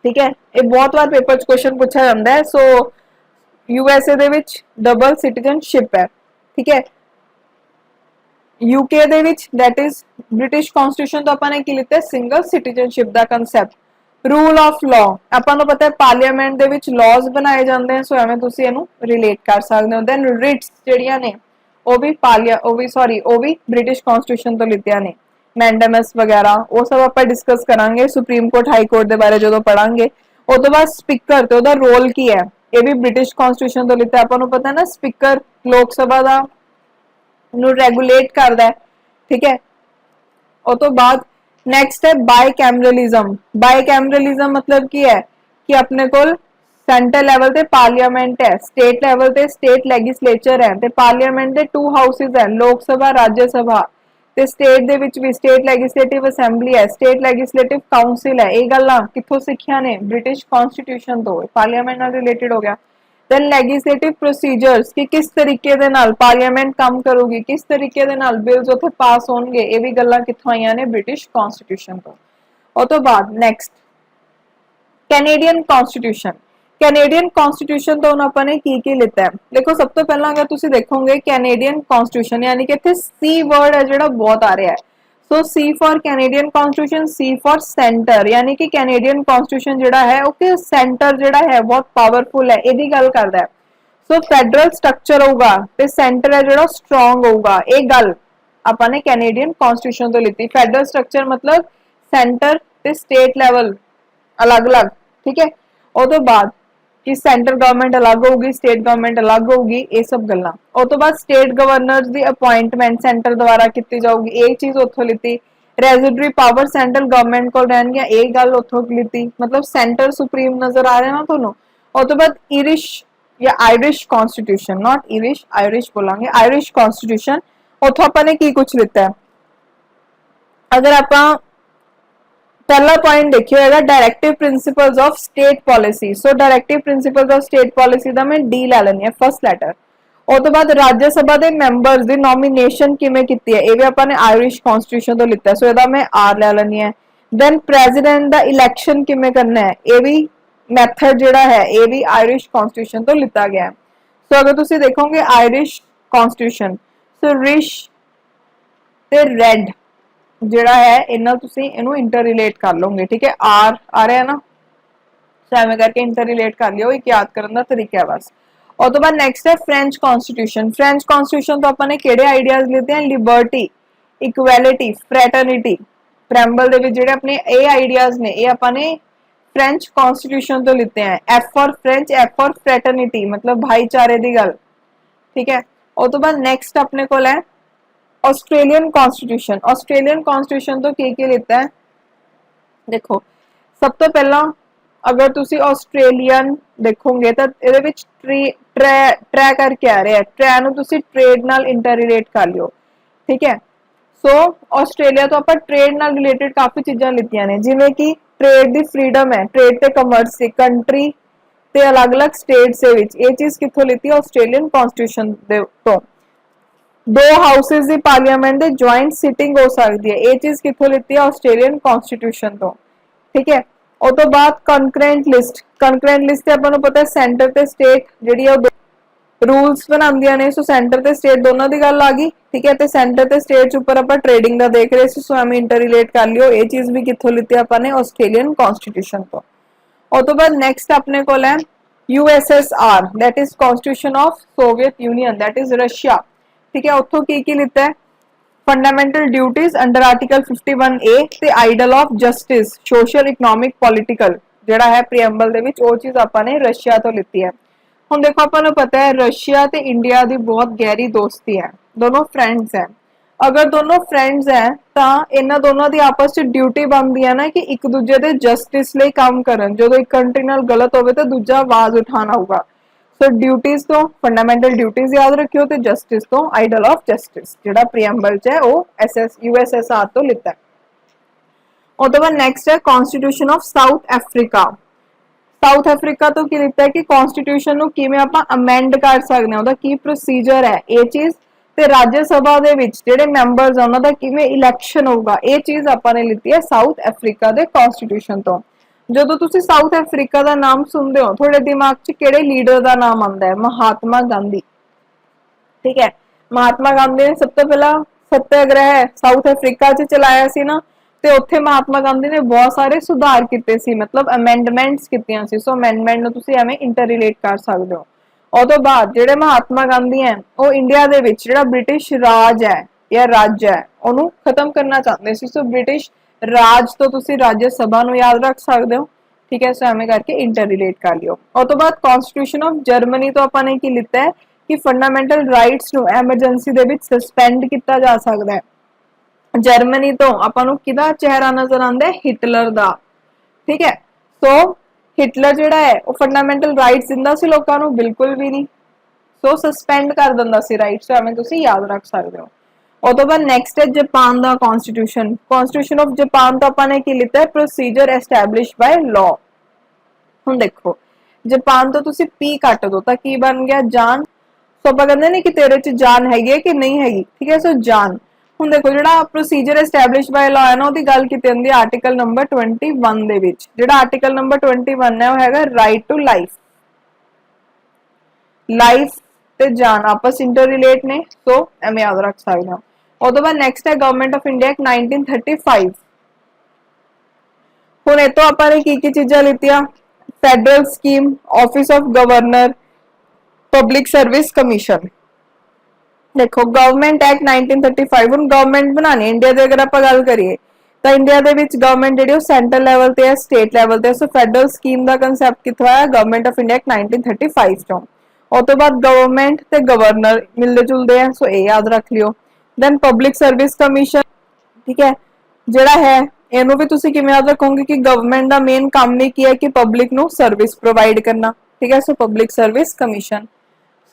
ठीक है, ये बहुत बार पेपर क्वेश्चन पूछा जाता है। सो यूएसए दे विच डबल सिटीजनशिप है। ठीक है, UK they which that is British constitution तो अपन ने की लिता है सिंगल सिटीजनशिप दा कंसेप्ट। रूल ऑफ लॉ अपन को पता है पार्लियामेंट दे विच लॉज बनाए जाते हैं। सो एवें तुसीं इहनूं रिलेट कर सकते हो। देन रिट्स जिहड़ियां ने वो भी ब्रिटिश कॉन्स्टिट्यूशन तो लितियां ने। मैंडेमस वगैरह वो सब आप डिस्कस करांगे सुप्रीम कोर्ट हाई कोर्ट के बारे जो पढ़ांगे। और तो बाद स्पीकर तो उहदा रोल की है, ये भी ब्रिटिश कॉन्स्टिट्यूशन तो लिता है। अपन को पता है ना स्पीकर लोक सभा का रेगुलेट करता है। ठीक है, और तो बाद नेक्स्ट है बाय कैमरलिज्म। बाय कैमरलिज्म मतलब की है कि अपने को सेंटर लेवल ते पार्लियामेंट है, स्टेट लेवल ते स्टेट लेजिस्लेचर है ते पार्लियामेंट दे 2 हाउसेस है, लोक सभा राज्य सभा ਤੇ ਸਟੇਟ ਦੇ ਵਿੱਚ ਵੀ ਸਟੇਟ ਲੈਜਿਸਲੇਟਿਵ ਅਸੈਂਬਲੀ ਹੈ, ਸਟੇਟ ਲੈਜਿਸਲੇਟਿਵ ਕਾਉਂਸਲ ਹੈ। ਇਹ ਗੱਲਾਂ ਕਿੱਥੋਂ ਸਿੱਖੀਆਂ ਨੇ? ਬ੍ਰਿਟਿਸ਼ ਕਨਸਟੀਟਿਊਸ਼ਨ ਤੋਂ, ਪਾਰਲੀਮੈਂਟ ਨਾਲ ਰਿਲੇਟਡ ਹੋ ਗਿਆ। ਦੈਨ ਲੈਜਿਸਲੇਟਿਵ ਪ੍ਰੋਸੀਜਰਸ ਕਿ ਕਿਸ ਤਰੀਕੇ ਦੇ ਨਾਲ ਪਾਰਲੀਮੈਂਟ ਕੰਮ ਕਰੂਗੀ, ਕਿਸ ਤਰੀਕੇ ਦੇ ਨਾਲ ਬਿਲਸ ਉੱਥੇ ਪਾਸ ਹੋਣਗੇ, ਇਹ ਵੀ ਗੱਲਾਂ ਕਿੱਥੋਂ ਆਈਆਂ ਨੇ? ਬ੍ਰਿਟਿਸ਼ ਕਨਸਟੀਟਿਊਸ਼ਨ ਤੋਂ। ਉਹ ਤੋਂ ਬਾਅਦ next Canadian constitution. Canadian constitution तो ਆਪਾਂ ਨੇ ਕੀ ਲਿੱਤਾ ਹੈ? ਦੇਖੋ ਸਭ ਤੋਂ ਪਹਿਲਾਂ ਅਗਰ ਤੁਸੀਂ ਦੇਖੋਗੇ कैनेडियन कॉन्स्टिट्यूशन यानी कि ਇੱਥੇ C वर्ड है ਜਿਹੜਾ ਬਹੁਤ ਆ ਰਿਹਾ ਹੈ। सो C for Canadian constitution, C for centre यानी कि कैनेडियन कॉन्स्टिट्यूशन ਜਿਹੜਾ ਹੈ ਉਹ ਕਿ ਸੈਂਟਰ ਜਿਹੜਾ ਹੈ ਬਹੁਤ ਪਾਵਰਫੁਲ ਹੈ, ਇਹਦੀ ਗੱਲ ਕਰਦਾ ਹੈ। ਸੋ ਫੈਡਰਲ ਸਟਰਕਚਰ ਹੋਊਗਾ ਤੇ ਸੈਂਟਰ ਹੈ ਜਿਹੜਾ ਸਟਰੋਂਗ ਹੋਊਗਾ, ਇਹ ਗੱਲ ਆਪਾਂ ਨੇ कैनेडियन कॉन्स्टिट्यूशन ਤੋਂ ਲਿੱਤੀ। ਫੈਡਰਲ ਸਟਰਕਚਰ मतलब ਸੈਂਟਰ ਤੇ ਸਟੇਟ ਲੈਵਲ अलग-अलग, ठीक है। और तो बाद कि सेंटर गवर्नमेंट अलग होगी, स्टेट गवर्नमेंट अलग होगी, ये सब गल्लां। और तो बाद स्टेट गवर्नर्स दी अपॉइंटमेंट सेंटर द्वारा की जाऊगी, एक चीज उत्थों लिती। रेजिडरी पावर सेंट्रल गवर्नमेंट को रहनगियां, एक गल उत्थों लिती, मतलब सेंटर सुप्रीम नजर आ रहा है ना तुहानू। और तो बाद इरिश या Irish constitution, not Irish, Irish बोलांगे, आयरिश कॉन्स्टिट्यूशन उत्थों आपां ने की कुछ लिता है। अगर आपां पहला पॉइंट देखियो है directive principles of state policy. So directive principles of state policy दा मैं डी ले लेनी है फर्स्ट लैटर। और तो बाद राज्य सभा दे मैंबर्स दी नॉमिनेशन किवें कीती है, ये भी अपन ने आयरिश कॉन्स्टिट्यूशन तो लिता है, सो एदा मैं आर ले लेनी है। देन प्रेसिडेंट दा इलेक्शन किवें करना है, ये भी मैथड जिहड़ा है ये भी आयरिश कॉन्स्टिट्यूशन तो लिता गया है। सो अगर तुसीं देखोगे आयरिश कॉन्स्टिट्यूशन, सो रिश ते रेड ਜਿਹੜਾ ਹੈ ਇਹਨਾਂ ਤੁਸੀਂ ਇਹਨੂੰ ਇੰਟਰ ਰਿਲੇਟ ਕਰ ਲਓਗੇ, ठीक है। आर आ रहा है ना, सो ਐਵੇਂ करके इंटर रिलेट कर लियो, एक याद करने ਦਾ तरीका है बस। और तो बाद नेक्स्ट है फ्रेंच कॉन्स्टिट्यूशन। फ्रेंच कॉन्स्टिट्यूशन तो अपन ने ਕਿਹੜੇ आइडियाज लेते हैं? Liberty, equality, fraternity. प्रैम्बल ਦੇ ਵਿੱਚ ਜਿਹੜੇ ਆਪਣੇ ਇਹ आइडियाज ਨੇ ਇਹ ਆਪਾਂ ਨੇ फ्रेंच कॉन्स्टिट्यूशन तो लेते हैं। F for French, F for fraternity मतलब भाईचारे ਦੀ ਗੱਲ, ठीक है। और तो बाद नेक्स्ट अपने को है ऑस्ट्रेलियन कॉन्स्टिट्यूशन। ऑस्ट्रेलियन कॉन्स्टिट्यूशन तो की लेता है? देखो सब तो पहला अगर तुसी ऑस्ट्रेलियन देखोगे तो ਇਹਦੇ ਵਿੱਚ ट्रै करके आ रहा है, ट्रै ਨੂੰ ਤੁਸੀਂ ट्रेड ਨਾਲ इंटर रिलेट कर लियो, ठीक है। सो ऑस्ट्रेलिया तो ਆਪਾਂ ट्रेड ਨਾਲ रिलेटेड काफी चीज़ां लितियां ने, जिवें कि ट्रेड दी फ्रीडम है, ट्रेड ते कमर्स दी कंट्री ते अलग-अलग स्टेट्स ਦੇ ਵਿੱਚ, ਇਹ ਚੀਜ਼ ਕਿੱਥੋਂ ਲਿੱਤੀ? ऑस्ट्रेलियन कॉन्स्टिट्यूशन ਦੇ ਤੋਂ। दो हाउसेस दी पार्लियामेंट दे जॉइंट सिटिंग हो सकती है, ये चीज किथों लेती है? ऑस्ट्रेलियन कॉन्स्टिट्यूशन तो, ठीक है। और तो बाद कंकरेंट लिस्ट। कंकरेंट लिस्ट अपन को पता है सेंटर ते स्टेट जिहड़ी रूल्स बनांदियां ने, सो सेंटर ते स्टेट दोनों दी गल आ गई, ठीक है। ते सेंटर ते स्टेट ऊपर अपन ट्रेडिंग दा देख रहे सी, सो एवें इंटर रिलेट कर लियो, ये चीज भी किथों लेती अपन ने? ऑस्ट्रेलियन कॉन्स्टिट्यूशन तो। और तो बाद नेक्स्ट अपने को है USSR, that is constitution of Soviet union, that is Russia, ठीक है। उत्थों की लिता है? Fundamental duties under article 51A ते ideal of justice, social economic political जिहड़ा है प्रीएम्बल दे विच, वो चीज आपां ने रशिया तो लिती है। हुण देखो आपां नूं पता है रशिया ते इंडिया दी बहुत गहरी दोस्ती है, दोनों फ्रेंड्स हैं। अगर दोनों फ्रेंड्स हैं तो इन्हां दोनों दी आपस च ड्यूटी बनदी है ना कि एक दूजे दे जस्टिस लई काम करन, जदों एक कंट्री नाल गलत होवे तो दूजा आवाज उठाना होगा। सो ड्यूटीज तो फंडामेंटल ड्यूटीज याद रखियो ते जस्टिस तो आइडल ऑफ जस्टिस जिहड़ा प्रीएम्बल च है वो यूएसएसआर तो लिता है। और तो बाद नेक्स्ट है constitution of south Africa. South Africa तो की लिता है कि कॉन्स्टिट्यूशन नूं किवें आपां अमेंड कर सकदे हां, ओहदा की प्रोसीजर है, ये चीज ते राज्य सभा दे विच जिहड़े मैंबर्स उन्हां दा किवें इलैक्शन होगा, ये चीज आपां ने लिती है साउथ अफ्रीका दे कॉन्स्टिट्यूशन तो। ਜਦੋਂ ਤੁਸੀਂ ਸਾਊਥ ਅਫਰੀਕਾ ਦਾ ਨਾਮ ਸੁਣਦੇ ਹੋ ਤੁਹਾਡੇ ਦਿਮਾਗ 'ਚ ਕਿਹੜੇ ਲੀਡਰ ਦਾ ਨਾਮ ਆਉਂਦਾ ਹੈ? ਮਹਾਤਮਾ ਗਾਂਧੀ, ठीक है। महात्मा गांधी ने सब तो पहला सत्याग्रह साउथ अफ्रीका च चलाया सी ना, ते उत्थे महात्मा गांधी ने बहुत सारे सुधार किए सी, मतलब अमेंडमेंट्स कीतियां सी। सो अमेंडमेंट नूं तुसीं एवें इंटर रिलेट कर सकते हो। और तो बाद जिहड़े महात्मा गांधी हैं वो इंडिया दे विच जिहड़ा ब्रिटिश राज है या राज्य है उहनूं खत्म करना चाहते सी। सो ब्रिटिश राज तो तुसीं राज्य सभा नूं याद रख सकते हो, ठीक है। सो एवें करके इंटर रिलेट कर लियो। और तो बाद कॉन्स्टिट्यूशन ऑफ जर्मनी तो आपां ने की लिता है कि फंडामेंटल राइट्स नूं एमरजेंसी दे विच सस्पेंड किया जा सकता है। जर्मनी तो आपां नूं किहदा चेहरा नजर आंदा है? हिटलर दा, ठीक है। सो हिटलर जिहड़ा है वो फंडामेंटल राइट्स दिंदा सी लोकां नूं? बिल्कुल भी नहीं। सो सस्पेंड कर दिंदा सी राइट्स, एवें तुसीं याद रख सकदे हो। ਉਹ ਤੋਂ ਬਾਅਦ ਨੈਕਸਟ ਹੈ Japan the constitution. Constitution of Japan ਤੋਂ ਆਪਾਂ ਨੇ ਕੀ ਲਿੱਤਾ ਹੈ? Procedure establish ਬਾय law. ਹੁਣ ਦੇਖੋ ਜਾਪਾਨ ਤੋਂ ਤੁਸੀਂ ਪੀ ਕੱਟ ਦੋ ਤਾਂ ਕੀ ਬਣ ਗਿਆ? ਜਾਨ। ਸੋ ਆਪਾਂ ਕਹਿੰਦੇ ਨੇ ਕਿ ਤੇਰੇ ਚ ਜਾਨ ਹੈਗੀ ਹੈ ਕਿ ਨਹੀਂ ਹੈਗੀ, ਠੀਕ ਹੈ। ਸੋ ਜਾਨ। ਹੁਣ ਦੇਖੋ ਜਿਹੜਾ ਪ੍ਰੋਸੀਜਰ ਐਸਟੈਬਲਿਸ਼ ਬਾय ਲਾਅ ਹੈ ਨਾ, ਉਹਦੀ ਗੱਲ ਕੀਤੀ ਜਾਂਦੀ ਹੈ ਆਰਟੀਕਲ ਨੰਬਰ 21 ਦੇ ਵਿੱਚ। ਜਿਹੜਾ ਆਰਟੀਕਲ ਨੰਬਰ 21 ਹੈ ਉਹ ਹੈਗਾ ਰਾਈਟ ਟੂ ਲਾਈਫ। ਲਾਈਫ ਤੇ ਜਾਨ ਆਪਸ ਇੰਟਰ ਰਿਲੇਟ ਨੇ, ਸੋ ਐਵੇਂ ਯਾਦ ਰੱਖ ਸਕਦੇ ਹੋ। ਉਹ ਤੋਂ ਬਾਅਦ ਨੈਕਸਟ ਹੈ ਗਵਰਨਮੈਂਟ ਆਫ ਇੰਡੀਆ ਐਕਟ 1935। ਹੁਣ ਇਹ ਤੋਂ ਆਪਾਂ ਨੇ ਕੀ ਚੀਜ਼ਾਂ ਲਿੱਤੀਆਂ? Federal scheme, office of governor, public service commission. देखो गवर्नमेंट एक्ट 1935 ਹੁਣ गवर्नमेंट बनानी इंडिया ਦੇ अगर ਆਪਾਂ ਗੱਲ ਕਰੀਏ ਤਾਂ ਇੰਡੀਆ ਦੇ ਵਿੱਚ गवर्नमेंट ਜਿਹੜੀ ਉਹ ਸੈਂਟਰਲ ਲੈਵਲ ਤੇ ਹੈ, ਸਟੇਟ ਲੈਵਲ ਤੇ। ਸੋ ਫੈਡਰਲ ਸਕੀਮ ਦਾ ਕਨਸੈਪਟ ਕਿੱਥੋਂ ਆਇਆ? ਗਵਰਨਮੈਂਟ ਆਫ ਇੰਡੀਆ ਐਕਟ 1935 ਤੋਂ। ਉਸ ਤੋਂ ਬਾਅਦ ਗਵਰਨਮੈਂਟ ਤੇ ਗਵਰਨਰ ਮਿਲਦੇ ਜੁਲਦੇ ਆ, ਸੋ ਇਹ ਯਾਦ ਰੱਖ ਲਿਓ। ਦੈਨ ਪਬਲਿਕ ਸਰਵਿਸ ਕਮਿਸ਼ਨ, ਠੀਕ ਹੈ, ਜਿਹੜਾ ਹੈ ਇਹਨੂੰ ਵੀ ਤੁਸੀਂ ਕਿਵੇਂ ਯਾਦ ਰੱਖੋਗੇ ਕਿ ਗਵਰਨਮੈਂਟ ਦਾ ਮੇਨ ਕੰਮ ਹੀ ਕੀ ਹੈ ਕਿ ਪਬਲਿਕ ਨੂੰ ਸਰਵਿਸ ਪ੍ਰੋਵਾਈਡ ਕਰਨਾ, ਠੀਕ ਹੈ। So public service commission.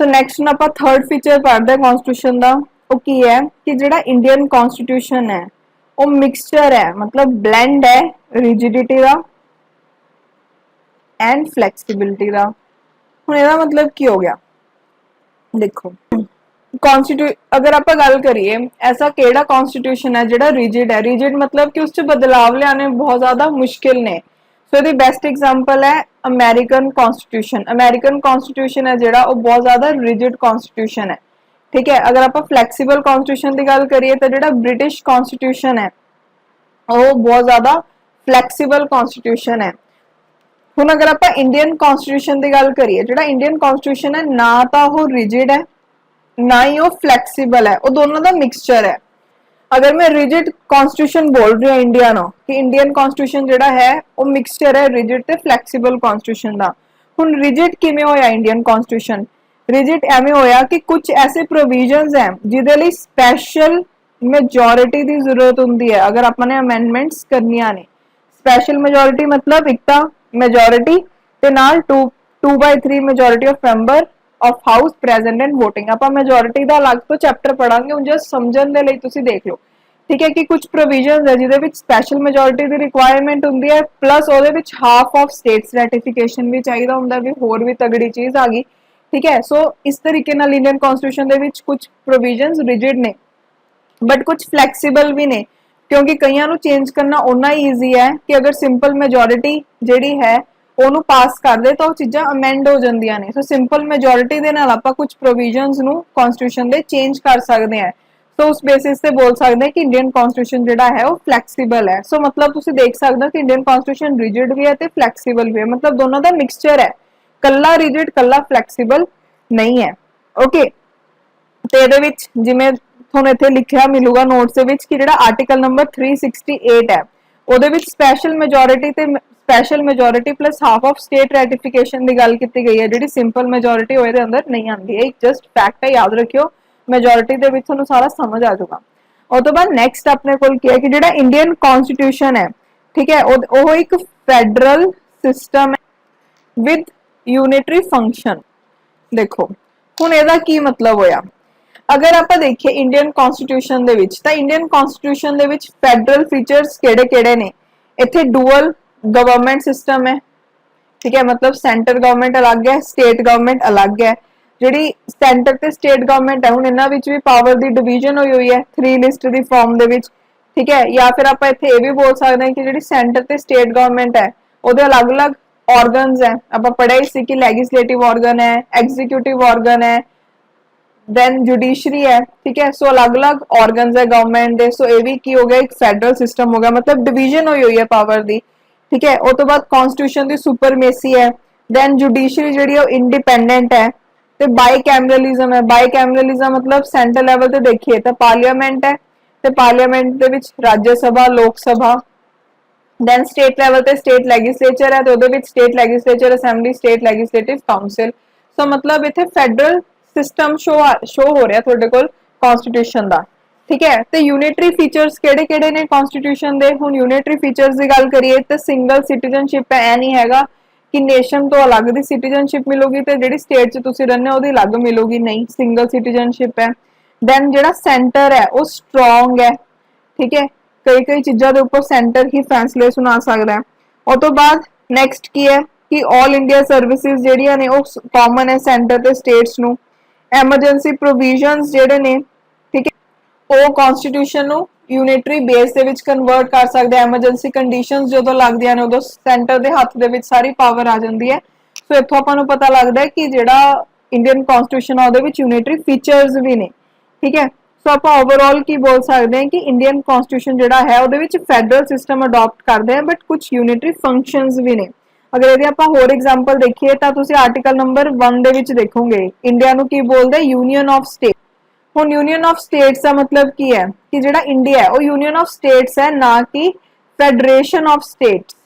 So next ਨਾ ਆਪਾਂ ਥਰਡ ਫੀਚਰ ਪੜ੍ਹਦੇ ਹਾਂ ਕਨਸਟੀਟਿਊਸ਼ਨ ਦਾ। ਉਹ ਕੀ ਹੈ ਕਿ ਜਿਹੜਾ ਇੰਡੀਅਨ ਕਨਸਟੀਟਿਊਸ਼ਨ ਹੈ ਉਹ ਮਿਕਸਚਰ ਹੈ, मतलब ब्लेंड है रिजिडिटी ਦਾ एंड फ्लैक्सिबिलिटी ਦਾ। ਹੁਣ ਇਹਦਾ मतलब ਕੀ ਹੋ ਗਿਆ? देखो अगर आप गल करिए ऐसा केड़ा कॉन्स्टिट्यूशन है जिहड़ा रिजिड है? रिजिड मतलब कि उस च बदलाव लियाने बहुत ज्यादा मुश्किल ने। सो दी बेस्ट एग्जांपल है अमेरिकन कॉन्स्टिट्यूशन। अमेरिकन कॉन्स्टिट्यूशन है जिहड़ा वो बहुत ज्यादा रिजिड कॉन्स्टिट्यूशन है, ठीक है। अगर आप फ्लैक्सीबल कॉन्स्टिट्यूशन की गल करिए तो जिहड़ा ब्रिटिश कॉन्स्टिट्यूशन है वो बहुत ज्यादा फ्लैक्सीबल कॉन्स्टिट्यूशन है। हुण अगर आप इंडियन कॉन्स्टिट्यूशन की गल करिए, जिहड़ा इंडियन कॉन्स्टिट्यूशन है ना तो वो रिजिड है ना ही वो फ्लैक्सीबल है, वो दोनों का मिक्सचर है। अगर मैं रिजिड कॉन्स्टिट्यूशन बोल रही हूँ इंडिया नो कि इंडियन कॉन्स्टिट्यूशन जिहड़ा है वो मिक्सचर है रिजिड ते फ्लैक्सीबल कॉन्स्टिट्यूशन का। हुण रिजिड किवें होया इंडियन कॉन्स्टिट्यूशन? रिजिड एवें होया कि कुछ ऐसे प्रोविजनस हैं जिहदे लई स्पैशल मेजोरिटी की जरूरत होंदी है अगर आपने अमेंडमेंट्स करनियां ने। स्पैशल मेजोरिटी मतलब एक तो मेजोरिटी ते नाल 2/3 majority of member of house present and voting. आप मेजोरिटी का अलग तो चैप्टर पढ़ांगे, हुण जस्ट समझण दे लई तुसीं देख लो, ठीक है। कि कुछ प्रोविजनस है जिहदे विच स्पैशल मेजोरिटी की रिक्वायरमेंट होंदी है, प्लस उहदे विच हाफ ऑफ स्टेट्स रेटिफिकेशन भी चाहिदा हुंदा, भी होर भी तगड़ी चीज़ आ गई, ठीक है। सो इस तरीके नाल इंडियन कॉन्स्टिट्यूशन दे विच कुछ प्रोविजनस रिजिड ने बट कुछ फ्लैक्सीबल भी ने, क्योंकि कईयां नूं चेंज करना उन्ना ही ईजी है कि अगर सिंपल मेजोरिटी जिहड़ी है ਉਹਨੂੰ ਪਾਸ ਕਰ ਦੇ ਤਾਂ ਉਹ ਚੀਜ਼ਾਂ ਅਮੈਂਡ ਹੋ ਜਾਂਦੀਆਂ ਨੇ। ਸੋ ਸਿੰਪਲ ਮੈਜੋਰਿਟੀ ਦੇ ਨਾਲ ਆਪਾਂ ਕੁਝ ਪ੍ਰੋਵੀਜ਼ਨਸ ਨੂੰ ਕਨਸਟੀਟਿਊਸ਼ਨ ਦੇ ਚੇਂਜ ਕਰ ਸਕਦੇ ਹਾਂ। ਸੋ ਉਸ ਬੇਸਿਸ ਤੇ ਬੋਲ ਸਕਦੇ ਹਾਂ ਕਿ ਇੰਡੀਅਨ ਕਨਸਟੀਟਿਊਸ਼ਨ ਜਿਹੜਾ ਹੈ ਉਹ ਫਲੈਕਸੀਬਲ ਹੈ। ਸੋ मतलब ਤੁਸੀਂ ਦੇਖ ਸਕਦੇ ਹੋ ਕਿ ਇੰਡੀਅਨ ਕਨਸਟੀਟਿਊਸ਼ਨ ਰਿਜਿਡ ਵੀ ਹੈ ਤੇ ਫਲੈਕਸੀਬਲ ਵੀ ਹੈ, मतलब ਦੋਨੋਂ ਦਾ ਮਿਕਸਚਰ ਹੈ, ਕੱਲਾ ਰਿਜਿਡ ਕੱਲਾ ਫਲੈਕਸੀਬਲ ਨਹੀਂ ਹੈ। ਓਕੇ, ਤੇ ਇਹਦੇ ਵਿੱਚ ਜਿਵੇਂ ਤੁਹਾਨੂੰ ਇੱਥੇ ਲਿਖਿਆ ਮਿਲੂਗਾ ਨੋਟਸ ਦੇ ਵਿੱਚ ਕਿ ਜਿਹੜਾ ਆਰਟੀਕਲ ਨੰਬਰ 368 ਹੈ ਉਹਦੇ ਵਿੱਚ ਸਪੈਸ਼ਲ ਮੈਜੋਰਿਟੀ ਤੇ special majority plus half of state ratification की गल की गई है, जी सिंपल मेजोरिटी होए अंदर नहीं आती है। एक जस्ट फैक्ट है, याद रखियो, मेजोरिटी के विच तुहानू सारा समझ आ जाऊगा। उस तो बाद नैक्सट अपने कोल की है कि जिहड़ा इंडियन कॉन्स्टिट्यूशन है, ठीक है, वो एक फैडरल सिस्टम है विद यूनिटरी फंक्शन। देखो हुण इहदा की मतलब होया, अगर आप देखिए इंडियन कॉन्स्टिट्यूशन दे विच तां इंडियन कॉन्स्टिट्यूशन दे विच फैडरल फीचर्स किहड़े-किहड़े ने? इत्थे डुअल गवर्नमेंट सिस्टम है, ठीक है, मतलब सेंटर गवर्नमेंट अलग है, स्टेट गवर्नमेंट अलग है। जिहड़ी सेंटर ते स्टेट गवर्नमेंट है हुण इन्हां विच भी पावर दी डिवीजन होई हुई है 3 लिस्ट दी फॉर्म दे विच, ठीक है। या फिर आप इत्थे ये भी बोल सकते हैं कि जिहड़ी सेंटर ते स्टेट गवर्नमेंट है उहदे अलग-अलग ऑर्गन्स है। आप पढ़े ही सी कि लैजिस्लेटिव ऑर्गन है, एग्जीक्यूटिव ऑर्गन है, देन जुडिशरी है, ठीक है। सो अलग-अलग ऑर्गन्स है गवर्नमेंट दे। सो ये भी की हो गया, एक फैडरल सिस्टम हो गया, मतलब डिवीजन हुई है पावर दी, ठीक है। उस तो बाद कॉन्स्टिट्यूशन की सुपरमेसी है, दैन जुडिशरी जिहड़ी है इंडिपेंडेंट है, ते बाईकैमरलिज्म है। बाईकैमरलिज्म मतलब सेंटर लैवल ते देखिए तो पार्लीमेंट है, ते पार्लीमेंट दे विच राज्य Sabha, Lok Sabha, then state level ते स्टेट लैजिस्लेचर है, तो उहदे विच state legislature assembly, state legislative council. So मतलब इत्थे फैडरल सिस्टम शो हो रहा तुहाडे कोल कॉन्स्टिट्यूशन दा, ठीक है। तो यूनिटरी फीचर्स किहड़े-किहड़े ने कॉन्स्टिट्यूशन दे? हुण यूनिटरी फीचर्स की गल करिए तो सिंगल सिटीजनशिप है, ऐ नहीं हैगा कि नेशन तो अलग दी सिटीजनशिप मिलूगी ते जिहड़ी स्टेट च तुसीं रहंदे हो ओहदी अलग मिलूगी, नहीं सिंगल सिटीजनशिप है। दैन जिहड़ा सेंटर है वो स्ट्रोंग है, ठीक है, कई कई चीज़ों के उपर सेंटर ही फैसले सुना सकता है। उस तो बाद नैक्सट की है कि ऑल इंडिया सर्विसिज जिहड़ियां ने वो कॉमन है सेंटर ते स्टेट्स नूं। एमरजेंसी प्रोविजनस जिहड़े ने, ठीक है, वो कॉन्स्टिट्यूशन नूं यूनिटरी बेस दे विच कन्वर्ट कर सकते हैं। एमरजेंसी कंडीशनस जदों लगदियां ने उदों सेंटर दे हत्थ दे विच सारी पावर आ जाती है। सो इत्थों आपां नूं पता लगदा है कि जिहड़ा इंडियन कॉन्स्टिट्यूशन है उहदे विच यूनिटरी फीचर्स भी ने, ठीक है। सो आप ओवरऑल की बोल सकते हैं कि इंडियन कॉन्स्टिट्यूशन जिहड़ा है उहदे विच फेडरल सिस्टम अडॉप्ट करते हैं बट कुछ यूनिटरी फंक्शंस भी ने। अगर यदि आप होर एग्जाम्पल देखिए तो तुसीं आर्टिकल नंबर 1 दे विच देखोगे इंडिया नूं की बोलदे यूनियन ऑफ स्टेट। हुण यूनियन ऑफ स्टेट्स का मतलब की है कि जिहड़ा इंडिया है वो यूनियन ऑफ स्टेट्स है, ना कि फेडरेशन ऑफ स्टेट्स।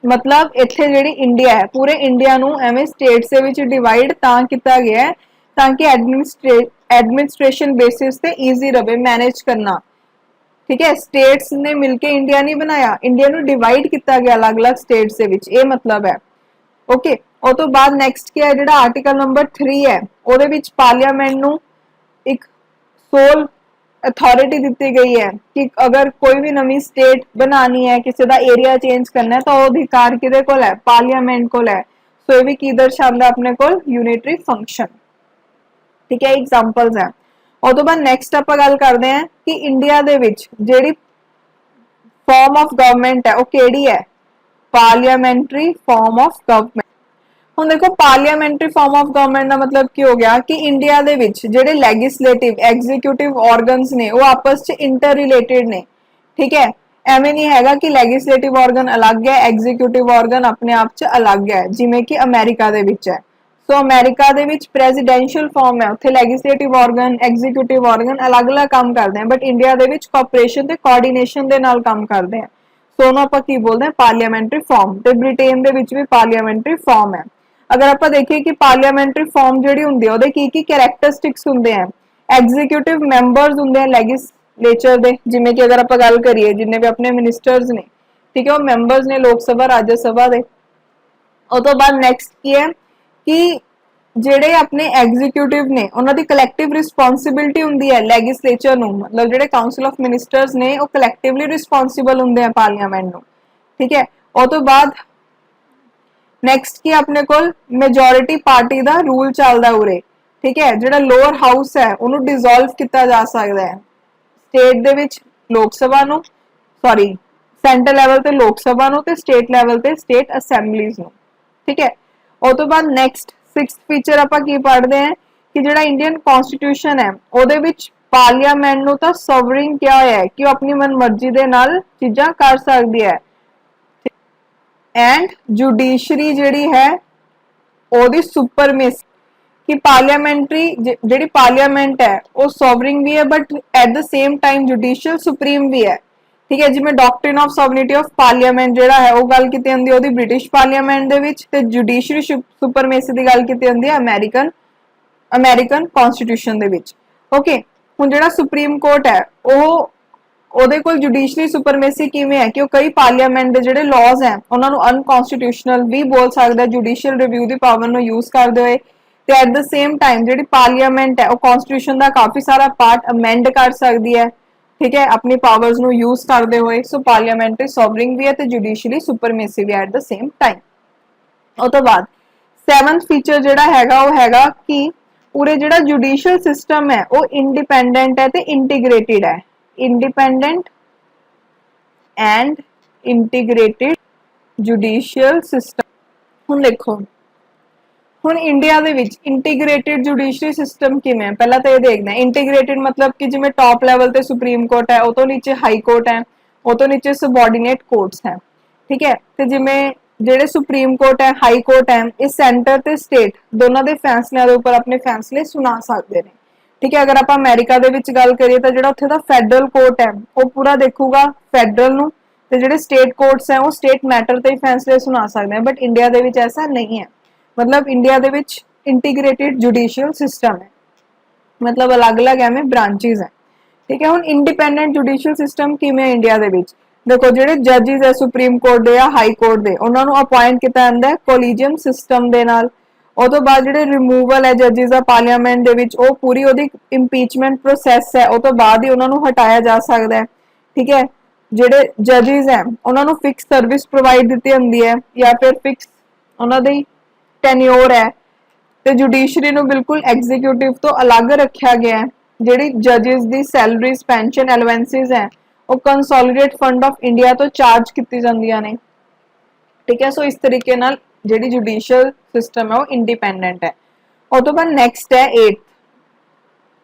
मतलब इत्थे जिहड़ी इंडिया है पूरे इंडिया नूं एवें स्टेट्स दे विच डिवाइड तां कीता गया है ताकि एडमिनिस्ट्रेशन बेसिस ते ईजी रहे मैनेज करना, ठीक है। स्टेट्स ने मिलके इंडिया नहीं बनाया, इंडिया नूं डिवाइड किया गया अलग अलग स्टेट्स दे विच, ये मतलब है। ओके, और तो बाद नैक्सट क्या है जिहड़ा आर्टिकल नंबर 3 है उहदे विच पार्लियामेंट नूं एक सोल अथॉरिटी दी गई है कि अगर कोई भी नवी स्टेट बनानी है, किसी का एरिया चेंज करना है तो अधिकार किहदे कोल है, पार्लियामेंट कोल है। सो ये भी की दर्शांदा अपने कोल यूनिटरी फंक्शन, ठीक है, एग्जांपल्स है। और तो बाद नैक्सट आप गल करते हैं कि इंडिया दे विच जिहड़ी फॉर्म ऑफ गवर्नमेंट है वो केड़ी है, पार्लियामेंट्री फॉर्म ऑफ गवर्नमेंट। ਹੁਣ देखो पार्लियामेंट्री फॉर्म ऑफ गवर्नमेंट का मतलब की हो गया कि इंडिया दे विच जिहड़े लैजिस्लेटिव एग्जीक्यूटिव ऑर्गन्स ने वो आपस च इंटर रिलेटेड ने, ठीक है। एवें नहीं हैगा कि लैजिस्लेटिव ऑर्गन अलग है, एग्जीक्यूटिव ऑर्गन अपने आप च अलग है, जिवें कि अमेरिका दे विच है। सो अमेरिका दे विच प्रेजिडेंशियल फॉर्म है, उत्थे लैजिस्लेटिव ऑर्गन एग्जीक्यूटिव ऑर्गन अलग अलग काम करते हैं, but India they which cooperation ते कोऑर्डिनेशन दे नाल काम करते हैं। सो ਉਹਨੂੰ ਆਪਾਂ ਕੀ ਬੋਲਦੇ हैं पार्लियामेंट्री फॉर्म। ਤੇ ਬ੍ਰਿਟੇਨ ਦੇ ਵਿੱਚ ਵੀ पार्लियामेंट्री फॉर्म है। अगर आप देखिए कि पार्लियामेंट्री फॉर्म जिहड़ी हुंदी है ਉਹਦੇ की कैरेक्टरिस्टिक्स हुंदे हैं, एग्जीक्यूटिव मैंबर्स हुंदे हैं लैजिस्लेचर दे, जिवें कि अगर आप गल करिए जिन्ने भी अपने मिनिस्टर्स ने, ठीक है, वो मैंबर्स ने लोक सभा राज्य सभा दे। उस तो बाद नैक्सट की है कि ਜਿਹੜੇ अपने एग्जीक्यूटिव ने उन्हां दी कलैक्टिव रिस्पॉन्सिबिलिटी हुंदी है लैजिस्लेचर नूं, मतलब ਜਿਹੜੇ काउंसिल ऑफ मिनिस्टर्स ने वो कलैक्टिवली रिस्पॉन्सिबल हुंदे हैं पार्लियामेंट नूं, ठीक है। और तो बाद नैक्सट की अपने कोल मेजोरिटी पार्टी का रूल चलता उरे, ठीक है। जिहड़ा लोअर हाउस है उन्होंने डिसोल्व किया जा सकता है स्टेट दे विच लोक सभा नूं, सॉरी सेंटर लैवल ते लोक सभा नूं ते स्टेट लैवल ते स्टेट असैम्बलीज नूं, ठीक है। और तो बाद नैक्सट 6th फीचर आपां की पढ़ते हैं कि जिहड़ा इंडियन कॉन्स्टिट्यूशन है उहदे विच पार्लियामेंट नूं तां सोवरेन क्या है कि अपनी मन मर्जी दे नाल चीज़ां कर सकदी है, एंड जुडिशरी जिहड़ी है ओदी सुपरमेसी, कि पार्लियामेंट्री जिहड़ी पार्लियामेंट है वो सोवरिंग भी है but at the same time judicial supreme भी है, ठीक है। जिवें doctrine of sovereignty of parliament जिहड़ा है वो गल कीती जांदी ओदी ब्रिटिश पार्लियामेंट दे विच, ते जुडिशरी सुपरमेसी दी गल कीती जांदी है अमेरिकन कॉन्स्टिट्यूशन दे विच। ओके, हुण जिहड़ा सुप्रीम कोर्ट है वो ਉਹਦੇ ਕੋਲ जुडिशरी सुपरमेसी किवें है कि वो कई पार्लियामेंट के जिहड़े लॉज हैं उन्होंने अनकॉन्स्टिट्यूशनल भी बोल सकता है जुडिशियल रिव्यू की पावर नूं यूज करते हुए। ते एट द सेम टाइम जिहड़ी पार्लियामेंट है वो कॉन्स्टिट्यूशन का काफ़ी सारा पार्ट अमेंड कर सकती है, ठीक है, अपनी पावर्स नूं यूज करते हुए। सो पार्लियामेंट्री सॉवरिंग भी है तो जुडिशरी सुपरमेसी भी है एट द सेम टाइम। उस तो बाद 7th फीचर जिहड़ा हैगा वो हैगा कि पूरे जिहड़ा जुडिशियल सिस्टम है वो इंडिपेंडेंट है तो इंटीग्रेटेड है, independent and integrated judicial system. हुण देखो हुण इंडिया दे विच इंटीग्रेटेड जुडिशरी सिस्टम किवें है, पहला तो ये देखना है इंटीग्रेटेड मतलब कि जिवें टॉप लैवल ते सुप्रीम कोर्ट है, उस तो नीचे हाई कोर्ट है, उस तो नीचे सबऑर्डिनेट कोर्ट्स हैं, ठीक है। तो जिवें जिहड़े सुप्रीम कोर्ट है हाई कोर्ट है ये सेंटर ते स्टेट दोनों के फैसलों के उपर अपने फैसले सुना सकते हैं, ठीक है। अगर आप अमेरिका दे विच गल करिए तो जिहड़ा उत्थे दा फेडरल कोर्ट है वो पूरा देखूगा फेडरल नूं, ते जिहड़े स्टेट कोर्ट्स हैं वो स्टेट मैटर ते फैसले सुना सकते हैं, बट इंडिया दे विच ऐसा नहीं है। मतलब इंडिया दे विच इंटीग्रेटेड जुडिशियल सिस्टम है, मतलब अलग अलग एवें ब्रांचेस हैं, ठीक है। हुण इंडिपेंडेंट जुडिशियल सिस्टम किवें इंडिया दे विच देखो ਜਿਹੜੇ ਜੱਜਿਸ ਹੈ ਸੁਪਰੀਮ ਕੋਰਟ ਦੇ ਜਾਂ ਹਾਈ ਕੋਰਟ ਦੇ ਉਹਨਾਂ ਨੂੰ ਅਪਾਇੰਟ ਕੀਤਾ ਜਾਂਦਾ ਹੈ ਕੋਲੀਜੀਅਮ ਸਿਸਟਮ ਦੇ ਨਾਲ। ਉਹ ਤੋਂ ਬਾਅਦ ਜਿਹੜੇ ਰਿਮੂਵਲ ਹੈ ਜੱਜਿਸ ਦਾ ਪਾਰਲੀਮੈਂਟ ਦੇ ਵਿੱਚ ਉਹ ਪੂਰੀ ਉਹਦੀ ਇੰਪੀਚਮੈਂਟ ਪ੍ਰੋਸੈਸ ਹੈ ਉਹ ਤੋਂ ਬਾਅਦ ਹੀ ਉਹਨਾਂ ਨੂੰ ਹਟਾਇਆ ਜਾ ਸਕਦਾ ਹੈ। ਠੀਕ ਹੈ, ਜਿਹੜੇ ਜੱਜਿਸ ਹੈ ਉਹਨਾਂ ਨੂੰ ਫਿਕਸ ਸਰਵਿਸ ਪ੍ਰੋਵਾਈਡ ਦਿੱਤੀ ਹੁੰਦੀ ਹੈ ਜਾਂ ਫਿਰ ਫਿਕਸ ਉਹਨਾਂ ਦੀ ਟੈਨਿਓਰ ਹੈ ਤੇ ਜੁਡੀਸ਼ਰੀ ਨੂੰ ਬਿਲਕੁਲ ਐਗਜ਼ੀਕਿਊਟਿਵ ਤੋਂ ਅਲੱਗ ਰੱਖਿਆ ਗਿਆ ਹੈ। ਜਿਹੜੀ ਜੱਜਿਸ ਦੀ ਸੈਲਰੀਜ਼ ਪੈਨਸ਼ਨ ਐਲਵੈਂਸਿਸ ਹੈ ਉਹ ਕੰਸੋਲੀਡੇਟ ਫੰਡ ਆਫ ਇੰਡੀਆ ਤੋਂ ਚਾਰਜ ਕੀਤੀ ਜਾਂਦੀਆਂ ਨੇ। ਠੀਕ ਹੈ, ਸੋ ਇਸ ਤਰੀਕੇ ਨਾਲ ਜਿਹੜੀ ਜੁਡੀਸ਼ੀਅਲ ਸਿਸਟਮ ਹੈ ਉਹ ਇੰਡੀਪੈਂਡੈਂਟ ਹੈ। ਉਹ ਤੋਂ ਬਾਅਦ ਨੈਕਸਟ ਹੈ 8th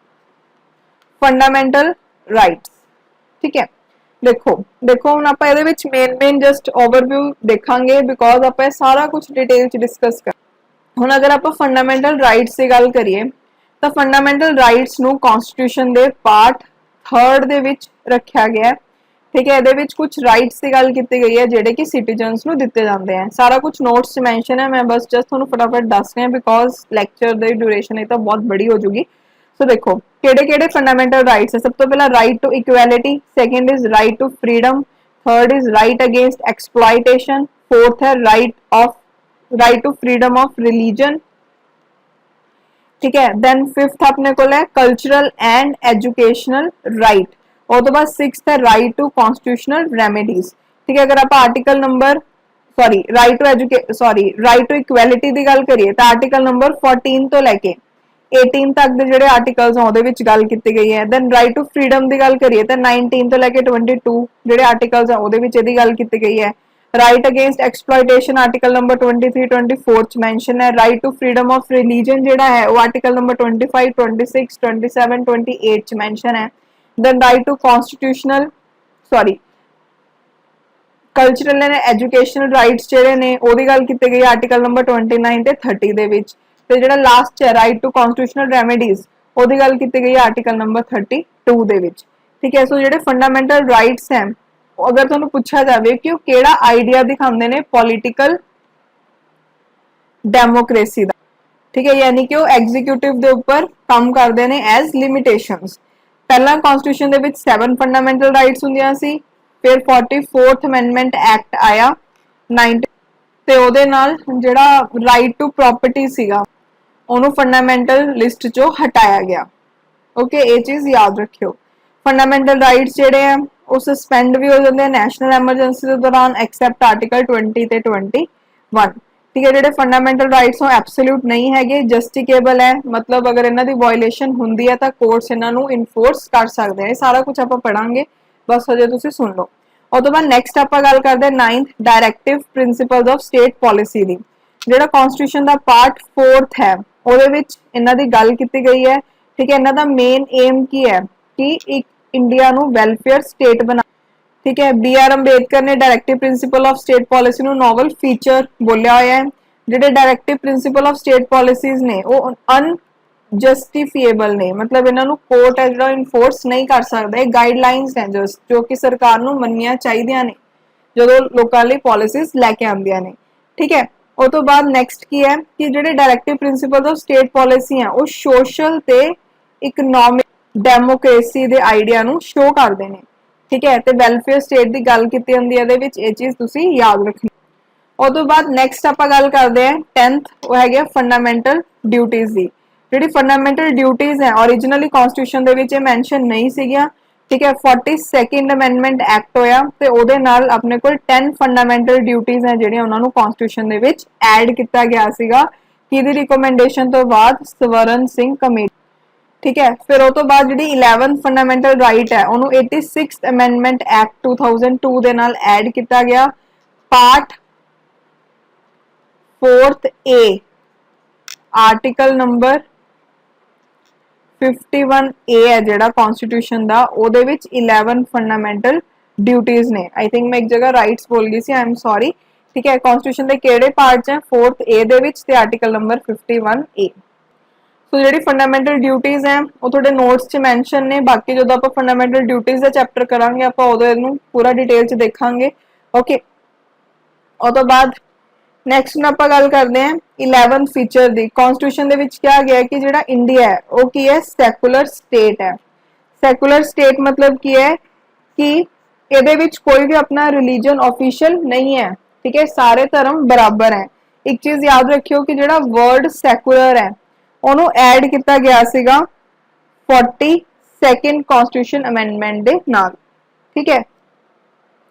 ਫੰਡਾਮੈਂਟਲ ਰਾਈਟਸ। ਠੀਕ ਹੈ, ਦੇਖੋ ਹੁਣ ਆਪਾਂ ਇਹਦੇ ਵਿੱਚ ਮੇਨ ਜਸਟ ਓਵਰਵਿਊ ਦੇਖਾਂਗੇ ਬਿਕੋਜ਼ ਆਪਾਂ ਇਹ ਸਾਰਾ ਕੁਝ ਡਿਟੇਲ ਚ ਡਿਸਕਸ ਕਰ। ਹੁਣ ਅਗਰ ਆਪਾਂ ਫੰਡਾਮੈਂਟਲ ਰਾਈਟਸ ਦੀ ਗੱਲ ਕਰੀਏ ਤਾਂ ਫੰਡਾਮੈਂਟਲ ਰਾਈਟਸ ਨੂੰ ਕਨਸਟੀਟਿਊਸ਼ਨ ਦੇ ਪਾਰਟ 3rd ਦੇ ਵਿੱਚ ਰੱਖਿਆ ਗਿਆ ਹੈ। ਠੀਕ ਹੈ, ਇਹਦੇ ਵਿੱਚ ਕੁਝ ਰਾਈਟਸ ਦੀ ਗੱਲ ਕੀਤੀ ਗਈ ਹੈ ਜਿਹੜੇ ਕਿ ਸਿਟੀਜ਼ਨਸ ਨੂੰ ਦਿੱਤੇ ਜਾਂਦੇ ਆ। ਸਾਰਾ ਕੁਝ ਨੋਟਸ 'ਚ ਮੈਂਸ਼ਨ ਹੈ, ਮੈਂ ਬਸ ਜਸਟ ਤੁਹਾਨੂੰ ਫਟਾਫਟ ਦੱਸ ਰਿਹਾ ਬਿਕੋਜ਼ ਲੈਕਚਰ ਦੀ ਡਿਊਰੇਸ਼ਨ ਇਹ ਤਾਂ ਬਹੁਤ ਬੜੀ ਹੋ ਜੂਗੀ। ਸੋ ਦੇਖੋ ਕਿਹੜੇ ਫੰਡਾਮੈਂਟਲ ਰਾਈਟਸ ਹੈ। ਸਭ ਤੋਂ ਪਹਿਲਾਂ right to equality, second is right to freedom, third is right against exploitation, fourth है right to freedom of religion. ठीक है, देन फिफ्थ अपने को है कल्चरल एंड एजुकेशनल राइट। और तो बाद सिक्स्थ है राइट टू कॉन्स्टिट्यूशनल रेमेडीज। ठीक है, अगर आप article number right to equality की गल करिए तो आर्टिकल नंबर 14 तो लैके 18 तक के ਜਿਹੜੇ ਆਰਟੀਕਲਸ ਆ ਉਹਦੇ ਵਿੱਚ ਗੱਲ ਕੀਤੀ ਗਈ ਹੈ। ਦੈਨ ਰਾਈਟ ਟੂ ਫਰੀडम ਦੀ ਗੱਲ ਕਰੀਏ ਤਾਂ 19 ਤੋਂ ਲੈ ਕੇ 22 ਜਿਹੜੇ ਆਰਟੀਕਲਸ ਆ ਉਹਦੇ ਵਿੱਚ ਇਹਦੀ ਗੱਲ ਕੀਤੀ ਗਈ ਹੈ। Right against exploitation article number 23 24 ਚ ਮੈਂਸ਼ਨ ਹੈ। Right to freedom of religion ਜਿਹੜਾ ਹੈ ਉਹ ਆਰਟੀਕਲ ਨੰਬਰ 25 26 27 28 ਚ ਮੈਂਸ਼ਨ ਹੈ। Then right to constitutional cultural and educational rights ਜਿਹੜੇ ਨੇ ਉਹਦੀ ਗੱਲ ਕੀਤੀ ਗਈ ਆਰਟੀਕਲ ਨੰਬਰ 29 ਤੇ 30 ਦੇ ਵਿੱਚ। ਤੇ ਜਿਹੜਾ ਲਾਸਟ ਹੈ ਰਾਈਟ ਟੂ ਕਨਸਟੀਟਿਊਸ਼ਨਲ ਰੈਮੇਡੀਜ਼ ਉਹਦੀ ਗੱਲ ਕੀਤੀ ਗਈ ਆਰਟੀਕਲ ਨੰਬਰ 32 ਦੇ ਵਿੱਚ। ਠੀਕ ਹੈ, ਸੋ ਜਿਹੜੇ ਫੰਡਾਮੈਂਟਲ ਰਾਈਟਸ ਹੈ ਅਗਰ ਤੁਹਾਨੂੰ ਪੁੱਛਿਆ ਜਾਵੇ ਕਿ ਉਹ ਕਿਹੜਾ ਆਈਡੀਆ ਦਿਖਾਉਂਦੇ ਨੇ ਪੋਲੀਟੀਕਲ ਡੈਮੋਕ੍ਰੇਸੀ ਦਾ। ਠੀਕ ਹੈ, ਯਾਨੀ ਕਿ ਉਹ ਐਗਜ਼ੀਕਿਊਟਿਵ ਦੇ ਉੱਪਰ ਕੰਮ ਕਰਦੇ ਨੇ ਐਜ਼ ਲਿਮਿਟੇਸ਼ਨਸ। ਪਹਿਲਾਂ ਕਨਸਟੀਟਿਊਸ਼ਨ ਦੇ ਵਿੱਚ 7 ਫੰਡਾਮੈਂਟਲ ਰਾਈਟਸ ਹੁੰਦੀਆਂ ਸੀ, ਫਿਰ 44th ਅਮੈਂਡਮੈਂਟ ਐਕਟ ਆਇਆ 19 ਤੇ ਉਹਦੇ ਨਾਲ ਜਿਹੜਾ ਰਾਈਟ ਟੂ ਪ੍ਰਾਪਰਟੀ ਸੀਗਾ ਉਹਨੂੰ ਫੰਡਾਮੈਂਟਲ ਲਿਸਟ ਚੋਂ ਹਟਾਇਆ ਗਿਆ। ਓਕੇ, ਇਹ ਚੀਜ਼ ਯਾਦ ਰੱਖਿਓ। ਫੰਡਾਮੈਂਟਲ ਰਾਈਟਸ ਜਿਹੜੇ ਆ ਉਹ ਸਸਪੈਂਡ ਵੀ ਹੋ ਜਾਂਦੇ ਆ ਨੈਸ਼ਨਲ ਐਮਰਜੈਂਸੀ ਦੇ ਦੌਰਾਨ ਐਕਸੈਪਟ ਆਰਟੀਕਲ 20 ਤੇ 21। ਠੀਕ ਹੈ, ਜਿਹੜੇ ਫੰਡਾਮੈਂਟਲ ਰਾਈਟਸ ਉਹ ਐਬਸੋਲੂਟ ਨਹੀਂ ਹੈਗੇ, ਜਸਟੀਕੇਬਲ ਹੈ, ਮਤਲਬ ਅਗਰ ਇਹਨਾਂ ਦੀ ਵਾਇਓਲੇਸ਼ਨ ਹੁੰਦੀ ਹੈ ਤਾਂ ਕੋਰਟਸ ਇਹਨਾਂ ਨੂੰ ਇਨਫੋਰਸ ਕਰ ਸਕਦੇ ਆ। ਇਹ ਸਾਰਾ ਕੁਝ ਆਪਾਂ ਪੜਾਂਗੇ, ਬਸ ਹਜੇ ਤੁਸੀਂ ਸੁਣ ਲਓ। ਉਹ ਤੋਂ ਬਾਅਦ ਨੈਕਸਟ ਆਪਾਂ ਗੱਲ ਕਰਦੇ ਹਾਂ 9th directive principals of state policy ਦੀ। ਜਿਹੜਾ ਕਨਸਟੀਟਿਊਸ਼ਨ ਦਾ ਪਾਰਟ 4th ਹੈ ਉਹਦੇ ਵਿੱਚ ਇਹਨਾਂ ਦੀ ਗੱਲ ਕੀਤੀ ਗਈ ਹੈ। ਠੀਕ ਹੈ, ਇਹਨਾਂ ਦਾ ਮੇਨ ਏਮ ਕੀ ਹੈ ਕਿ ਇੱਕ ਇੰਡੀਆ ਨੂੰ ਵੈਲਫੇਅਰ ਸਟੇਟ ਬਣਾ। ਠੀਕ ਹੈ, BR ਅੰਬੇਦਕਰ ਨੇ directive principle of state policy ਨੂੰ ਨੋਵਲ ਫੀਚਰ ਬੋਲਿਆ ਹੋਇਆ ਹੈ। ਜਿਹੜੇ directive principle of state policies ਨੇ ਉਹ ਅਨਜਸਟੀਫੀਏਬਲ ਨੇ, ਮਤਲਬ ਇਹਨਾਂ ਨੂੰ ਕੋਰਟ ਹੈ ਜਿਹੜਾ ਇਨਫੋਰਸ ਨਹੀਂ ਕਰ ਸਕਦਾ। ਇਹ ਗਾਈਡਲਾਈਨਸ ਨੇ ਜੋ ਕਿ ਸਰਕਾਰ ਨੂੰ ਮੰਨਣੀਆਂ ਚਾਹੀਦੀਆਂ ਨੇ ਜਦੋਂ ਲੋਕਾਂ ਲਈ ਪਾਲਿਸੀਜ਼ ਲੈ ਕੇ ਆਉਂਦੀਆਂ ਨੇ। ਠੀਕ ਹੈ, ਉਹ ਤੋਂ ਬਾਅਦ ਨੈਕਸਟ ਕੀ ਹੈ ਕਿ ਜਿਹੜੇ directive principals of state policy ਆ ਉਹ ਸੋਸ਼ਲ ਤੇ ਇਕਨੋਮਿਕ ਡੈਮੋਕ੍ਰੇਸੀ ਦੇ ਆਈਡੀਆ ਨੂੰ ਸ਼ੋ ਕਰਦੇ ਨੇ। ਠੀਕ ਹੈ, ਤੇ ਵੈਲਫੇਅਰ ਸਟੇਟ ਦੀ ਗੱਲ ਕੀਤੀ ਹੁੰਦੀ ਹੈ ਇਹਦੇ ਵਿੱਚ, ਇਹ ਚੀਜ਼ ਤੁਸੀਂ ਯਾਦ ਰੱਖਣੀ। ਉਹ ਤੋਂ ਬਾਅਦ ਨੈਕਸਟ ਆਪਾਂ ਗੱਲ ਕਰਦੇ ਹਾਂ 10th, ਉਹ ਹੈਗੇ ਫੰਡਾਮੈਂਟਲ ਡਿਊਟੀਜ਼ ਦੀ। ਜਿਹੜੀ ਫੰਡਾਮੈਂਟਲ ਡਿਊਟੀਜ਼ ਹੈ ਓਰੀਜਨਲੀ ਕਨਸਟੀਟਿਊਸ਼ਨ ਦੇ ਵਿੱਚ ਇਹ ਮੈਂਸ਼ਨ ਨਹੀਂ ਸੀਗੀਆਂ। ਠੀਕ ਹੈ, 42nd ਅਮੈਂਡਮੈਂਟ ਐਕਟ ਹੋਇਆ ਤੇ ਉਹਦੇ ਨਾਲ ਆਪਣੇ ਕੋਲ 10 ਫੰਡਾਮੈਂਟਲ ਡਿਊਟੀਜ਼ ਹੈ ਜਿਹੜੀਆਂ ਉਹਨਾਂ ਨੂੰ ਕਨਸਟੀਟਿਊਸ਼ਨ ਦੇ ਵਿੱਚ ਐਡ ਕੀਤਾ ਗਿਆ ਸੀਗਾ। ਕਿਹਦੀ ਰਿਕਮੈਂਡੇਸ਼ਨ ਤੋਂ ਬਾਅਦ? ਸਵਰਨ ਸਿੰਘ ਕਮੇਟੀ। ਠੀਕ ਹੈ, ਫਿਰ ਉਹ ਤੋਂ ਬਾਅਦ ਜਿਹੜੀ 11th ਫੰਡਾਮੈਂਟਲ ਰਾਈਟ ਹੈ ਉਹਨੂੰ 86th ਅਮੈਂਡਮੈਂਟ ਐਕਟ 2002 ਦੇ ਨਾਲ ਐਡ ਕੀਤਾ ਗਿਆ। Part 4th A article number 51A ਹੈ ਜਿਹੜਾ ਕਨਸਟੀਟਿਊਸ਼ਨ ਦਾ, ਉਹਦੇ ਵਿੱਚ 11 ਫੰਡਾਮੈਂਟਲ ਡਿਊਟੀਜ਼ ਨੇ। ਆਈ ਥਿੰਕ ਮੈਂ ਇੱਕ ਜਗ੍ਹਾ ਰਾਈਟਸ ਬੋਲ ਗਈ ਸੀ, ਆਈ ਐਮ ਸੌਰੀ। ਠੀਕ ਹੈ, ਕਨਸਟੀਟਿਊਸ਼ਨ ਦੇ ਕਿਹੜੇ ਪਾਰਟ 'ਚ ਹੈ? 4th A ਦੇ ਵਿੱਚ ਤੇ ਆਰਟੀਕਲ ਨੰਬਰ 51A। ਸੋ ਜਿਹੜੀ ਫੰਡਾਮੈਂਟਲ ਡਿਊਟੀਜ਼ ਹੈ ਉਹ ਤੁਹਾਡੇ ਨੋਟਸ 'ਚ ਮੈਂਸ਼ਨ ਨੇ। ਬਾਕੀ ਜਦੋਂ ਆਪਾਂ ਫੰਡਾਮੈਂਟਲ ਡਿਊਟੀਜ਼ ਦਾ ਚੈਪਟਰ ਕਰਾਂਗੇ ਆਪਾਂ ਉਦੋਂ ਇਹਨੂੰ ਪੂਰਾ ਡਿਟੇਲ 'ਚ ਦੇਖਾਂਗੇ। ਓਕੇ, ਉਹ ਤੋਂ ਬਾਅਦ ਨੈਕਸਟ ਆਪਾਂ ਗੱਲ ਕਰਦੇ ਹਾਂ 11th ਫੀਚਰ ਦੀ। ਕਨਸਟੀਟਿਊਸ਼ਨ ਦੇ ਵਿੱਚ ਕਿਹਾ ਗਿਆ ਕਿ ਜਿਹੜਾ ਇੰਡੀਆ ਹੈ ਉਹ ਕੀ ਹੈ? ਸੈਕੂਲਰ ਸਟੇਟ ਹੈ। ਸੈਕੂਲਰ ਸਟੇਟ ਮਤਲਬ ਕੀ ਹੈ ਕਿ ਇਹਦੇ ਵਿੱਚ ਕੋਈ ਵੀ ਆਪਣਾ ਰਿਲੀजन ऑफिशियल नहीं है, ठीक है, सारे धर्म बराबर है। एक चीज याद रखियो कि ਜਿਹੜਾ वर्ड सैकुलर है ਉਹਨੂੰ ਐਡ ਕੀਤਾ ਗਿਆ ਸੀਗਾ 42nd कॉन्स्टिट्यूशन अमेंडमेंट ਦੇ ਨਾਲ, ठीक है।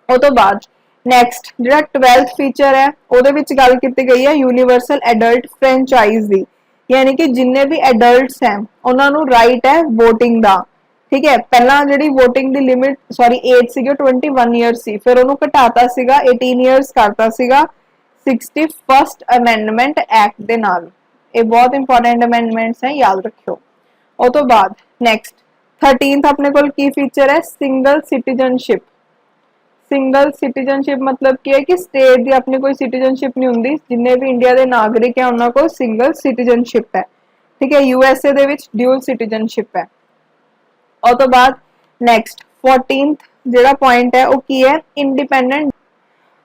ਉਹ ਤੋਂ ਬਾਅਦ ਨੈਕਸਟ ਜਿਹੜਾ 12th ਫੀਚਰ ਹੈ ਉਹਦੇ ਵਿੱਚ ਗੱਲ ਕੀਤੀ ਗਈ ਹੈ ਯੂਨੀਵਰਸਲ ਐਡਲਟ ਫਰੈਂਚਾਈਜ਼ ਦੀ, यानी कि जिन्ने भी एडल्ट्स हैं उन्होंने राइट है वोटिंग का, ठीक है। पहला जी वोटिंग की लिमिट सॉरी एज सी 21 ईयर्स सी, फिर उन्होंने घटाता सीगा 18 ईयर्स करता सीगा 61st अमेंडमेंट एक्ट दे नाल। ये बहुत इंपॉर्टेंट अमेंडमेंट्स हैं, याद रखियो। उस तो बाद नैक्सट 13th अपने को की फीचर है सिंगल सिटीजनशिप। सिंगल सिटीजनशिप मतलब की है कि स्टेट की अपनी कोई सिटीजनशिप नहीं होंगी, जिन्ने भी इंडिया के नागरिक है उन्होंने को सिंगल सिटीजनशिप है, ठीक है। यूएसए दे विच ड्यूल सिटीजनशिप है। और तो बाद नैक्सट 14th जो पॉइंट है वो की है इंडिपेंडेंट।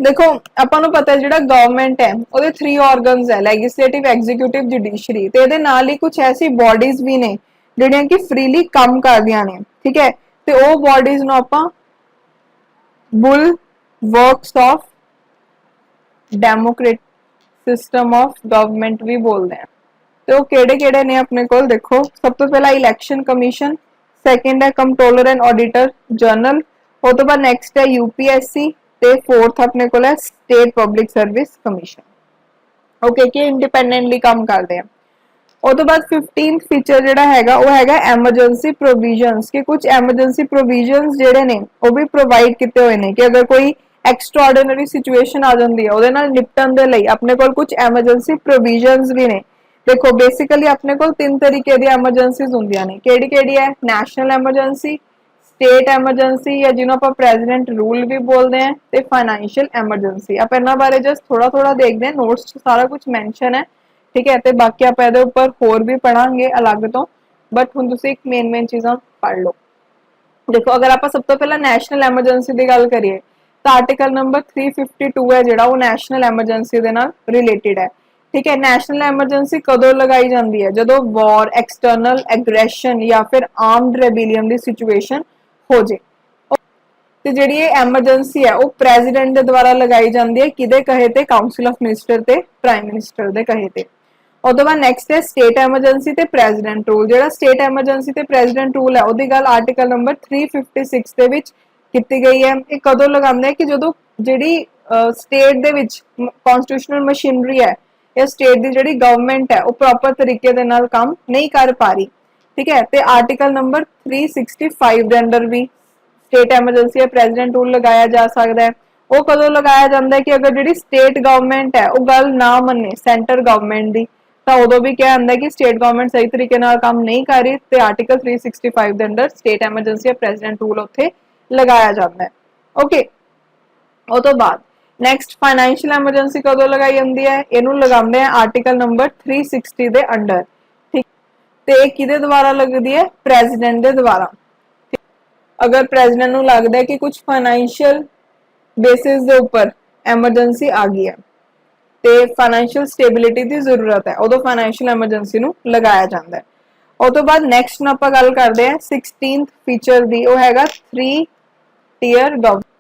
देखो अपन पता है जो गवर्नमेंट है वो 3 ऑर्गन्स है, लैजिस्लेटिव एग्जीक्यूटिव जुडिशरी, तो ये नाल ही कुछ ऐसी बॉडीज भी ने जिहड़ियां कि फ्रीली काम करदियां ने, ठीक है। तो वो बॉडीज नूं आपां bull works of democratic system of government भी बोलते हैं। तो केड़े केड़े ने अपने को देखो, सब तो पहला इलेक्शन कमीशन, सेकंड है कंट्रोलर एंड ऑडिटर जनरल, वो तो बाद नेक्स्ट है यूपीएससी, ते फोर्थ अपने को है state public service commission. Okay कि इंडिपेंडेंटली काम करते हैं। और तो बाद 15th फीचर जो हैगा वो हैगा एमरजेंसी प्रोविजनस, कि कुछ एमरजेंसी प्रोविजनस जेडे ने वो भी प्रोवाइड किए हुए हैं कि अगर कोई एक्सट्राऑर्डिनरी सिचुएशन आ जाती है ਉਹਦੇ ਨਾਲ ਨਿਪਟਣ ਦੇ ਲਈ ਆਪਣੇ ਕੋਲ कुछ एमरजेंसी प्रोविजनस भी ने। देखो बेसिकली अपने को 3 तरीके दी एमरजेंसीज होंदियां ने, केड़ी केड़ी है नैशनल एमरजेंसी, स्टेट एमरजेंसी या जिन्हों आप प्रेजिडेंट रूल भी बोलते हैं, ते फाइनेंशियल एमरजेंसी। आप इन्हां बारे जस्ट थोड़ा थोड़ा देखते हैं, नोट्स सारा कुछ मैंशन है, ठीक है। तो बाकी आप इहदे उपर होर भी पढ़ांगे अलग तो, बट हुण तुसीं एक मेन चीज़ां पढ़ लो। देखो अगर आप सब तो पहला नैशनल एमरजेंसी की गल करिए तो आर्टिकल नंबर 352 है जो वो नैशनल एमरजेंसी के नाल रिलेटेड है, ठीक है। नैशनल एमरजेंसी कदों लगाई जाती है जो वॉर, एक्सटर्नल एग्रैशन या फिर आर्म्ड रेबेलियन की सिचुएशन हो जाए। तो जी एमरजेंसी है वो प्रेजिडेंट के द्वारा लगाई जाती है, किदे कहे ते काउंसिल ऑफ मिनिस्टर ते प्राइम मिनिस्टर के कहे ते। और तो बाद नैक्सट है स्टेट एमरजेंसी ते प्रेजिडेंट रूल। जो स्टेट एमरजेंसी ते प्रेजिडेंट रूल है उसकी गल आर्टिकल नंबर 356 के विच की गई है। ये कदों लगाते हैं कि जो जी स्टेट दे विच कॉन्स्टिट्यूशनल मशीनरी है या स्टेट की जी गवर्नमेंट है वो प्रॉपर तरीके दे नाल काम नहीं कर पा रही, ठीक है। तो आर्टिकल नंबर 365 के अंडर भी स्टेट एमरजेंसी या प्रेजिडेंट रूल लगाया जा सकता है। वो कदों लगाया जाता है कि अगर जी स्टेट गवर्नमेंट है वो गल ना मने सेंटर गवर्नमेंट की, तो उदों भी क्या होता है कि स्टेट गवर्नमेंट सही तरीके नाल काम नहीं कर रही, तो आर्टिकल 365 के अंडर स्टेट एमरजेंसी या प्रेजिडेंट रूल उत्थे लगाया जाता है। ओके वो तो बाद नैक्सट फाइनेंशियल एमरजेंसी कदों लगाई जाती है, इनू लगाते हैं आर्टिकल नंबर 360 के अंडर, ठीक। तो किहदे द्वारा लगती है, प्रेजिडेंट के द्वारा। अगर प्रेजिडेंट को लगता है कि कुछ फाइनेंशियल बेसिस के उपर एमरजेंसी आ गई है तो फाइनेंशियल स्टेबिलिटी की जरूरत है, उदों फाइनेंशियल एमरजेंसी नूं लगाया जाता है। और तो बाद नैक्सट में आप गल करते हैं 16th फीचर की, वो हैगा 3 टीयर गवर्नमेंट।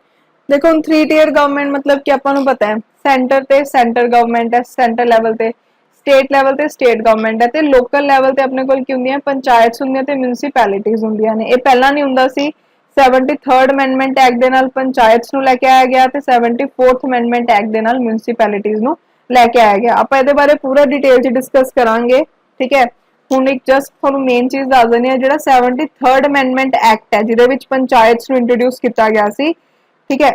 देखो 3 टीयर गवर्नमेंट मतलब कि आपको पता है सेंटर ते सेंटर गवर्नमेंट है, सेंटर लैवल ते स्टेट लैवल ते स्टेट गवर्नमेंट है, तो लोकल लैवल ते अपने कोल की होंदियां पंचायत होंदियां ते म्यूनसिपैलिटीज होंदियां ने। ये पहला नहीं हुंदा सी, 73rd अमेंडमेंट एक्ट दे नाल पंचायत नूं लैके आया गया ते 74th अमेंडमेंट एक्ट दे नाल म्यूनसिपैलिटीज नूं लैके आया गया। आप इहदे बारे पूरा डिटेल च डिस्कस करांगे, ठीक है। हुण एक जस्ट तुहानूं मेन चीज़ दस देनी है, जिहड़ा 73rd अमेंडमेंट एक्ट है जिहदे विच पंचायत नूं इंट्रोड्यूस किया गया सी, ठीक है।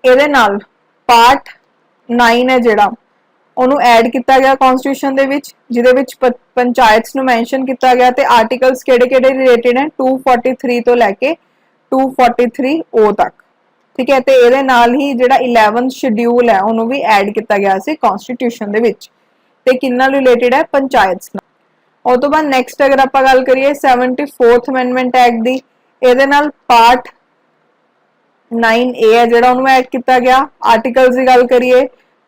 ਇਹਦੇ ਨਾਲ ਪਾर्ट 9 है ਜਿਹੜਾ ਉਹਨੂੰ ਐਡ ਕੀਤਾ ਗਿਆ ਕਨਸਟੀਟਿਊਸ਼ਨ ਦੇ ਵਿੱਚ, ਜਿਹਦੇ ਵਿੱਚ ਪੰਚਾਇਤਸ ਨੂੰ ਮੈਂਸ਼ਨ ਕੀਤਾ ਗਿਆ ਤੇ ਆਰਟੀਕਲਸ ਕਿਹੜੇ-ਕਿਹੜੇ ਰਿਲੇਟਡ ਹੈ 243 ਤੋਂ ਲੈ ਕੇ 243O ਤੱਕ, ठीक है। ਤੇ ਇਹਦੇ ਨਾਲ ਹੀ ਜਿਹੜਾ 11th ਸ਼ਡਿਊਲ ਹੈ ਉਹਨੂੰ ਵੀ ਐਡ ਕੀਤਾ ਗਿਆ ਸੀ ਕਨਸਟੀਟਿਊਸ਼ਨ ਦੇ ਵਿੱਚ, ਤੇ ਕਿੰਨਾ ਰਿਲੇਟਡ ਹੈ ਪੰਚਾਇਤਸ ਨਾਲ। ਉਹ ਤੋਂ ਬਾਅਦ ਨੈਕਸਟ ਅਗਰ ਆਪਾਂ ਗੱਲ ਕਰੀਏ 74th ਅਮੈਂਡਮੈਂਟ ਐਕਟ ਦੀ, ਇਹਦੇ ਨਾਲ ਪਾर्ट 9A है जो ऐड किया गया। आर्टिकल्स की गल करिए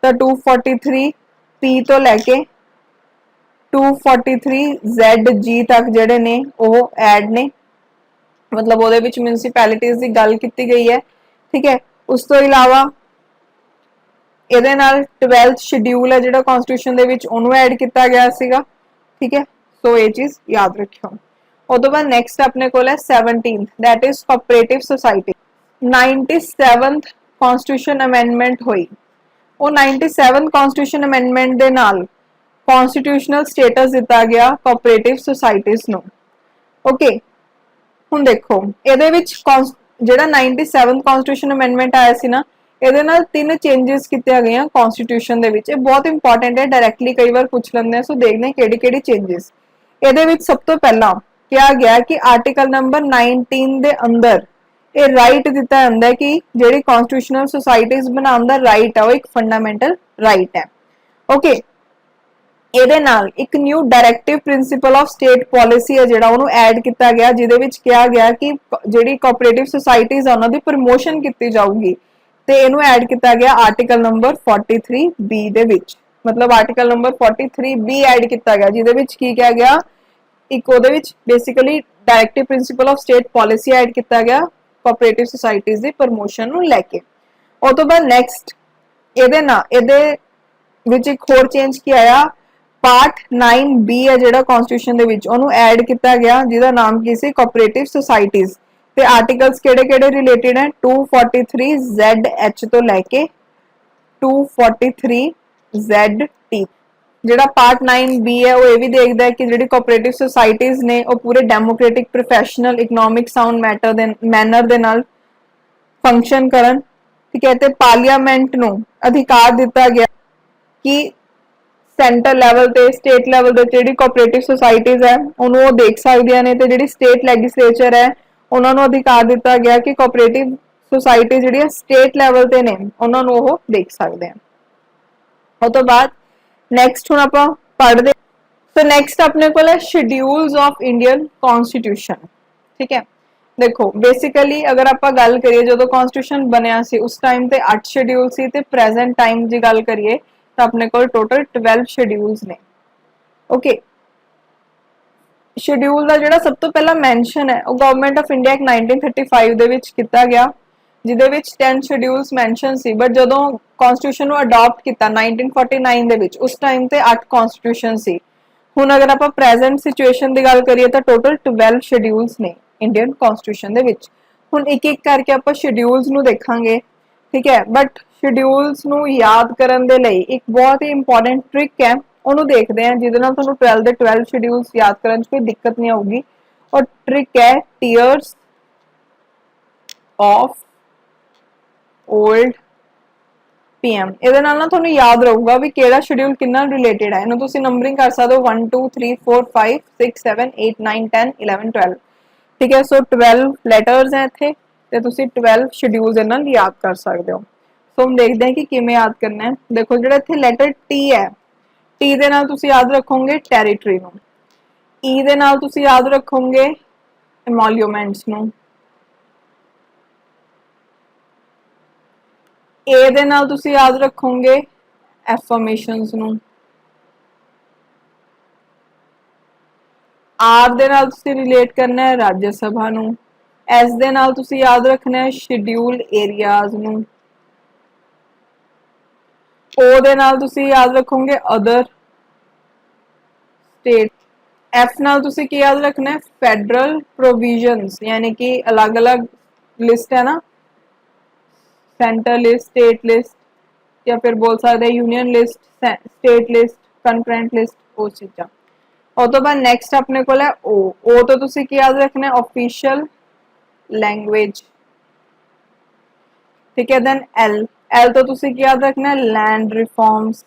तो 243P तो लैके 243ZG तक जोड़े ने वो ऐड ने, मतलब ਉਹਦੇ ਵਿੱਚ म्यूनसिपैलिटीज ਦੀ ਗੱਲ ਕੀਤੀ ਗਈ ਹੈ ठीक है। उस तो इलावा ਇਹਦੇ ਨਾਲ 12th ਸ਼ਡਿਊਲ ਹੈ ਜਿਹੜਾ ਕਨਸਟੀਟਿਊਸ਼ਨ ਦੇ ਵਿੱਚ ਉਹਨੂੰ ਐਡ ਕੀਤਾ ਗਿਆ ਸੀਗਾ ठीक है। सो ये चीज याद रखियो। ਉਹ ਤੋਂ ਬਾਅਦ ਨੈਕਸਟ ਆਪਣੇ ਕੋਲ ਹੈ 17th that is cooperative society. 97th constitution amendment ਹੋਈ। ਉਹ 97 ਕਨਸਟੀਟਿਊਸ਼ਨ ਅਮੈਂਡਮੈਂਟ ਦੇ ਨਾਲ ਕਨਸਟੀਟਿਊਸ਼ਨਲ ਸਟੇਟਸ ਦਿੱਤਾ ਗਿਆ ਕੋਆਪਰੇਟਿਵ ਸੁਸਾਇਟੀਜ਼ ਨੂੰ। ਓਕੇ ਹੁਣ ਦੇਖੋ ਇਹਦੇ ਵਿੱਚ ਜਿਹੜਾ 97th ਕਨਸਟੀਟਿਊਸ਼ਨ ਅਮੈਂਡਮੈਂਟ ਆਇਆ ਸੀ ਨਾ ਇਹਦੇ ਨਾਲ ਤਿੰਨ ਚੇਂजेस ਕੀਤੀਆਂ ਗਈਆਂ ਕਨਸਟੀਟਿਊਸ਼ਨ ਦੇ ਵਿੱਚ। ਇਹ ਬਹੁਤ ਇੰਪੋਰਟੈਂਟ ਹੈ, ਡਾਇਰੈਕਟਲੀ ਕਈ ਵਾਰ ਪੁੱਛ ਲੈਂਦੇ ਆ। ਸੋ ਦੇਖਦੇ ਹਾਂ ਕਿਹੜੀ ਕਿਹੜੀ ਚੇਂजेस। ਇਹਦੇ ਵਿੱਚ ਸਭ ਤੋਂ ਪਹਿਲਾਂ ਕਿਹਾ ਗਿਆ ਕਿ ਆਰਟੀਕਲ ਨੰਬਰ 19 ਦੇ ਅੰਦਰ ਇਹ ਰਾਈਟ ਦਿੱਤਾ ਜਾਂਦਾ ਹੈ ਕਿ ਜਿਹੜੀ ਕਨਸਟੀਟਿਊਸ਼ਨਲ ਸੁਸਾਇਟੀਜ਼ ਬਣਾਉਣ ਦਾ ਰਾਈਟ ਹੈ ਉਹ ਇੱਕ ਫੰਡਾਮੈਂਟਲ ਰਾਈਟ ਹੈ। ਓਕੇ ਇਹਦੇ ਨਾਲ ਇੱਕ new directive principle of state policy ਹੈ ਜਿਹੜਾ ਉਹਨੂੰ ਐਡ ਕੀਤਾ ਗਿਆ ਜਿਹਦੇ ਵਿੱਚ ਕਿਹਾ ਗਿਆ ਕਿ ਜਿਹੜੀ ਕੋਆਪਰੇਟਿਵ ਸੁਸਾਇਟੀਜ਼ ਆ ਉਹਨਾਂ ਦੀ ਪ੍ਰਮੋਸ਼ਨ ਕੀਤੀ ਜਾਊਗੀ ਤੇ ਇਹਨੂੰ ਐਡ ਕੀਤਾ ਗਿਆ ਆਰਟੀਕਲ ਨੰਬਰ 43B ਦੇ ਵਿੱਚ। ਮਤਲਬ ਆਰਟੀਕਲ ਨੰਬਰ 43B ਐਡ ਕੀਤਾ ਗਿਆ ਜਿਹਦੇ ਵਿੱਚ ਕੀ ਕਿਹਾ ਗਿਆ ਇੱਕ ਉਹਦੇ ਵਿੱਚ basically directive principle of state policy add ਕੀਤਾ ਗਿਆ ਕੋਆਪਰੇਟਿਵ ਸੁਸਾਇਟੀਜ਼ ਦੀ ਪ੍ਰਮੋਸ਼ਨ ਨੂੰ ਲੈ ਕੇ। ਉਹ ਤੋਂ ਬਾਅਦ ਨੈਕਸਟ ਇਹਦੇ ਵਿੱਚ ਇੱਕ ਹੋਰ ਚੇਂਜ ਕੀ ਆਇਆ ਪਾਰਟ 9B ਹੈ ਜਿਹੜਾ ਕਨਸਟੀਟਿਊਸ਼ਨ ਦੇ ਵਿੱਚ ਉਹਨੂੰ ਐਡ ਕੀਤਾ ਗਿਆ ਜਿਹਦਾ ਨਾਮ ਕੀ ਸੀ ਕੋਆਪਰੇਟਿਵ ਸੁਸਾਇਟੀਜ਼ ਤੇ ਆਰਟੀਕਲਸ ਕਿਹੜੇ-ਕਿਹੜੇ ਰਿਲੇਟਡ ਹੈ 243ZH ਤੋਂ ਲੈ ਕੇ 243ZT। ਜਿਹੜਾ ਪਾਰਟ 9B ਹੈ ਉਹ ਇਹ ਵੀ ਦੇਖਦਾ ਹੈ ਕਿ ਜਿਹੜੀ ਕੋਆਪਰੇਟਿਵ ਸੁਸਾਇਟੀਜ਼ ਨੇ ਉਹ ਪੂਰੇ democratic professional economic sound manner ਦੇ ਨਾਲ ਫੰਕਸ਼ਨ ਕਰਨ ਠੀਕ ਹੈ। ਤੇ ਪਾਰਲੀਮੈਂਟ ਨੂੰ ਅਧਿਕਾਰ ਦਿੱਤਾ ਗਿਆ ਕਿ ਸੈਂਟਰ ਲੈਵਲ ਤੇ ਸਟੇਟ ਲੈਵਲ ਤੇ ਜਿਹੜੀ ਕੋਆਪਰੇਟਿਵ ਸੁਸਾਇਟੀਜ਼ ਹੈ ਉਹਨੂੰ ਉਹ ਦੇਖ ਸਕਦੀਆਂ ਨੇ ਤੇ ਜਿਹੜੀ ਸਟੇਟ ਲੈਜਿਸਲੇਚਰ ਹੈ ਉਹਨਾਂ ਨੂੰ ਅਧਿਕਾਰ ਦਿੱਤਾ ਗਿਆ ਕਿ ਕੋਆਪਰੇਟਿਵ ਸੁਸਾਇਟੀ ਜਿਹੜੀਆਂ ਸਟੇਟ ਲੈਵਲ ਤੇ ਨੇ ਉਹਨਾਂ ਨੂੰ ਉਹ ਦੇਖ ਸਕਦੇ ਆ। ਉਹ ਤੋਂ ਬਾਅਦ ਨੈਕਸਟ ਹੁਣ ਆਪਾਂ ਪੜ੍ਹਦੇ ਸੋ ਨੈਕਸਟ ਆਪਣੇ ਕੋਲ ਹੈ ਸ਼ਡਿਊਲਸ ਆਫ ਇੰਡੀਅਨ ਕਨਸਟੀਟਿਊਸ਼ਨ ਠੀਕ ਹੈ। ਦੇਖੋ ਬੇਸਿਕਲੀ ਅਗਰ ਆਪਾਂ ਗੱਲ ਕਰੀਏ ਜਦੋਂ ਕਨਸਟੀਟਿਊਸ਼ਨ ਬਣਿਆ ਸੀ ਉਸ ਟਾਈਮ ਤੇ 8 ਸ਼ਡਿਊਲ ਸੀ ਤੇ ਪ੍ਰੈਜ਼ੈਂਟ ਟਾਈਮ ਦੀ ਗੱਲ ਕਰੀਏ ਤਾਂ ਆਪਣੇ ਕੋਲ ਟੋਟਲ 12 ਸ਼ਡਿਊਲਸ ਨੇ। ਓਕੇ ਸ਼ਡਿਊਲ ਦਾ ਜਿਹੜਾ ਸਭ ਤੋਂ ਪਹਿਲਾ ਮੈਂਸ਼ਨ ਹੈ ਉਹ ਗਵਰਨਮੈਂਟ ਆਫ ਇੰਡੀਆ 1935 ਦੇ ਵਿੱਚ ਕੀਤਾ ਗਿਆ ਜਿਹਦੇ ਵਿੱਚ 10 ਸ਼ਡਿਊਲਸ ਮੈਂਸ਼ਨ ਸੀ ਬਟ ਜਦੋਂ ਕਨਸਟੀਟਿਊਸ਼ਨ ਨੂੰ ਅਡਾਪਟ ਕੀਤਾ 1949 ਦੇ ਵਿੱਚ ਉਸ ਟਾਈਮ ਤੇ 8 ਕਨਸਟੀਟਿਊਸ਼ਨ ਸੀ। ਹੁਣ ਅਗਰ ਆਪਾਂ ਪ੍ਰੈਜ਼ੈਂਟ ਸਿਚੁਏਸ਼ਨ ਦੀ ਗੱਲ ਕਰੀਏ ਤਾਂ ਟੋਟਲ 12 ਸ਼ਡਿਊਲਸ ਨੇ ਇੰਡੀਅਨ ਕਨਸਟੀਟਿਊਸ਼ਨ ਦੇ ਵਿੱਚ। ਹੁਣ ਇੱਕ ਇੱਕ ਕਰਕੇ ਆਪਾਂ ਸ਼ਡਿਊਲਸ ਨੂੰ ਦੇਖਾਂਗੇ ਠੀਕ ਹੈ। ਬਟ ਸ਼ਡਿਊਲਸ ਨੂੰ ਯਾਦ ਕਰਨ ਦੇ ਲਈ ਇੱਕ ਬਹੁਤ ਹੀ ਇੰਪੋਰਟੈਂਟ ਟ੍ਰਿਕ ਹੈ ਉਹਨੂੰ ਦੇਖਦੇ ਹਾਂ ਜਿਹਦੇ ਨਾਲ ਤੁਹਾਨੂੰ 12 ਦੇ 12 ਸ਼ਡਿਊਲਸ ਯਾਦ ਕਰਨ 'ਚ ਕੋਈ ਦਿੱਕਤ ਨਹੀਂ ਆਊਗੀ। ਔਰ ਟ੍ਰਿਕ ਹੈ ਟੀਅਰਸ ਆਫ ओल्ड PM। ਇਹਦੇ ਨਾਲ ਨਾ ਤੁਹਾਨੂੰ ਯਾਦ ਰਹੂਗਾ ਵੀ ਕਿਹੜਾ ਸ਼ਡਿਊਲ ਕਿੰਨਾ ਰਿਲੇਟਡ ਹੈ। ਇਹਨੂੰ ਤੁਸੀਂ ਨੰਬਰਿੰਗ ਕਰ ਸਕਦੇ ਹੋ 1 2 3 4 5 6 7 8 9 10 11 12 ਠੀਕ ਹੈ। ਸੋ 12 ਲੈਟਰਸ ਹੈ ਇੱਥੇ ਤੇ ਤੁਸੀਂ 12 ਸ਼ਡਿਊਲਸ ਇਹਨਾਂ ਨਾਲ ਯਾਦ ਕਰ ਸਕਦੇ ਹੋ। ਸੋ हम देखते हैं कि किमें याद करना है। देखो ਜਿਹੜਾ ਇੱਥੇ ਲੈਟਰ T ਹੈ T ਦੇ ਨਾਲ ਤੁਸੀਂ ਯਾਦ ਰੱਖੋਗੇ ਟੈਰੀਟਰੀ ਨੂੰ E ਦੇ ਨਾਲ ਤੁਸੀਂ ਯਾਦ ਰੱਖੋਗੇ ਐਮੋਲਿਊਮੈਂਟਸ ਨੂੰ A ਦੇ ਨਾਲ ਤੁਸੀਂ ਯਾਦ ਰੱਖੋਗੇ ਐਫਰਮੇਸ਼ਨਸ ਨੂੰ R ਦੇ ਨਾਲ ਤੁਸੀਂ ਰਿਲੇਟ ਕਰਨਾ ਹੈ ਰਾਜ ਸਭਾ ਨੂੰ S ਦੇ ਨਾਲ ਤੁਸੀਂ ਯਾਦ ਰੱਖਣਾ ਹੈ ਸ਼ਡਿਊਲਡ ਏਰੀਆਜ਼ ਨੂੰ O ਦੇ ਨਾਲ ਤੁਸੀਂ ਯਾਦ ਰੱਖੋਗੇ ਅਦਰ ਸਟੇਟ F ਨਾਲ ਤੁਸੀਂ ਕੀ ਯਾਦ ਰੱਖਣਾ ਹੈ ਫੈਡਰਲ ਪ੍ਰੋਵੀਜ਼ਨਸ ਯਾਨੀ ਕਿ ਅਲੱਗ-ਅਲੱਗ ਲਿਸਟ ਹੈ ਨਾ सेंटर लिस्ट स्टेट लिस्ट या फिर बोल सकते हैं union list state list confront list वो चीज़ा। और तो बाद नेक्स्ट अपने को है ओ तो तुसी की याद रखना है ऑफिशियल लैंग्वेज ठीक है। देन एल तो तुसी की याद रखना है लैंड रिफॉर्म्स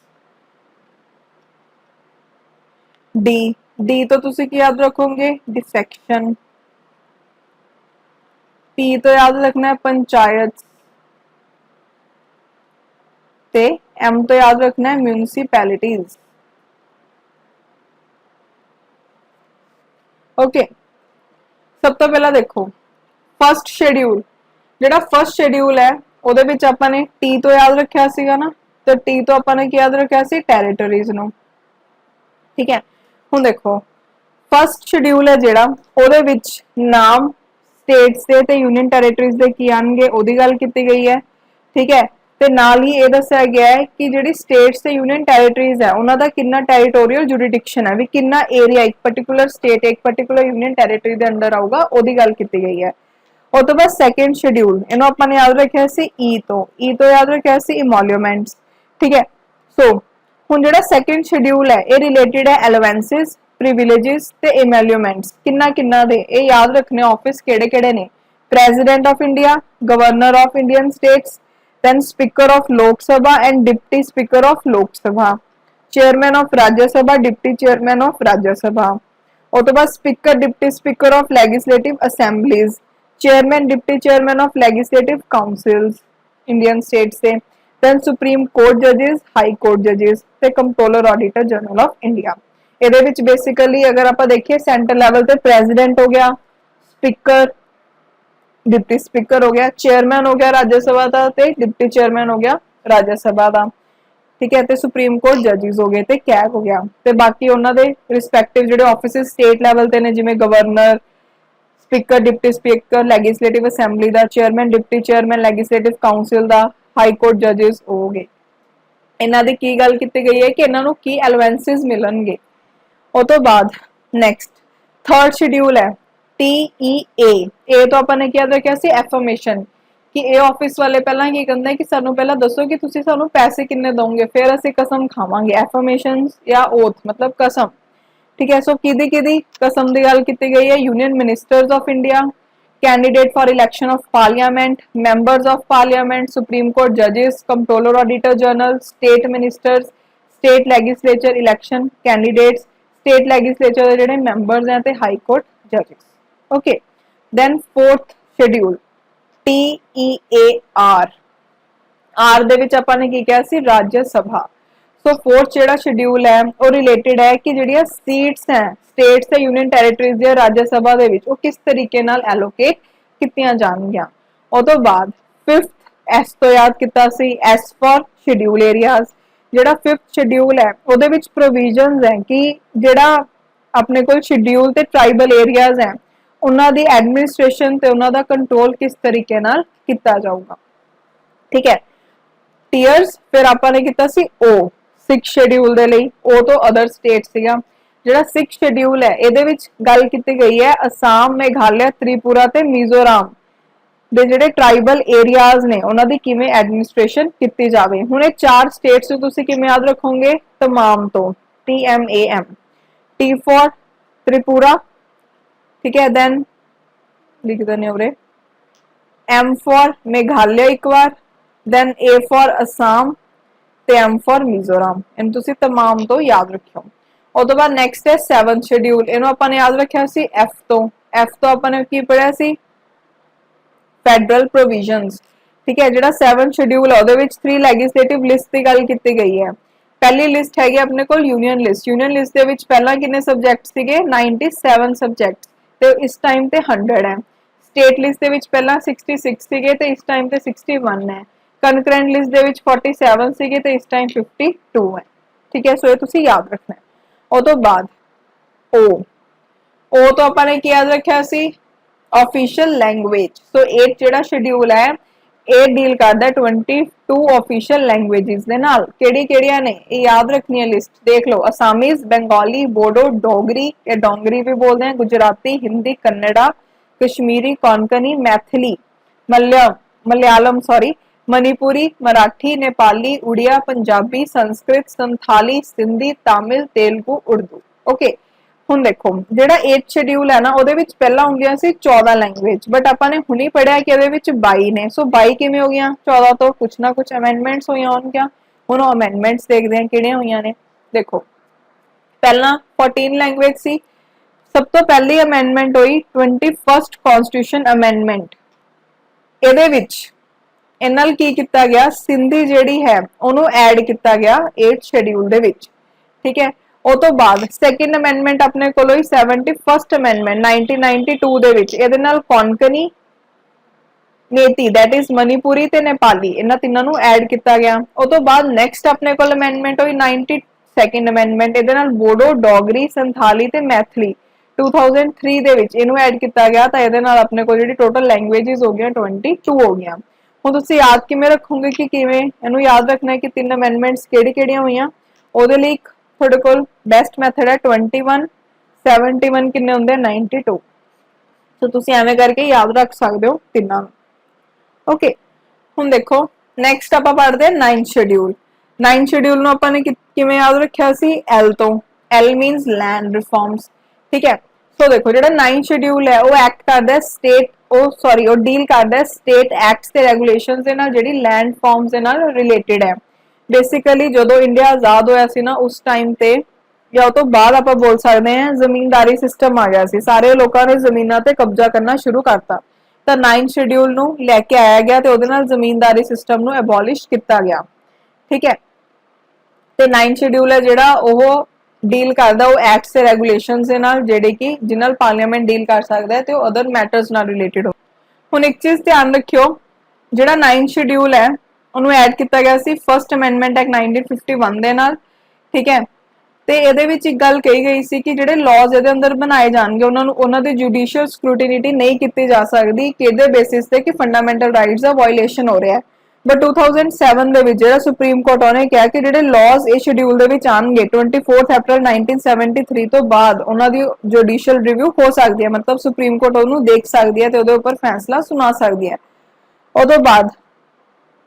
डी तो तुसी की याद रखोगे डिफेक्शन पी तो याद रखना है पंचायत एम तो याद रखना है म्यूनिसिपैलिटीज ओके। सब तो पहला देखो फर्स्ट शेड्यूल ਜਿਹੜਾ फर्स्ट शेड्यूल है ਉਹਦੇ ਵਿੱਚ ਆਪਾਂ ਨੇ टी तो याद रखा ਸੀਗਾ ना तो टी तो ਆਪਾਂ ਨੇ ਕੀ याद रखा ਸੀ ਟੈਰੀਟਰੀਜ਼ ਨੂੰ ठीक है। ਹੁਣ देखो फर्स्ट शेड्यूल है ਜਿਹੜਾ ਉਹਦੇ ਵਿੱਚ ਨਾਮ स्टेट्स दे ते यूनियन टैरेटरीज दे की आएंगे ओदी गल कीती गई है। ठीक है, ते नाल ही ये दस्सिया गया है कि जिहड़ी स्टेट्स ते यूनियन टैरेटरीज है उन्हां दा कितना टैरीटोरीअल जुरिडिक्शन है, भी कितना एरिया एक पर्टिकुलर स्टेट एक पर्टिकुलर यूनियन टैरेटरी दे अंडर आऊगा ओदी गल कीती गई है। और तो बाद सैकेंड शेड्यूल इन्हों अपन याद रखा सी ई तो याद रखा सी इमोल्यूमेंट्स। ठीक है, सो हुण जिहड़ा सैकेंड शेड्यूल है ये रिलेटेड है एलोवेंसिस प्रिविलेजेस ते इमोल्यूमेंट्स किन्ना किन्ना दे ये याद रखने ऑफिस केड़े केड़े ने president of India, governor of Indian states, then speaker of lok sabha and deputy speaker of lok sabha, chairman of rajya sabha, deputy chairman of rajya sabha, और तो बाद speaker deputy speaker of legislative assemblies, chairman deputy chairman of legislative councils indian states से, then supreme court judges, high court judges ਤੇ comptroller auditor general of india। ਇਹਦੇ ਵਿੱਚ basically अगर ਆਪਾਂ देखिए सेंटर लेवल ਤੇ president हो गया, speaker डिप्टी स्पीकर हो गया, चेयरमैन हो गया राज्य सभा का ते डिप्टी चेयरमैन हो गया राज्य सभा का। ठीक है, ते सुप्रीम कोर्ट जजिस हो गए ते कैग हो गया ते बाकी उन्हां दे रिस्पैक्टिव जिहड़े ऑफिसेस स्टेट लेवल ते ने जिवें governor, speaker, deputy speaker legislative assembly दा, chairman deputy chairman legislative council दा, हाई कोर्ट जजिस हो गए। इन्हां दी की गल कीती गई है कि इन्हां नूं की एलोवेंसेस मिलणगे। उस तो बाद नैक्सट थर्ड शेड्यूल है TEA। ए तो अपन क्या रखा सी एफर्मेशन कि ए ऑफिस वाले पहला की कहते हैं कि सानू पहला दसो कि तुसी सानू पैसे किन्ने दोगे फिर असी कसम खावांगे। एफर्मेशन या ओथ मतलब कसम। ठीक है, सो किदी कसम की गल की गई है, union ministers of India, candidate for election of parliament, members of parliament, supreme court जजेस, controller auditor general, state ministers, state legislature election candidates, state legislature के जिहड़े मैंबर्स हैं ते हाई कोर्ट जजेस। Okay, then fourth schedule TEAR। आर दे विच आपां ने की कहा सी राज्य सभा। सो फोर्थ जिहड़ा शेड्यूल है वो रिलेटेड है कि जिहड़ियां सीट्स हैं स्टेट्स ते यूनियन टैरेटरीज दे राज्य सभा दे विच वो किस तरीके नाल एलोकेट कीतियां जाणगियां। उस तो बाद फिफ्थ एस तो याद किया सी एस फॉर शेड्यूल एरियाज। जिहड़ा फिफ्थ शेड्यूल है उहदे विच प्रोविजनस है कि जिहड़ा अपने कोल शेड्यूल ते ट्राइबल एरियाज हैं उन्हां दी एडमिनिस्ट्रेशन ते उन्हां दा कंट्रोल किस तरीके नाल किया जाऊगा। ठीक है, टीयर्स फिर आपां ने किया सी ओ सिक्स शेड्यूल दे लई। ओ तो अदर स्टेट सीगा। जिहड़ा सिक्स शेड्यूल है इहदे विच गल कीती गई है असम, मेघालय, त्रिपुरा ते मिजोरम दे जिहड़े ट्राइबल एरियाज ने उन्हां दी किवें एडमिनिस्ट्रेशन कीती जावे। हुण ये चार स्टेट्स नूं तुसीं किवें याद रखोगे तमाम तो TMAM। T for Tripura. ठीक है, देन लिख देने उरे M फॉर मेघालय एक बार, देन A फॉर असम ते M फॉर मिजोरम। इन तुसी तमाम तो याद रखियो। और तो बाद नेक्स्ट है सेवंथ शेड्यूल। इनो अपन ने याद रखा सी F तो अपन ने की पढ़िया सी फेडरल प्रोविजंस। ठीक है, जिहड़ा सेवंथ शेड्यूल है उहदे विच 3 लेजिस्लेटिव लिस्ट की गल की गई है। पहली लिस्ट हैगी अपने कोल यूनियन लिस्ट। यूनियन लिस्ट दे विच पहला कितने सब्जेक्ट सीगे 97 सब्जेक्ट ते इस टाइम ते 100 है। स्टेट लिस्ट दे विच पहला 66 सीगे ते इस टाइम ते 61 है। कंकरेंट लिस्ट दे विच 47 सीगे ते इस टाइम 52 है। ठीक है, सो ये तुसी याद रखना है। और तो बाद ओ तो अपन ने याद रखा सी ऑफिशियल लैंग्वेज। सो एक जिहड़ा शेड्यूल है ये डील करदा 22 ऑफिशियल लैंग्वेजेस दे नाल। केड़ी-केड़ियां ने ये याद रखनी है लिस्ट देख लो। असामीज, बंगाली, बोडो, डोगरी या डोंगरी भी बोलते हैं, गुजराती, हिंदी, कन्नड़ा, कश्मीरी, कोंकणी, मैथिली, मलयालम सॉरी, मणिपुरी, मराठी, नेपाली, उड़िया, पंजाबी, संस्कृत, संथाली, सिंधी, तमिल, तेलुगु, उर्दू। ओके, हुण देखो जिहड़ा 8 शेड्यूल है ना उहदे विच पहला हुंदियां सी 14 लैंग्वेज, बट आपां ने हुणी पढ़िया कि इहदे विच 22 ने। सो 22 किवें हो गईयां? 14 तो कुछ ना कुछ अमेंडमेंट्स होईयां होणगीयां। हुण ओह अमेंडमेंट्स देखदे हां किहड़ियां होईयां ने। देखो पहला 14 लैंग्वेज सी। सब तो पहली अमेंडमेंट हुई 21st कॉन्स्टिट्यूशन अमेंडमेंट। इहदे विच इहदे नाल की कीता गया सिंधी जिहड़ी है ओनू ऐड कीता गया 8 शेड्यूल दे विच। ठीक है, ਉਹ ਤੋਂ ਬਾਅਦ ਸੈਕੰਡ ਅਮੈਂਡਮੈਂਟ ਆਪਣੇ ਕੋਲ ਹੋਈ 71st ਅਮੈਂਡਮੈਂਟ 1992 ਦੇ ਵਿੱਚ। ਇਹਦੇ ਨਾਲ ਕੋਂਕਣੀ, ਮੇਤੀ दैट इज ਮਨੀਪੁਰੀ ਤੇ ਨੇਪਾਲੀ ਇਹਨਾਂ ਤਿੰਨਾਂ ਨੂੰ ਐਡ ਕੀਤਾ ਗਿਆ। ਉਹ ਤੋਂ ਬਾਅਦ ਨੈਕਸਟ ਆਪਣੇ ਕੋਲ ਅਮੈਂਡਮੈਂਟ ਹੋਈ 92nd ਅਮੈਂਡਮੈਂਟ। ਇਹਦੇ ਨਾਲ ਬੋਡੋ, ਡੋਗਰੀ, ਸੰਥਾਲੀ ਤੇ ਮੈਥਲੀ 2003 ਦੇ ਵਿੱਚ ਇਹਨੂੰ ਐਡ ਕੀਤਾ ਗਿਆ ਤਾਂ ਇਹਦੇ ਨਾਲ ਆਪਣੇ ਕੋਲ ਜਿਹੜੀ ਟੋਟਲ ਲੈਂਗੁਏजेस ਹੋ ਗਈਆਂ 22 ਹੋ ਗਈਆਂ। ਹੁਣ ਤੁਸੀਂ ਯਾਦ ਕਿਵੇਂ ਰੱਖੋਗੇ ਕਿ ਕਿਵੇਂ ਇਹਨੂੰ ਯਾਦ ਰੱਖਣਾ ਹੈ ਕਿ ਤਿੰਨ ਅਮੈਂਡਮੈਂਟਸ ਕਿਹੜੀਆਂ ਹੋਈਆਂ। ਉਹਦੇ ਲਈ ਤੁਹਾਡੇ ਕੋਲ ਬੈਸਟ ਮੈਥਡ ਹੈ 21 71 ਕਿੰਨੇ ਹੁੰਦੇ 92। ਸੋ ਤੁਸੀਂ ਐਵੇਂ ਕਰਕੇ ਯਾਦ ਰੱਖ ਸਕਦੇ ਹੋ ਤਿੰਨਾਂ ਨੂੰ। ਓਕੇ ਹੁਣ ਦੇਖੋ ਨੈਕਸਟ ਆਪਾਂ ਪੜ੍ਹਦੇ ਹਾਂ 9th ਸ਼ਡਿਊਲ। 9th ਸ਼ਡਿਊਲ ਨੂੰ ਆਪਾਂ ਨੇ ਕਿਵੇਂ ਯਾਦ ਰੱਖਿਆ ਸੀ L ਤੋਂ। L means land reforms. ਠੀਕ ਹੈ ਸੋ ਦੇਖੋ ਜਿਹੜਾ 9th ਸ਼ਡਿਊਲ ਹੈ ਉਹ ਐਕਟ ਕਰਦਾ ਸਟੇਟ ਉਹ ਡੀਲ ਕਰਦਾ ਸਟੇਟ ਐਕਟਸ ਤੇ ਰੈਗੂਲੇਸ਼ਨਸ ਦੇ ਨਾਲ ਜਿਹੜੀ ਲੈਂਡ ਫਾਰਮਸ ਦੇ ਨਾਲ ਰਿਲੇਟਡ ਹੈ। ਬੇਸਿਕਲੀ ਜਦੋਂ ਇੰਡੀਆ ਆਜ਼ਾਦ ਹੋਇਆ ਸੀ ਨਾ ਉਸ ਟਾਈਮ ਤੇ ਜਾਂ ਉਹ ਤੋਂ ਬਾਅਦ ਆਪਾਂ ਬੋਲ ਸਕਦੇ ਹਾਂ ਜ਼ਮੀਨਦਾਰੀ ਸਿਸਟਮ ਆ ਗਿਆ ਸੀ। ਸਾਰੇ ਲੋਕਾਂ ਨੇ ਜ਼ਮੀਨਾਂ ਤੇ ਕਬਜ਼ਾ ਕਰਨਾ ਸ਼ੁਰੂ ਕਰਤਾ ਤਾਂ 9th ਸ਼ਡਿਊਲ ਨੂੰ ਲੈ ਕੇ ਆਇਆ ਗਿਆ ਤੇ ਉਹਦੇ ਨਾਲ ਜ਼ਮੀਨਦਾਰੀ ਸਿਸਟਮ ਨੂੰ ਐਬੋਲਿਸ਼ ਕੀਤਾ ਗਿਆ। ਠੀਕ ਹੈ ਤੇ 9th ਸ਼ਡਿਊਲ ਹੈ ਜਿਹੜਾ ਉਹ ਡੀਲ ਕਰਦਾ ਉਹ ਐਕਟਸ ਤੇ ਰੈਗੂਲੇਸ਼ਨਸ ਦੇ ਨਾਲ ਜਿਹੜੇ ਕਿ ਜਿਨ੍ਹਾਂ ਨਾਲ ਪਾਰਲੀਮੈਂਟ ਡੀਲ ਕਰ ਸਕਦਾ ਹੈ ਤੇ ਉਹ ਅਦਰ ਮੈਟਰਸ ਨਾਲ ਰਿਲੇਟਡ ਹੋ। ਹੁਣ ਇੱਕ ਚੀਜ਼ ਧਿਆਨ ਰੱਖਿਓ ਜਿਹੜਾ 9th ਸ਼ਡਿਊਲ ਹੈ ਉਹਨੂੰ ਐਡ ਕੀਤਾ ਗਿਆ ਸੀ ਫਸਟ ਅਮੈਂਡਮੈਂਟ ਐਕਟ 1951 ਦੇ ਨਾਲ। ਠੀਕ ਹੈ ਤੇ ਇਹਦੇ ਵਿੱਚ ਇੱਕ ਗੱਲ ਕਹੀ ਗਈ ਸੀ ਕਿ ਜਿਹੜੇ ਲਾਜ਼ ਇਹਦੇ ਅੰਦਰ ਬਣਾਏ ਜਾਣਗੇ ਉਹਨਾਂ ਦੀ ਜੁਡੀਸ਼ੀਅਲ ਸਕ੍ਰੂਟੀਨਿਟੀ ਨਹੀਂ ਕੀਤੀ ਜਾ ਸਕਦੀ ਕਿਹਦੇ ਬੇਸਿਸ ਤੇ ਕਿ ਫੰਡਾਮੈਂਟਲ ਰਾਈਟਸ ਦਾ ਵਾਇਓਲੇਸ਼ਨ ਹੋ ਰਿਹਾ ਹੈ। ਬਟ 2007 ਦੇ ਵਿੱਚ ਜਿਹੜਾ ਸੁਪਰੀਮ ਕੋਰਟ ਉਹਨੇ ਕਿਹਾ ਕਿ ਜਿਹੜੇ ਲਾਜ਼ ਇਹ ਸ਼ਡਿਊਲ ਦੇ ਵਿੱਚ ਆਣਗੇ 24 ਅਪ੍ਰੈਲ 1973 ਤੋਂ ਬਾਅਦ ਉਹਨਾਂ ਦੀ ਜੁਡੀਸ਼ੀਅਲ ਰਿਵਿਊ ਹੋ ਸਕਦੀ ਹੈ। ਮਤਲਬ ਸੁਪਰੀਮ ਕੋਰਟ ਉਹਨੂੰ ਦੇਖ ਸਕਦੀ ਹੈ ਤੇ ਉਹਦੇ ਉੱਪਰ ਫੈਸਲਾ ਸੁਣਾ ਸਕਦੀ ਹੈ। ਉਦੋਂ ਬਾਅਦ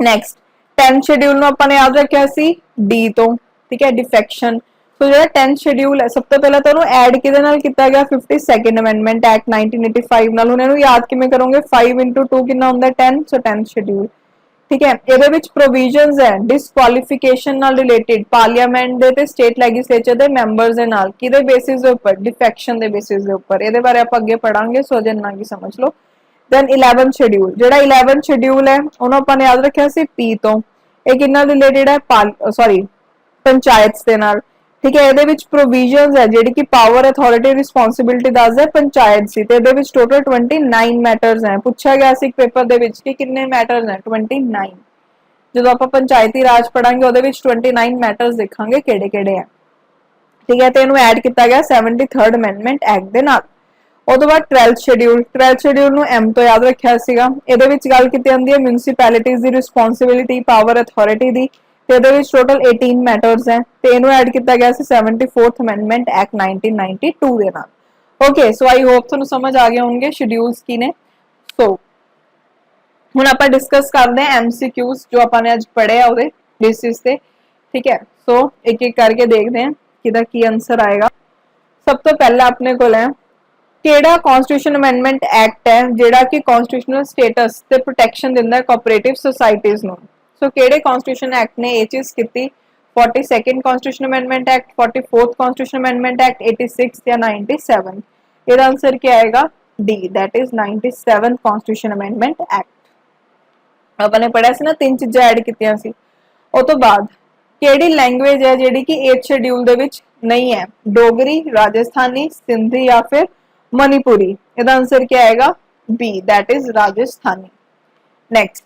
ਨੈਕਸਟ 10th ਸ਼ਡਿਊਲ ਨੂੰ ਆਪਾਂ ਨੇ ਯਾਦ ਰੱਖਿਆ ਸੀ ਡੀ ਤੋਂ। ਠੀਕ ਹੈ ਡਿਫੈਕਸ਼ਨ। ਸੋ ਜਿਹੜਾ 10th ਸ਼ਡਿਊਲ ਹੈ ਸਭ ਤੋਂ ਪਹਿਲਾਂ ਤਾਂ ਉਹਨੂੰ ਐਡ ਕਿਹਦੇ ਨਾਲ ਕੀਤਾ ਗਿਆ 52nd ਅਮੈਂਡਮੈਂਟ ਐਕਟ 1985 ਨਾਲ। ਹੁਣ ਇਹਨੂੰ ਯਾਦ ਕਿਵੇਂ ਕਰੋਗੇ 5 into 2 ਕਿੰਨਾ ਹੁੰਦਾ 10 ਸੋ 10th ਸ਼ਡਿਊਲ। ਠੀਕ ਹੈ ਇਹਦੇ ਵਿੱਚ ਪ੍ਰੋਵੀਜ਼ਨਸ ਹੈ ਡਿਸਕੁਆਲੀਫਿਕੇਸ਼ਨ ਨਾਲ ਰਿਲੇਟਡ ਪਾਰਲੀਮੈਂਟ ਦੇ ਤੇ ਸਟੇਟ ਲੈਜਿਸਲੇਚਰ ਦੇ ਮੈਂਬਰਸ ਦੇ ਨਾਲ ਕਿਹਦੇ ਬੇਸਿਸ ਦੇ ਉੱਪਰ ਡਿਫੈਕਸ਼ਨ ਦੇ ਬੇਸਿਸ ਦੇ ਉੱਪਰ। ਇਹਦੇ ਬਾਰੇ ਆਪਾਂ ਅੱਗੇ ਪੜਾਂਗੇ ਸੋ ਜਨਾ ਕੀ ਸਮਝ ਲਓ। ਦੈਨ 11th ਸ਼ਡਿਊਲ ਜਿਹੜਾ 11th ਸ਼ਡਿਊਲ ਹੈ ਉਹਨੂੰ ਆਪਾਂ ਨੇ ਯਾਦ ਰੱਖਿਆ ਸੀ ਪੀ ਤੋਂ। ਇਹ ਕਿੰਨਾ ਰਿਲੇਟਡ ਹੈ ਪੰਚਾਇਤਸ ਦੇ ਨਾਲ। ਠੀਕ ਹੈ ਇਹਦੇ ਵਿੱਚ ਪ੍ਰੋਵੀਜ਼ਨਸ ਹੈ ਜਿਹੜੀ ਕਿ ਪਾਵਰ ਅਥਾਰਟੀ ਰਿਸਪੌਂਸਿਬਿਲਟੀ ਦੱਸਦਾ ਪੰਚਾਇਤ ਸੀ ਤੇ ਇਹਦੇ ਵਿੱਚ ਟੋਟਲ 29 ਮੈਟਰਸ ਹੈ। ਪੁੱਛਿਆ ਗਿਆ ਸੀ ਪੇਪਰ ਦੇ ਵਿੱਚ ਕਿ ਕਿੰਨੇ ਮੈਟਰਸ ਹੈ 29। ਜਦੋਂ ਆਪਾਂ ਪੰਚਾਇਤੀ ਰਾਜ ਪੜਾਂਗੇ ਉਹਦੇ ਵਿੱਚ 29 ਮੈਟਰਸ ਦੇਖਾਂਗੇ ਕਿਹੜੇ ਕਿਹੜੇ ਆ। ਠੀਕ ਹੈ ਤੇ ਇਹਨੂੰ ਐਡ ਕੀਤਾ ਗਿਆ 73rd ਅਮੈਂਡਮੈਂਟ ਐਕਟ ਦੇ ਨਾਲ। ਉਦੋਂ ਬਾਅਦ 12th ਸ਼ਡਿਊਲ ਨੂੰ ਐਮ ਤੋਂ ਯਾਦ ਰੱਖਿਆ ਸੀਗਾ। ਇਹਦੇ ਵਿੱਚ ਗੱਲ ਕੀਤੀ ਜਾਂਦੀ ਹੈ ਮਿਊਨਿਸਪੈਲਿਟੀਜ਼ ਦੀ ਰਿਸਪੌਂਸਿਬਿਲਟੀ ਪਾਵਰ ਅਥਾਰਟੀ ਦੀ ਤੇ ਇਹਦੇ ਵਿੱਚ ਟੋਟਲ 18 ਮੈਟਰਸ ਹੈ ਤੇ ਇਹਨੂੰ ਐਡ ਕੀਤਾ ਗਿਆ ਸੀ 74th ਅਮੈਂਡਮੈਂਟ ਐਕਟ 1992 ਦੇ ਨਾਲ। ਓਕੇ ਸੋ ਆਈ ਹੋਪ ਤੁਹਾਨੂੰ ਸਮਝ ਆ ਗਏ ਹੋਣਗੇ ਸ਼ਡਿਊਲਸ ਕੀ ਨੇ। ਸੋ ਹੁਣ ਆਪਾਂ ਡਿਸਕਸ ਕਰਦੇ ਹਾਂ ਐਮਸੀਕਿਊਜ਼ ਜੋ ਆਪਾਂ ਨੇ ਅੱਜ ਪੜ੍ਹਿਆ ਉਹਦੇ ਬੇਸਿਸ ਤੇ। ਠੀਕ ਹੈ ਸੋ ਇੱਕ ਇੱਕ ਕਰਕੇ ਦੇਖਦੇ ਹਾਂ ਕਿਹਦਾ ਕੀ ਆਨਸਰ ਆਏਗਾ। ਸਭ ਤੋਂ ਪਹਿਲਾਂ ਆਪਣੇ ਕੋਲ ਹੈ ਕਿਹੜਾ ਕਨਸਟੀਟਿਊਸ਼ਨ ਅਮੈਂਡਮੈਂਟ ਐਕਟ ਹੈ ਜਿਹੜਾ ਕਿ ਕਨਸਟੀਟਿਊਸ਼ਨਲ ਸਟੇਟਸ ਤੇ ਪ੍ਰੋਟੈਕਸ਼ਨ ਦਿੰਦਾ ਹੈ ਕੋਆਪਰੇਟਿਵ ਸੁਸਾਇਟੀਜ਼ ਨੂੰ। ਸੋ ਕਿਹੜੇ ਕਨਸਟੀਟਿਊਸ਼ਨ ਐਕਟ ਨੇ ਇਹ ਚੀਜ਼ ਕੀਤੀ 42nd constitution amendment act 44th constitution amendment act 86 ਜਾਂ 97। ਇਹਦਾ ਆਨਸਰ ਕੀ ਆਏਗਾ D that is 97th constitution amendment act. ਆਪਾਂ ਨੇ ਪੜਿਆ ਸੀ ਨਾ ਤਿੰਨ ਚੀਜ਼ਾਂ ਐਡ ਕੀਤੀਆਂ ਸੀ। ਉਸ ਤੋਂ ਬਾਅਦ ਕਿਹੜੀ ਲੈਂਗੁਏਜ ਹੈ ਜਿਹੜੀ ਕਿ 8th ਸ਼ਡਿਊਲ ਦੇ ਵਿੱਚ ਨਹੀਂ ਹੈ ਡੋਗਰੀ ਰਾਜਸਥਾਨੀ ਸਿੰਧੀ ਜਾਂ ਫਿਰ ਮਨੀਪੁਰੀ। ਇਹਦਾ ਆਨਸਰ ਕੀ ਆਏਗਾ B that is Rajasthani. Next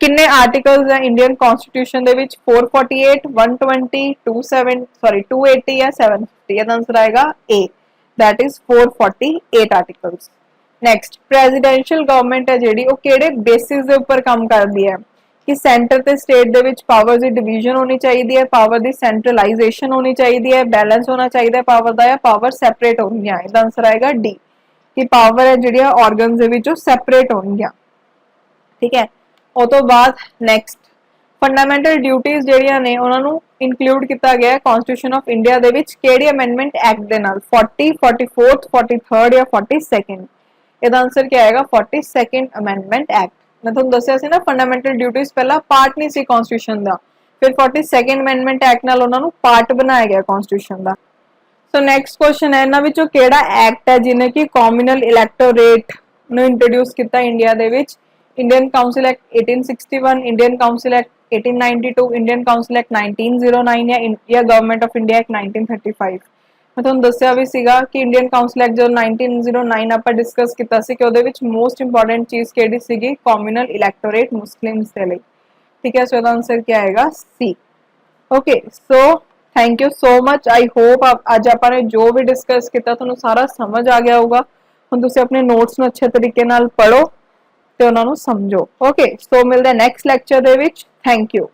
ਕਿੰਨੇ ਆਰਟੀਕਲਸ ਹੈ ਇੰਡੀਅਨ ਕਨਸਟੀਟਿਊਸ਼ਨ ਦੇ ਵਿੱਚ 448 120 280 ਜਾਂ 750। ਇਹਦਾ ਆਨਸਰ ਆਏਗਾ A that is 448 articles. Next presidential government ਹੈ ਜਿਹੜੀ ਉਹ ਕਿਹੜੇ ਬੇਸਿਸ ਦੇ ਉੱਪਰ ਕੰਮ ਕਰਦੀ ਹੈ ਕਿ ਸੈਂਟਰ ਤੇ ਸਟੇਟ ਦੇ ਵਿੱਚ ਪਾਵਰ ਦੀ ਡਿਵੀਜ਼ਨ ਹੋਣੀ ਚਾਹੀਦੀ ਹੈ ਪਾਵਰ ਦੀ ਸੈਂਟਰਲਾਈਜੇਸ਼ਨ ਹੋਣੀ ਚਾਹੀਦੀ ਹੈ ਬੈਲੈਂਸ ਹੋਣਾ ਚਾਹੀਦਾ ਹੈ ਪਾਵਰ ਦਾ ਜਾਂ ਪਾਵਰ ਸੈਪਰੇਟ ਹੋਣਗੀਆਂ। ਇਹਦਾ ਆਨਸਰ ਆਏਗਾ ਡੀ ਕਿ ਪਾਵਰ ਹੈ ਜਿਹੜੀਆਂ ਆਰਗਨਸ ਦੇ ਵਿੱਚੋਂ ਸੈਪਰੇਟ ਹੋਣਗੀਆਂ। ਠੀਕ ਹੈ ਉਸ ਤੋਂ ਬਾਅਦ ਨੈਕਸਟ ਫੰਡਾਮੈਂਟਲ ਡਿਊਟੀਜ਼ ਜਿਹੜੀਆਂ ਨੇ ਉਹਨਾਂ ਨੂੰ ਇਨਕਲੂਡ ਕੀਤਾ ਗਿਆ ਹੈ ਕਨਸਟੀਟਿਊਸ਼ਨ ਆਫ ਇੰਡੀਆ ਦੇ ਵਿੱਚ ਕਿਹੜੀ ਅਮੈਂਡਮੈਂਟ ਐਕਟ ਦੇ ਨਾਲ 40 44th 43rd ਜਾਂ 42nd। ਇਹਦਾ ਆਨਸਰ ਕੀ ਆਏਗਾ 42nd ਅਮੈਂਡਮੈਂਟ ਐਕਟ। ਮੈਂ ਤੁਹਾਨੂੰ ਦੱਸਿਆ ਸੀ ਨਾ ਫੰਡਾਮੈਂਟਲ ਡਿਊਟੀਜ਼ ਪਹਿਲਾਂ ਪਾਰਟ ਨਹੀਂ ਸੀ ਕਨਸਟੀਟਿਊਸ਼ਨ ਦਾ ਫਿਰ 42nd ਅਮੈਂਡਮੈਂਟ ਐਕਟ ਨਾਲ ਉਹਨਾਂ ਨੂੰ ਪਾਰਟ ਬਣਾਇਆ ਗਿਆ ਕਨਸਟੀਟਿਊਸ਼ਨ ਦਾ। ਸੋ ਨੈਕਸਟ ਕੁਐਸਚਨ ਹੈ ਇਹਨਾਂ ਵਿੱਚੋਂ ਕਿਹੜਾ ਐਕਟ ਹੈ ਜਿਹਨੇ ਕਿ ਕਮਿਊਨਲ ਇਲੈਕਟੋਰੇਟ ਨੂੰ ਇੰਟਰੋਡਿਊਸ ਕੀਤਾ ਇੰਡੀਆ ਦੇ ਵਿੱਚ Indian council act 1861 Indian council act 1892 Indian council act 1909 ਜਾਂ ਗਵਰਨਮੈਂਟ ਆਫ ਇੰਡੀਆ ਐਕਟ 1935। ਮੈਂ ਤੁਹਾਨੂੰ ਦੱਸਿਆ ਵੀ ਸੀਗਾ ਕਿ ਇੰਡੀਅਨ ਕਾਉਂਸਲ ਐਕਟ ਜਦੋਂ 1909 ਆਪਾਂ ਡਿਸਕਸ ਕੀਤਾ ਸੀ ਕਿ ਉਹਦੇ ਵਿੱਚ ਮੋਸਟ ਇੰਪੋਰਟੈਂਟ ਚੀਜ਼ ਕਿਹੜੀ ਸੀਗੀ ਕਮਿਊਨਲ ਇਲੈਕਟੋਰੇਟ ਮੁਸਲਿਮਸ ਦੇ ਲਈ। ਠੀਕ ਹੈ ਸੋ ਇਹਦਾ ਆਨਸਰ ਕੀ ਆਏਗਾ ਸੀ। Okay so thank you so much. I hope ਅੱਜ ਆਪਾਂ ਨੇ ਜੋ ਵੀ ਡਿਸਕਸ ਕੀਤਾ ਤੁਹਾਨੂੰ ਸਾਰਾ ਸਮਝ ਆ ਗਿਆ ਹੋਊਗਾ। ਹੁਣ ਤੁਸੀਂ ਆਪਣੇ ਨੋਟਸ ਨੂੰ ਅੱਛੇ ਤਰੀਕੇ ਨਾਲ ਪੜ੍ਹੋ ਤੇ ਉਹਨਾਂ ਨੂੰ ਸਮਝੋ। ਓਕੇ, ਸੋ ਮਿਲਦੇ ਨੈਕਸਟ ਲੈਕਚਰ ਦੇ ਵਿੱਚ। Thank you.